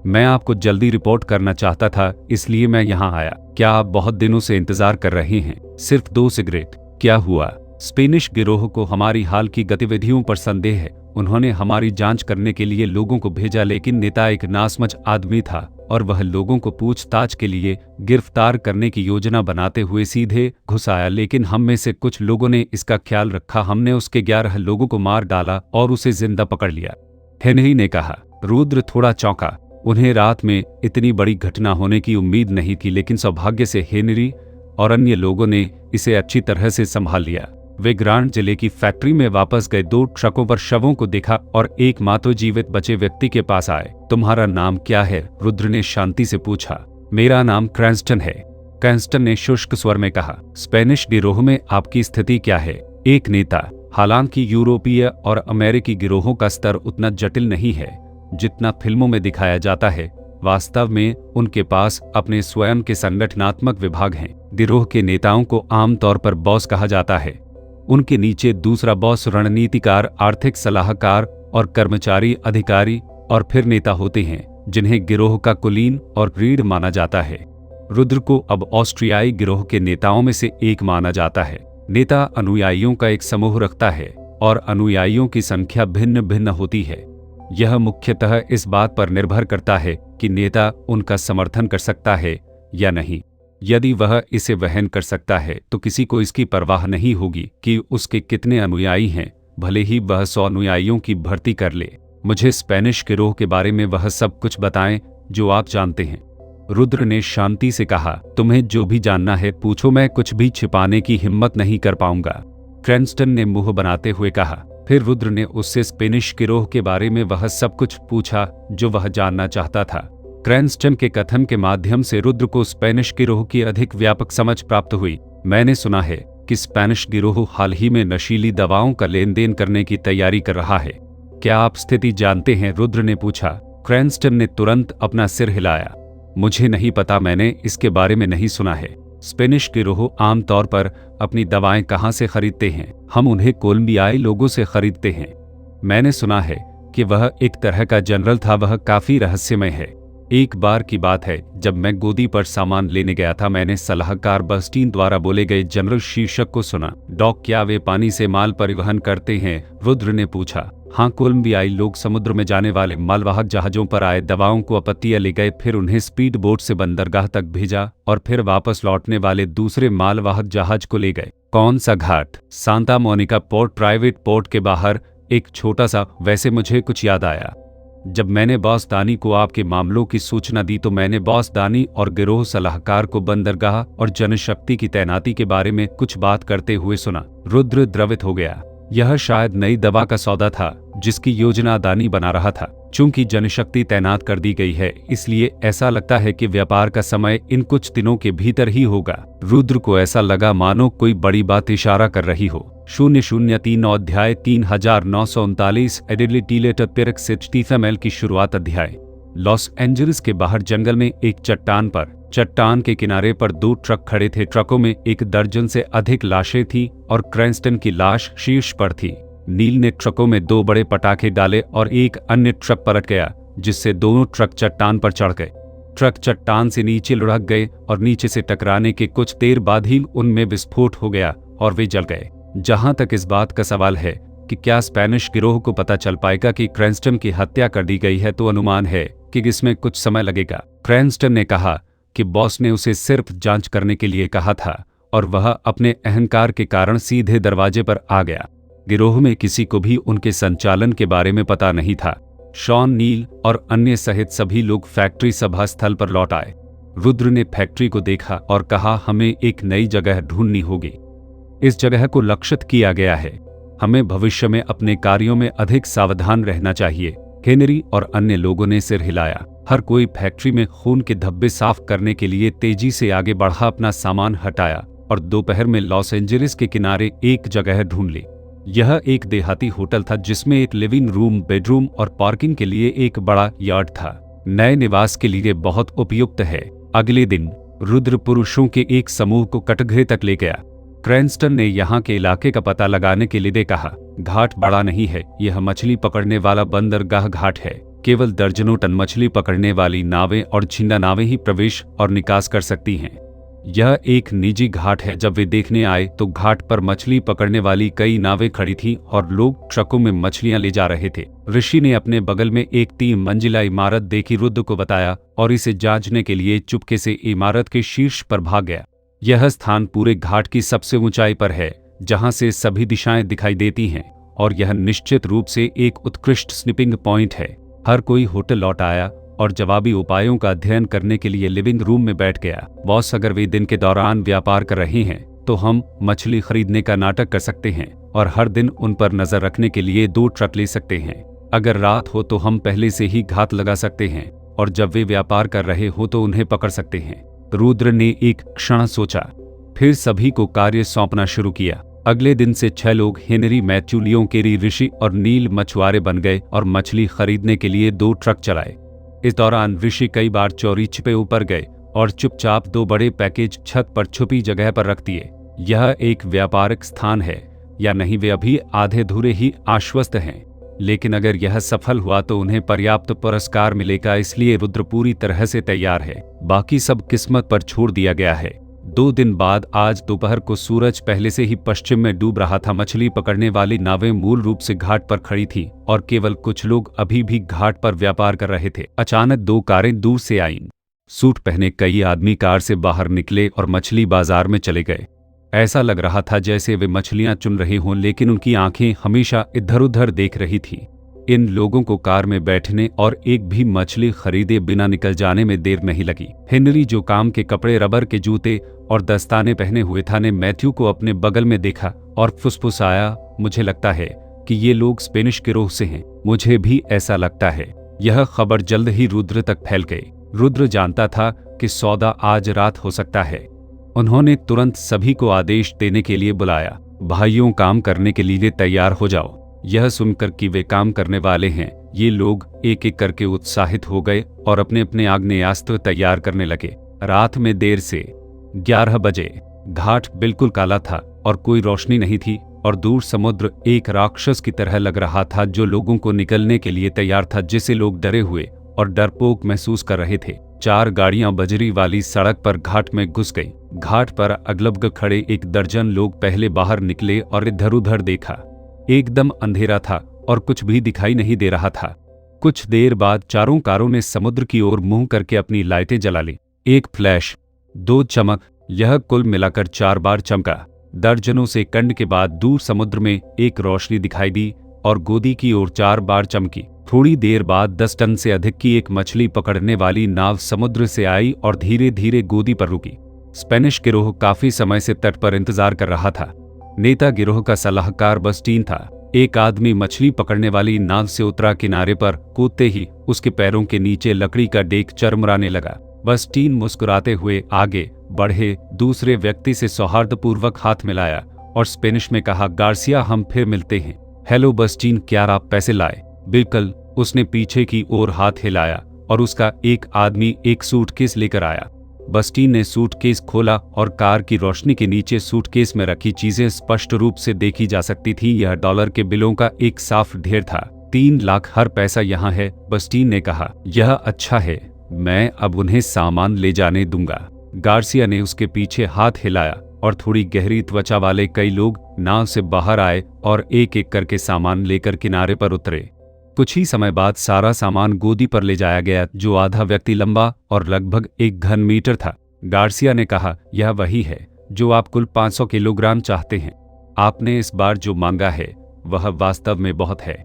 मैं आपको जल्दी रिपोर्ट करना चाहता था, इसलिए मैं यहाँ आया। क्या आप बहुत दिनों से इंतजार कर रहे हैं? सिर्फ 2 सिगरेट। क्या हुआ? स्पेनिश गिरोह को हमारी हाल की गतिविधियों पर संदेह है। उन्होंने हमारी जांच करने के लिए लोगों को भेजा, लेकिन नेता एक नासमझ आदमी था और वह लोगों को पूछताछ के लिए गिरफ्तार करने की योजना बनाते हुए सीधे घुस आया। लेकिन हम में से कुछ लोगों ने इसका ख्याल रखा। हमने उसके 11 लोगों को मार डाला और उसे जिंदा पकड़ लिया, हेनरी ने कहा। रुद्र थोड़ा चौंका। उन्हें रात में इतनी बड़ी घटना होने की उम्मीद नहीं थी, लेकिन सौभाग्य से हेनरी और अन्य लोगों ने इसे अच्छी तरह से संभाल लिया। वे ग्रांड जिले की फैक्ट्री में वापस गए, 2 ट्रकों पर शवों को देखा और एकमात्र जीवित बचे व्यक्ति के पास आए। तुम्हारा नाम क्या है? रुद्र ने शांति से पूछा। मेरा नाम क्रेंस्टन है, क्रैन्स्टन ने शुष्क स्वर में कहा। स्पेनिश गिरोह में आपकी स्थिति क्या है? एक नेता। हालांकि यूरोपीय और अमेरिकी गिरोहों का स्तर उतना जटिल नहीं है जितना फिल्मों में दिखाया जाता है। वास्तव में उनके पास अपने स्वयं के संगठनात्मक विभाग हैं। गिरोह के नेताओं को आमतौर पर बॉस कहा जाता है। उनके नीचे दूसरा बॉस रणनीतिकार, आर्थिक सलाहकार और कर्मचारी अधिकारी और फिर नेता होते हैं जिन्हें गिरोह का कुलीन और रीढ़ माना जाता है। रुद्र को अब ऑस्ट्रियाई गिरोह के नेताओं में से एक माना जाता है। नेता अनुयायियों का एक समूह रखता है और अनुयायियों की संख्या भिन्न भिन्न होती है। यह मुख्यतः इस बात पर निर्भर करता है कि नेता उनका समर्थन कर सकता है या नहीं। यदि वह इसे वहन कर सकता है तो किसी को इसकी परवाह नहीं होगी कि उसके कितने अनुयायी हैं, भले ही वह 100 अनुयायियों की भर्ती कर ले। मुझे स्पेनिश गिरोह के बारे में वह सब कुछ बताएं जो आप जानते हैं। रुद्र ने शांति से कहा, तुम्हें जो भी जानना है पूछो, मैं कुछ भी छिपाने की हिम्मत नहीं कर पाऊंगा। क्रैन्स्टन ने मुंह बनाते हुए कहा। फिर रुद्र ने उससे स्पेनिश गिरोह के बारे में वह सब कुछ पूछा जो वह जानना चाहता था। क्रैन्स्टन के कथन के माध्यम से रुद्र को स्पेनिश गिरोह की अधिक व्यापक समझ प्राप्त हुई। मैंने सुना है कि स्पेनिश गिरोह हाल ही में नशीली दवाओं का लेन देन करने की तैयारी कर रहा है। क्या आप स्थिति जानते हैं? रुद्र ने पूछा। क्रैन्स्टन ने तुरंत अपना सिर हिलाया। मुझे नहीं पता, मैंने इसके बारे में नहीं सुना है। स्पेनिश गिरोह आमतौर पर अपनी दवाएं कहां से खरीदते हैं? हम उन्हें कोलंबियाई लोगों से खरीदते हैं। मैंने सुना है कि वह एक तरह का जनरल था, वह काफी रहस्यमय है। एक बार की बात है जब मैं गोदी पर सामान लेने गया था, मैंने सलाहकार बस्टीन द्वारा बोले गए जनरल शीर्षक को सुना। डॉक, क्या वे पानी से माल परिवहन करते हैं? रुद्र ने पूछा। हाँ, कोलंबियाई लोग समुद्र में जाने वाले मालवाहक जहाजों पर आए दवाओं को अपतिया ले गए, फिर उन्हें स्पीड बोट से बंदरगाह तक भेजा और फिर वापस लौटने वाले दूसरे मालवाहक जहाज को ले गए। कौन सा घाट? Santa Monica port, private port के बाहर एक छोटा सा। वैसे मुझे कुछ याद आया। जब मैंने बॉस दानी को आपके मामलों की सूचना दी तो मैंने बॉस दानी और गिरोह सलाहकार को बंदरगाह और जनशक्ति की तैनाती के बारे में कुछ बात करते हुए सुना। रुद्र द्रवित हो गया। यह शायद नई दवा का सौदा था जिसकी योजना दानी बना रहा था। चूंकि जनशक्ति तैनात कर दी गई है, इसलिए ऐसा लगता है कि व्यापार का समय इन कुछ दिनों के भीतर ही होगा। रुद्र को ऐसा लगा मानो कोई बड़ी बात इशारा कर रही हो। 003 अध्याय 3939 एडिलिटी लेटर पिरक सिचटीफएमएल की शुरुआत। अध्याय। लॉस एंजलिस के बाहर जंगल में एक चट्टान के किनारे पर 2 ट्रक खड़े थे। ट्रकों में 1 दर्जन से अधिक लाशें थी और क्रैन्स्टन की लाश शीर्ष पर थी। नील ने ट्रकों में 2 बड़े पटाखे डाले और एक अन्य ट्रक पलट गया, जिससे दोनों ट्रक चट्टान पर चढ़ गए। ट्रक चट्टान से नीचे लुढ़क गए और नीचे से टकराने के कुछ देर बाद ही उनमें विस्फोट हो गया और वे जल गए। जहां तक इस बात का सवाल है कि क्या स्पेनिश गिरोह को पता चल पाएगा कि क्रैन्स्टन की हत्या कर दी गई है, तो अनुमान है कि इसमें कुछ समय लगेगा। क्रैन्स्टन ने कहा कि बॉस ने उसे सिर्फ जांच करने के लिए कहा था और वह अपने अहंकार के कारण सीधे दरवाजे पर आ गया। गिरोह में किसी को भी उनके संचालन के बारे में पता नहीं था। शॉन, नील और अन्य सहित सभी लोग फैक्ट्री सभा स्थल पर लौट आए। रुद्र ने फैक्ट्री को देखा और कहा, हमें एक नई जगह ढूंढनी होगी। इस जगह को लक्षित किया गया है। हमें भविष्य में अपने कार्यों में अधिक सावधान रहना चाहिए। हेनरी और अन्य लोगों ने सिर हिलाया। हर कोई फैक्ट्री में खून के धब्बे साफ करने के लिए तेजी से आगे बढ़ा, अपना सामान हटाया और दोपहर में लॉस एंजलिस के किनारे एक जगह ढूंढ ली। यह एक देहाती होटल था जिसमें एक लिविंग रूम, बेडरूम और पार्किंग के लिए एक बड़ा यार्ड था। नए निवास के लिए बहुत उपयुक्त है। अगले दिन रुद्र पुरुषों के एक समूह को कटघरे तक ले गया। क्रैन्स्टन ने यहाँ के इलाके का पता लगाने के लिए कहा। घाट बड़ा नहीं है, यह मछली पकड़ने वाला बंदरगाह घाट है। केवल दर्जनों टन मछली पकड़ने वाली नावें और झींगा नावें ही प्रवेश और निकास कर सकती हैं। यह एक निजी घाट है। जब वे देखने आए तो घाट पर मछली पकड़ने वाली कई नावें खड़ी थीं और लोग ट्रकों में मछलियां ले जा रहे थे। ऋषि ने अपने बगल में एक 3 मंजिला इमारत देखी, रुद्र को बताया और इसे जांचने के लिए चुपके से इमारत के शीर्ष पर भाग गया। यह स्थान पूरे घाट की सबसे ऊंचाई पर है, जहां से सभी दिशाएं दिखाई देती हैं और यह निश्चित रूप से एक उत्कृष्ट स्निपिंग पॉइंट है। हर कोई होटल लौट आया और जवाबी उपायों का अध्ययन करने के लिए लिविंग रूम में बैठ गया। बॉस, अगर वे दिन के दौरान व्यापार कर रहे हैं तो हम मछली खरीदने का नाटक कर सकते हैं और हर दिन उन पर नजर रखने के लिए 2 ट्रक ले सकते हैं। अगर रात हो तो हम पहले से ही घात लगा सकते हैं और जब वे व्यापार कर रहे हो तो उन्हें पकड़ सकते हैं। रुद्र ने एक क्षण सोचा, फिर सभी को कार्य सौंपना शुरू किया। अगले दिन से 6 लोग हेनरी मैथ्यू लियों केरी ऋषि और नील मछुआरे बन गए और मछली खरीदने के लिए 2 ट्रक चलाए। इस दौरान ऋषि कई बार चोरी छिपे ऊपर गए और चुपचाप 2 बड़े पैकेज छत पर छुपी जगह पर रख दिए। यह एक व्यापारिक स्थान है या नहीं, वे अभी आधे धूरे ही आश्वस्त हैं, लेकिन अगर यह सफल हुआ तो उन्हें पर्याप्त पुरस्कार मिलेगा, इसलिए रुद्र पूरी तरह से तैयार है। बाकी सब किस्मत पर छोड़ दिया गया है। 2 दिन बाद आज दोपहर को सूरज पहले से ही पश्चिम में डूब रहा था। मछली पकड़ने वाली नावें मूल रूप से घाट पर खड़ी थी और केवल कुछ लोग अभी भी घाट पर व्यापार कर रहे थे। अचानक 2 कारें दूर से आईं। सूट पहने कई आदमी कार से बाहर निकले और मछली बाजार में चले गए। ऐसा लग रहा था जैसे वे मछलियां चुन रहे हों, लेकिन उनकी आंखें हमेशा इधर उधर देख रही थी। इन लोगों को कार में बैठने और एक भी मछली खरीदे बिना निकल जाने में देर नहीं लगी। हेनरी, जो काम के कपड़े, रबर के जूते और दस्ताने पहने हुए था, ने मैथ्यू को अपने बगल में देखा और फुसफुसाया, मुझे लगता है कि ये लोग स्पेनिश गिरोह से हैं। मुझे भी ऐसा लगता है। यह खबर जल्द ही रुद्र तक फैल गई। रुद्र जानता था कि सौदा आज रात हो सकता है। उन्होंने तुरंत सभी को आदेश देने के लिए बुलाया, भाइयों, काम करने के लिए तैयार हो जाओ। यह सुनकर कि वे काम करने वाले हैं, ये लोग एक एक करके उत्साहित हो गए और अपने अपने आग्नेयास्त्र तैयार करने लगे। रात में देर से 11 बजे घाट बिल्कुल काला था और कोई रोशनी नहीं थी और दूर समुद्र एक राक्षस की तरह लग रहा था जो लोगों को निकलने के लिए तैयार था, जिसे लोग डरे हुए और डरपोक महसूस कर रहे थे। 4 गाड़ियां बजरी वाली सड़क पर घाट में घुस गईं। घाट पर अगलबग खड़े 1 दर्जन लोग पहले बाहर निकले और इधर उधर देखा। एकदम अंधेरा था और कुछ भी दिखाई नहीं दे रहा था। कुछ देर बाद चारों कारों ने समुद्र की ओर मुंह करके अपनी लाइटें जला ली। 1 फ्लैश, 2 चमक, यह कुल मिलाकर 4 बार चमका। दर्जनों सेकंड के बाद दूर समुद्र में एक रोशनी दिखाई दी और गोदी की ओर 4 बार चमकी। थोड़ी देर बाद 10 टन से अधिक की एक मछली पकड़ने वाली नाव समुद्र से आई और धीरे धीरे गोदी पर रुकी। स्पेनिश गिरोह काफी समय से तट पर इंतजार कर रहा था। नेता गिरोह का सलाहकार बस्टीन था। एक आदमी मछली पकड़ने वाली नाव से उतरा, किनारे पर कूदते ही उसके पैरों के नीचे लकड़ी का डेक चरमराने लगा। बस्टीन मुस्कुराते हुए आगे बढ़े, दूसरे व्यक्ति से सौहार्दपूर्वक हाथ मिलाया और स्पेनिश में कहा, गार्सिया, हम फिर मिलते हैं। हेलो बस्टीन, क्या आप पैसे लाए? बिल्कुल, उसने पीछे की ओर हाथ हिलाया और उसका एक आदमी एक सूटकेस लेकर आया। बस्टीन ने सूटकेस खोला और कार की रोशनी के नीचे सूटकेस में रखी चीजें स्पष्ट रूप से देखी जा सकती थी। यह डॉलर के बिलों का एक साफ ढेर था। 3 लाख हर पैसा यहाँ है, बस्टीन ने कहा। यह अच्छा है, मैं अब उन्हें सामान ले जाने दूंगा। गार्सिया ने उसके पीछे हाथ हिलाया और थोड़ी गहरी त्वचा वाले कई लोग नाव से बाहर आए और एक एक करके सामान लेकर किनारे पर उतरे। कुछ ही समय बाद सारा सामान गोदी पर ले जाया गया, जो आधा व्यक्ति लंबा और लगभग 1 घन मीटर था। गार्सिया ने कहा, यह वही है जो आप कुल 500 किलोग्राम चाहते हैं। आपने इस बार जो मांगा है वह वास्तव में बहुत है।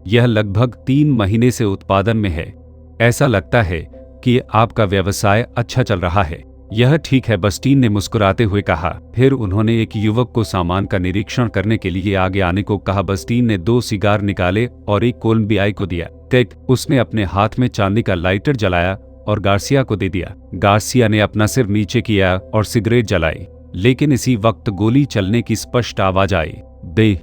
यह लगभग 3 महीने से उत्पादन में है। ऐसा लगता है कि आपका व्यवसाय अच्छा चल रहा है। यह ठीक है, बस्टीन ने मुस्कुराते हुए कहा। फिर उन्होंने एक युवक को सामान का निरीक्षण करने के लिए आगे आने को कहा। बस्टीन ने 2 सिगार निकाले और एक कोलंबियाई को दिया। टेक, उसने अपने हाथ में चांदी का लाइटर जलाया और गार्सिया को दे दिया। गार्सिया ने अपना सिर नीचे किया और सिगरेट जलाई, लेकिन इसी वक्त गोली चलने की स्पष्ट आवाज आई।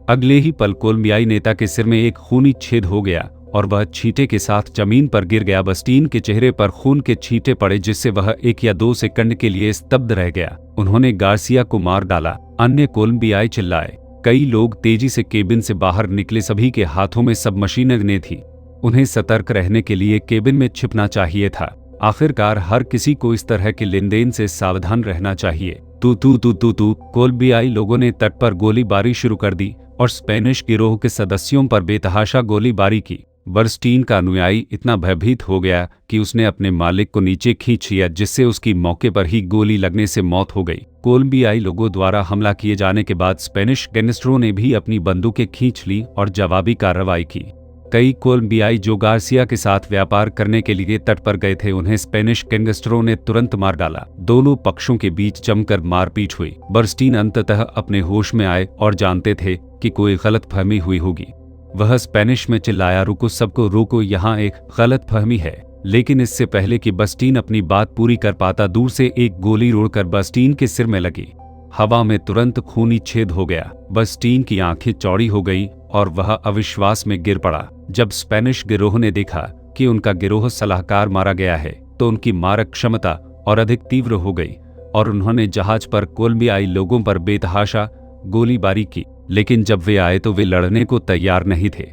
अगले ही पल कोलंबियाई नेता के सिर में एक खूनी छेद हो गया और वह छींटे के साथ जमीन पर गिर गया। बस्टीन के चेहरे पर खून के छींटे पड़े, जिससे वह 1 या 2 सेकंड के लिए स्तब्ध रह गया। उन्होंने गार्सिया को मार डाला, अन्य कोलंबियाई चिल्लाए। कई लोग तेजी से केबिन से बाहर निकले, सभी के हाथों में सबमशीन गनें थी। उन्हें सतर्क रहने के लिए केबिन में छिपना चाहिए था। आखिरकार हर किसी को इस तरह के लेनदेन से सावधान रहना चाहिए। तू कोलंबियाई लोगों ने तट पर गोलीबारी शुरू कर दी और स्पेनिश गिरोह के सदस्यों पर बेतहाशा गोलीबारी की। बर्स्टीन का अनुयायी इतना भयभीत हो गया कि उसने अपने मालिक को नीचे खींच लिया, जिससे उसकी मौके पर ही गोली लगने से मौत हो गई। कोलंबियाई लोगों द्वारा हमला किए जाने के बाद स्पेनिश गैंगस्टरों ने भी अपनी बंदूकें खींच ली और जवाबी कार्रवाई की। कई कोलंबियाई जो गार्सिया के साथ व्यापार करने के लिए तट पर गए थे, उन्हें स्पेनिश गैंगस्टरों ने तुरंत मार डाला। दोनों पक्षों के बीच जमकर मारपीट हुई। बर्स्टीन अंततः अपने होश में आए और जानते थे कि कोई गलतफहमी हुई होगी। वह स्पेनिश में चिल्लाया, रुको सबको, रोको, यहाँ एक गलतफहमी है। लेकिन इससे पहले कि बस्टीन अपनी बात पूरी कर पाता, दूर से एक गोली उड़कर बस्टीन के सिर में लगी। हवा में तुरंत खूनी छेद हो गया। बस्टीन की आंखें चौड़ी हो गई और वह अविश्वास में गिर पड़ा। जब स्पेनिश गिरोह ने देखा कि उनका गिरोह सलाहकार मारा गया है तो उनकी मारक क्षमता और अधिक तीव्र हो गई और उन्होंने जहाज पर कोलंबियाई लोगों पर बेतहाशा गोलीबारी की। लेकिन जब वे आए तो वे लड़ने को तैयार नहीं थे।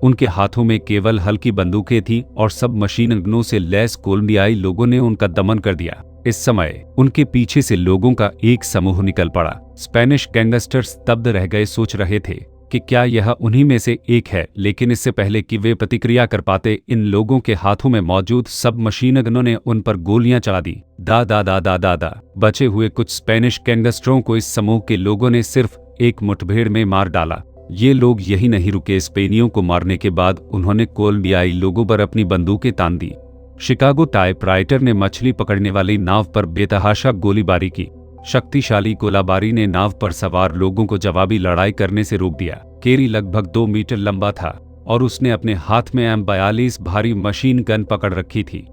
उनके हाथों में केवल हल्की बंदूकें थीं और सब मशीन गनों से लैस कोलंबियाई लोगों ने उनका दमन कर दिया। इस समय उनके पीछे से लोगों का एक समूह निकल पड़ा। स्पेनिश गैंगस्टर्स स्तब्ध रह गए, सोच रहे थे कि क्या यह उन्हीं में से एक है, लेकिन इससे पहले कि वे प्रतिक्रिया कर पाते, इन लोगों के हाथों में मौजूद सब मशीन गनों ने उन पर गोलियां चला दी। दा बचे हुए कुछ स्पेनिश गैंगस्टरों को इस समूह के लोगों ने सिर्फ एक मुठभेड़ में मार डाला। ये लोग यही नहीं रुके। स्पेनियों को मारने के बाद उन्होंने कोलंबियाई लोगों पर अपनी बंदूकें तान दी। शिकागो टाइपराइटर ने मछली पकड़ने वाली नाव पर बेतहाशा गोलीबारी की। शक्तिशाली गोलाबारी ने नाव पर सवार लोगों को जवाबी लड़ाई करने से रोक दिया। केरी लगभग 2 मीटर लंबा था और उसने अपने हाथ में M42 भारी मशीन गन पकड़ रखी थी।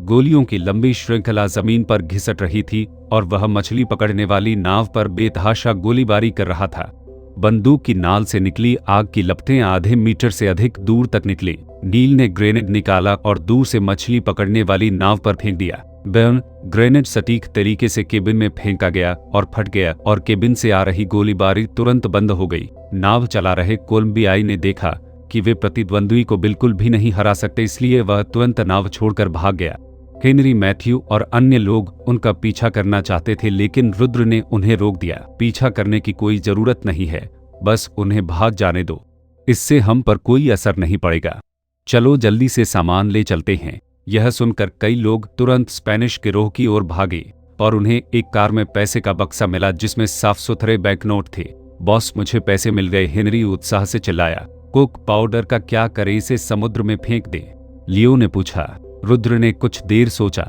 गोलियों की लंबी श्रृंखला जमीन पर घिसट रही थी और वह मछली पकड़ने वाली नाव पर बेतहाशा गोलीबारी कर रहा था। बंदूक की नाल से निकली आग की लपटें आधे मीटर से अधिक दूर तक निकली। नील ने ग्रेनेड निकाला और दूर से मछली पकड़ने वाली नाव पर फेंक दिया। ग्रेनेड सटीक तरीके से केबिन में फेंका गया और फट गया और केबिन से आ रही गोलीबारी तुरंत बंद हो गई। नाव चला रहे कोलंबियाई ने देखा कि वे प्रतिद्वंद्वी को बिल्कुल भी नहीं हरा सकते, इसलिए वह तुरंत नाव छोड़कर भाग गया। हेनरी, मैथ्यू और अन्य लोग उनका पीछा करना चाहते थे, लेकिन रुद्र ने उन्हें रोक दिया। पीछा करने की कोई जरूरत नहीं है, बस उन्हें भाग जाने दो, इससे हम पर कोई असर नहीं पड़ेगा। चलो जल्दी से सामान ले चलते हैं। यह सुनकर कई लोग तुरंत स्पेनिश गिरोह की ओर भागे और उन्हें एक कार में पैसे का बक्सा मिला जिसमें साफ सुथरे बैंकनोट थे। बॉस, मुझे पैसे मिल गए, हेनरी उत्साह से चिल्लाया। कोक पाउडर का क्या करें, इसे समुद्र में फेंक दें? लियो ने पूछा। रुद्र ने कुछ देर सोचा।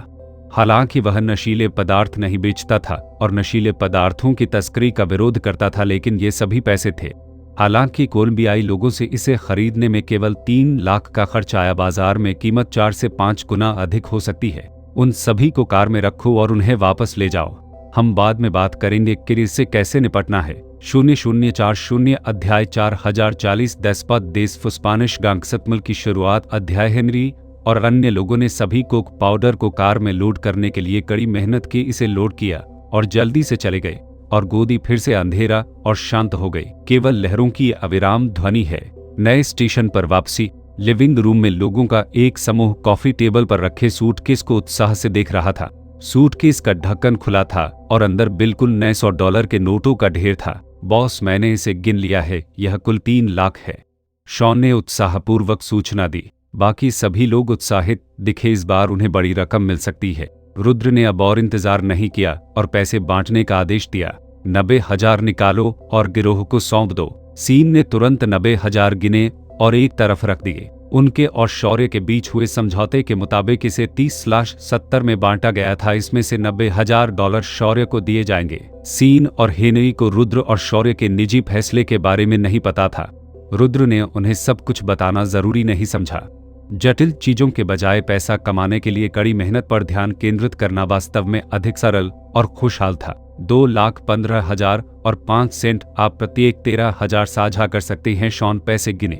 हालांकि वह नशीले पदार्थ नहीं बेचता था और नशीले पदार्थों की तस्करी का विरोध करता था, लेकिन ये सभी पैसे थे। हालांकि कोलंबियाई लोगों से इसे खरीदने में केवल 3 लाख का खर्च आया, बाजार में कीमत 4 से 5 गुना अधिक हो सकती है। उन सभी को कार में रखो और उन्हें वापस ले जाओ। हम बाद में बात करेंगे कि इससे कैसे निपटना है। 0040 अध्याय 4040 देस्पत देस स्पानिश गांगसतमल की शुरुआत। अध्याय हेनरी और अन्य लोगों ने सभी कोक पाउडर को कार में लोड करने के लिए कड़ी मेहनत की। इसे लोड किया और जल्दी से चले गए और गोदी फिर से अंधेरा और शांत हो गई। केवल लहरों की अविराम ध्वनि है। नए स्टेशन पर वापसी। लिविंग रूम में लोगों का एक समूह कॉफी टेबल पर रखे सूटकेस को उत्साह से देख रहा था। सूटकेस का ढक्कन खुला था और अंदर बिल्कुल नए $100 के नोटों का ढेर था। बॉस, मैंने इसे गिन लिया है, यह कुल 3 लाख है। शॉन ने उत्साहपूर्वक सूचना दी। बाकी सभी लोग उत्साहित दिखे, इस बार उन्हें बड़ी रकम मिल सकती है। रुद्र ने अब और इंतजार नहीं किया और पैसे बांटने का आदेश दिया। 90,000 निकालो और गिरोह को सौंप दो। सीन ने तुरंत 90,000 गिने और एक तरफ रख दिए। उनके और शौर्य के बीच हुए समझौते के मुताबिक इसे 30/70 में बांटा गया था। इसमें से $90,000 शौर्य को दिए जाएंगे। सीन और हेनरी को रुद्र और शौर्य के निजी फैसले के बारे में नहीं पता था। रुद्र ने उन्हें सब कुछ बताना जरूरी नहीं समझा। जटिल चीजों के बजाय पैसा कमाने के लिए कड़ी मेहनत पर ध्यान केंद्रित करना वास्तव में अधिक सरल और खुशहाल था। 2,15,000 और 5 सेंट। आप प्रत्येक 13,000 साझा कर सकते हैं। शॉन पैसे गिने।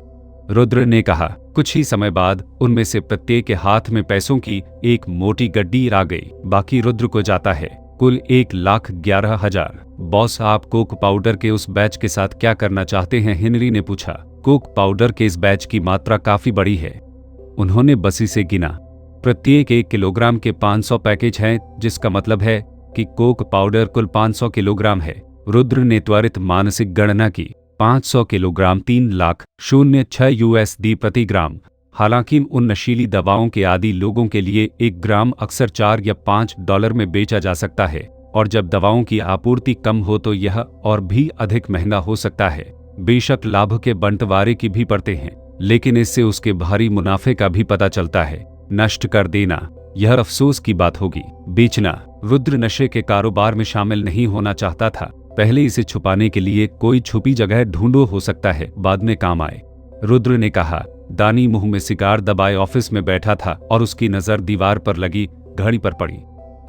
रुद्र ने कहा। कुछ ही समय बाद उनमें से प्रत्येक के हाथ में पैसों की एक मोटी गड्डी आ गई। बाकी रुद्र को जाता है। कुल 1,11,000। बॉस, आप कोक पाउडर के उस बैच के साथ क्या करना चाहते हैं? हेनरी ने पूछा। कोक पाउडर के इस बैच की मात्रा काफी बड़ी है। उन्होंने बसी से गिना। प्रत्येक 1 किलोग्राम के 500 पैकेज हैं, जिसका मतलब है कि कोक पाउडर कुल 500 किलोग्राम है। रुद्र ने त्वरित मानसिक गणना की। 500 किलोग्राम 3,06 USD प्रति ग्राम। हालांकि उन नशीली दवाओं के आदी लोगों के लिए 1 ग्राम अक्सर $4 या $5 में बेचा जा सकता है, और जब दवाओं की आपूर्ति कम हो तो यह और भी अधिक महंगा हो सकता है। बेशक लाभ के बंटवारे की भी पड़ते हैं, लेकिन इससे उसके भारी मुनाफे का भी पता चलता है। नष्ट कर देना, यह अफसोस की बात होगी। बेचना। रुद्र नशे के कारोबार में शामिल नहीं होना चाहता था। पहले इसे छुपाने के लिए कोई छुपी जगह ढूंढो, हो सकता है बाद में काम आए। रुद्र ने कहा। दानी मुंह में सिगार दबाए ऑफिस में बैठा था और उसकी नजर दीवार पर लगी घड़ी पर पड़ी।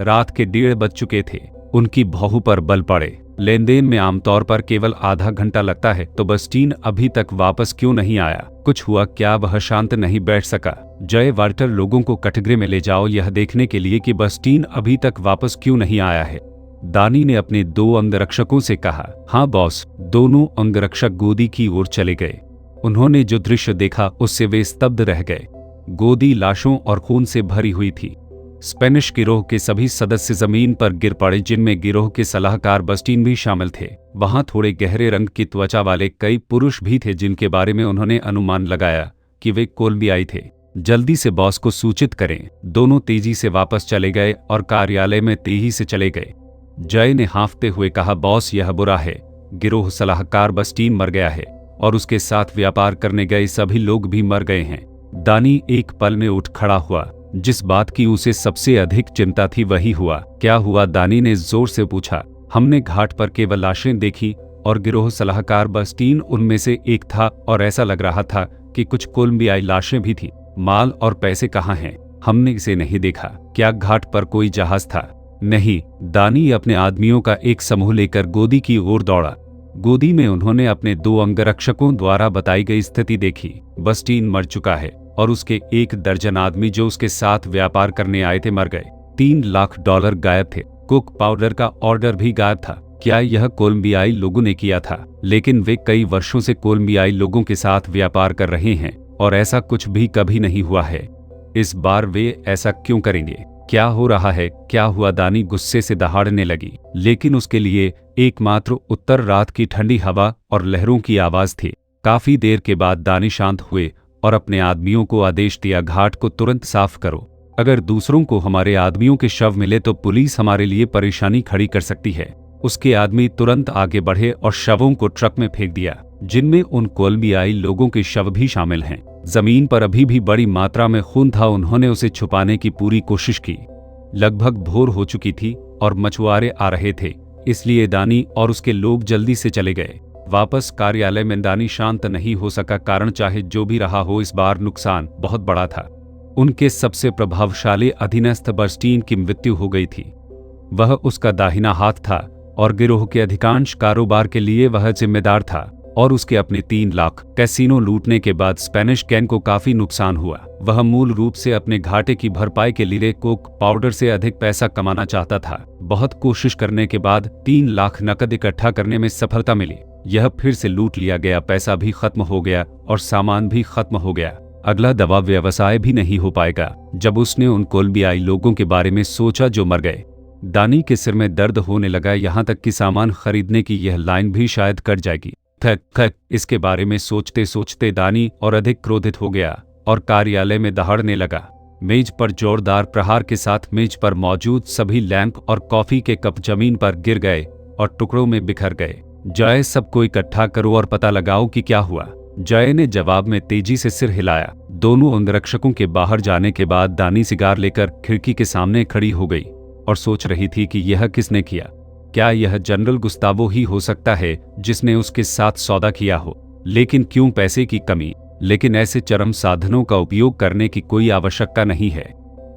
रात के 1:30 बज चुके थे। उनकी भौं पर बल पड़े। लेन देन में आमतौर पर केवल आधा घंटा लगता है, तो बस्टीन अभी तक वापस क्यों नहीं आया? कुछ हुआ क्या? वह शांत नहीं बैठ सका। जय वाल्टर, लोगों को कटघरे में ले जाओ यह देखने के लिए कि बस्टीन अभी तक वापस क्यों नहीं आया है। दानी ने अपने 2 अंगरक्षकों से कहा। हाँ बॉस। दोनों अंगरक्षक गोदी की ओर चले गए। उन्होंने जो दृश्य देखा उससे वे स्तब्ध रह गए। गोदी लाशों और खून से भरी हुई थी। स्पेनिश गिरोह के सभी सदस्य जमीन पर गिर पड़े, जिनमें गिरोह के सलाहकार बस्टीन भी शामिल थे। वहां थोड़े गहरे रंग की त्वचा वाले कई पुरुष भी थे, जिनके बारे में उन्होंने अनुमान लगाया कि वे कोलंबियाई थे। जल्दी से बॉस को सूचित करें। दोनों तेजी से वापस चले गए और कार्यालय में तेजी से चले गए। जय ने हाँफते हुए कहा, बॉस यह बुरा है। गिरोह सलाहकार बस्टीन मर गया है और उसके साथ व्यापार करने गए सभी लोग भी मर गए हैं। दानी एक पल में उठ खड़ा हुआ। जिस बात की उसे सबसे अधिक चिंता थी वही हुआ। क्या हुआ? दानी ने जोर से पूछा। हमने घाट पर केवल लाशें देखी और गिरोह सलाहकार बस्टीन उनमें से एक था और ऐसा लग रहा था कि कुछ कोलंबियाई लाशें भी थीं। माल और पैसे कहाँ हैं? हमने इसे नहीं देखा। क्या घाट पर कोई जहाज था? नहीं। दानी अपने आदमियों का एक समूह लेकर गोदी की ओर दौड़ा। गोदी में उन्होंने अपने 2 अंगरक्षकों द्वारा बताई गई स्थिति देखी। बस्टीन मर चुका है और उसके 1 दर्जन आदमी जो उसके साथ व्यापार करने आए थे मर गए। $3 लाख गायब थे। कोक पाउडर का ऑर्डर भी गायब था। क्या यह कोलंबियाई लोगों ने किया था? लेकिन वे कई वर्षों से कोलंबियाई लोगों के साथ व्यापार कर रहे हैं और ऐसा कुछ भी कभी नहीं हुआ है। इस बार वे ऐसा क्यों करेंगे? क्या हो रहा है? क्या हुआ? दानी गुस्से से दहाड़ने लगी, लेकिन उसके लिए एकमात्र उत्तर रात की ठंडी हवा और लहरों की आवाज थी। काफी देर के बाद दानी शांत हुए और अपने आदमियों को आदेश दिया, घाट को तुरंत साफ करो। अगर दूसरों को हमारे आदमियों के शव मिले तो पुलिस हमारे लिए परेशानी खड़ी कर सकती है। उसके आदमी तुरंत आगे बढ़े और शवों को ट्रक में फेंक दिया, जिनमें उन कोलंबियाई लोगों के शव भी शामिल हैं। जमीन पर अभी भी बड़ी मात्रा में खून था। उन्होंने उसे छुपाने की पूरी कोशिश की। लगभग भोर हो चुकी थी और मछुआरे आ रहे थे, इसलिए दानी और उसके लोग जल्दी से चले गए। वापस कार्यालय में दानी शांत नहीं हो सका, कारण चाहे जो भी रहा हो इस बार नुकसान बहुत बड़ा था। उनके सबसे प्रभावशाली अधीनस्थ बस्टीन की मृत्यु हो गई थी। वह उसका दाहिना हाथ था और गिरोह के अधिकांश कारोबार के लिए वह जिम्मेदार था। और उसके अपने 3 लाख कैसीनो लूटने के बाद स्पेनिश गैंग को काफी नुकसान हुआ। वह मूल रूप से अपने घाटे की भरपाई के लिए कोक पाउडर से अधिक पैसा कमाना चाहता था। बहुत कोशिश करने के बाद 3 लाख नकद इकट्ठा करने में सफलता मिली। यह फिर से लूट लिया गया। पैसा भी खत्म हो गया और सामान भी खत्म हो गया। अगला दवा व्यवसाय भी नहीं हो पाएगा। जब उसने उन कोलंबियाई लोगों के बारे में सोचा जो मर गए, दानी के सिर में दर्द होने लगा, यहाँ तक कि सामान खरीदने की यह लाइन भी शायद कट जाएगी। थक इसके बारे में सोचते सोचते दानी और अधिक क्रोधित हो गया और कार्यालय में दहाड़ने लगा। मेज पर जोरदार प्रहार के साथ मेज पर मौजूद सभी लैंप और कॉफी के कप जमीन पर गिर गए और टुकड़ों में बिखर गए। जय, सबको इकट्ठा करो और पता लगाओ कि क्या हुआ। जय ने जवाब में तेजी से सिर हिलाया। दोनों अंगरक्षकों के बाहर जाने के बाद दानी सिगार लेकर खिड़की के सामने खड़ी हो गई और सोच रही थी कि यह किसने किया। क्या यह जनरल गुस्तावो ही हो सकता है जिसने उसके साथ सौदा किया हो? लेकिन क्यों पैसे की कमी? लेकिन ऐसे चरम साधनों का उपयोग करने की कोई आवश्यकता नहीं है।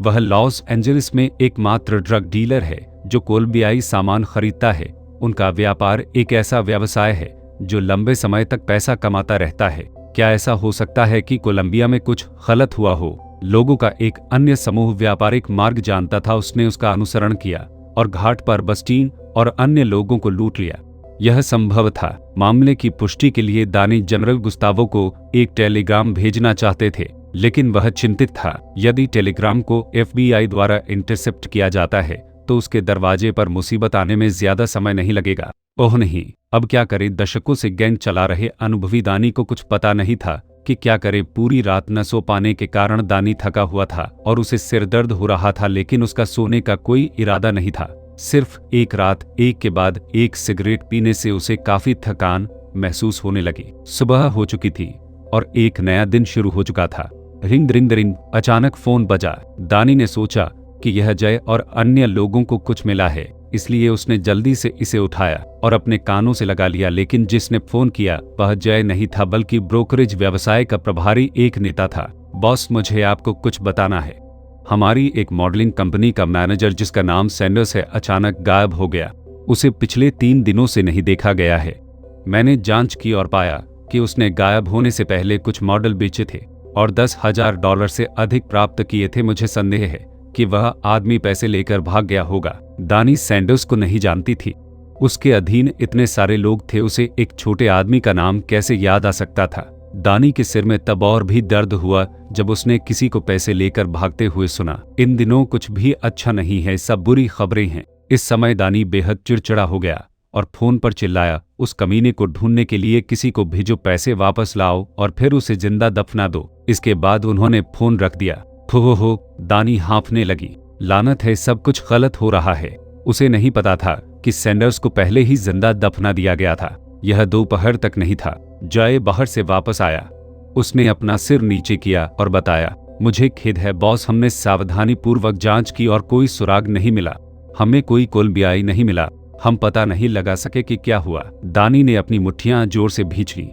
वह लॉस एंजलिस में एकमात्र ड्रग डीलर है जो कोलंबियाई सामान खरीदता है। उनका व्यापार एक ऐसा व्यवसाय है जो लंबे समय तक पैसा कमाता रहता है। क्या ऐसा हो सकता है कि कोलंबिया में कुछ गलत हुआ हो? लोगों का एक अन्य समूह व्यापारिक मार्ग जानता था। उसने उसका अनुसरण किया और घाट पर बस्टीन और अन्य लोगों को लूट लिया। यह संभव था। मामले की पुष्टि के लिए दानी जनरल गुस्तावो को एक टेलीग्राम भेजना चाहते थे, लेकिन वह चिंतित था। यदि टेलीग्राम को FBI द्वारा इंटरसेप्ट किया जाता है तो उसके दरवाजे पर मुसीबत आने में ज्यादा समय नहीं लगेगा। ओह नहीं, अब क्या करे? दशकों से गैंग चला रहे अनुभवी दानी को कुछ पता नहीं था कि क्या करे। पूरी रात न सो पाने के कारण दानी थका हुआ था और उसे सिर दर्द हो रहा था, लेकिन उसका सोने का कोई इरादा नहीं था। सिर्फ एक रात एक के बाद एक सिगरेट पीने से उसे काफी थकान महसूस होने लगी। सुबह हो चुकी थी और एक नया दिन शुरू हो चुका था। रिंग रिंग रिंग, अचानक फोन बजा। दानी ने सोचा कि यह जय और अन्य लोगों को कुछ मिला है, इसलिए उसने जल्दी से इसे उठाया और अपने कानों से लगा लिया। लेकिन जिसने फोन किया वह जय नहीं था, बल्कि ब्रोकरेज व्यवसाय का प्रभारी एक नेता था। बॉस, मुझे आपको कुछ बताना है। हमारी एक मॉडलिंग कंपनी का मैनेजर जिसका नाम सैंडर्स है अचानक गायब हो गया। उसे पिछले 3 दिनों से नहीं देखा गया है। मैंने जांच की और पाया कि उसने गायब होने से पहले कुछ मॉडल बेचे थे और $10,000 से अधिक प्राप्त किए थे। मुझे संदेह है कि वह आदमी पैसे लेकर भाग गया होगा। दानी सैंडर्स को नहीं जानती थी। उसके अधीन इतने सारे लोग थे, उसे एक छोटे आदमी का नाम कैसे याद आ सकता था। दानी के सिर में तब और भी दर्द हुआ जब उसने किसी को पैसे लेकर भागते हुए सुना। इन दिनों कुछ भी अच्छा नहीं है, सब बुरी खबरें हैं। इस समय दानी बेहद चिड़चिड़ा हो गया और फोन पर चिल्लाया, उस कमीने को ढूंढने के लिए किसी को भेजो, पैसे वापस लाओ और फिर उसे जिंदा दफना दो। इसके बाद उन्होंने फोन रख दिया। हो, दानी हाँफने लगी। लानत है, सब कुछ गलत हो रहा है। उसे नहीं पता था कि सैंडर्स को पहले ही जिंदा दफना दिया गया था। यह दोपहर तक नहीं था। जय बाहर से वापस आया। उसने अपना सिर नीचे किया और बताया, मुझे खेद है बॉस, हमने सावधानी पूर्वक जांच की और कोई सुराग नहीं मिला। हमें कोई कोलंबियाई नहीं मिला। हम पता नहीं लगा सके कि क्या हुआ। दानी ने अपनी मुट्ठियां जोर से भींच ली।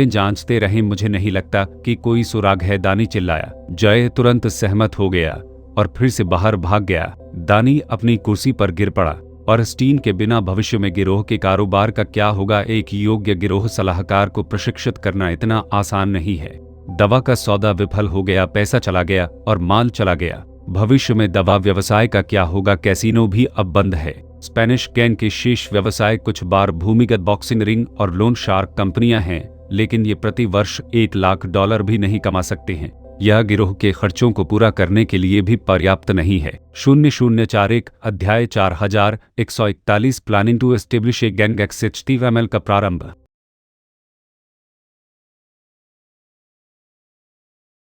जांचते रहे, मुझे नहीं लगता कि कोई सुराग है, दानी चिल्लाया। जय तुरंत सहमत हो गया और फिर से बाहर भाग गया। दानी अपनी कुर्सी पर गिर पड़ा। और स्टीन के बिना भविष्य में गिरोह के कारोबार का क्या होगा? एक योग्य गिरोह सलाहकार को प्रशिक्षित करना इतना आसान नहीं है। दवा का सौदा विफल हो गया, पैसा चला गया और माल चला गया। भविष्य में दवा व्यवसाय का क्या होगा? कैसीनो भी अब बंद है। स्पेनिश गैंग के शेष व्यवसाय कुछ बार भूमिगत बॉक्सिंग रिंग और लोन शार्क कंपनियां हैं, लेकिन ये प्रति वर्ष $1 लाख भी नहीं कमा सकते हैं। यह गिरोह के खर्चों को पूरा करने के लिए भी पर्याप्त नहीं है। 0041 अध्याय 4141 planning to establish a gang exceptive ML का प्रारंभ।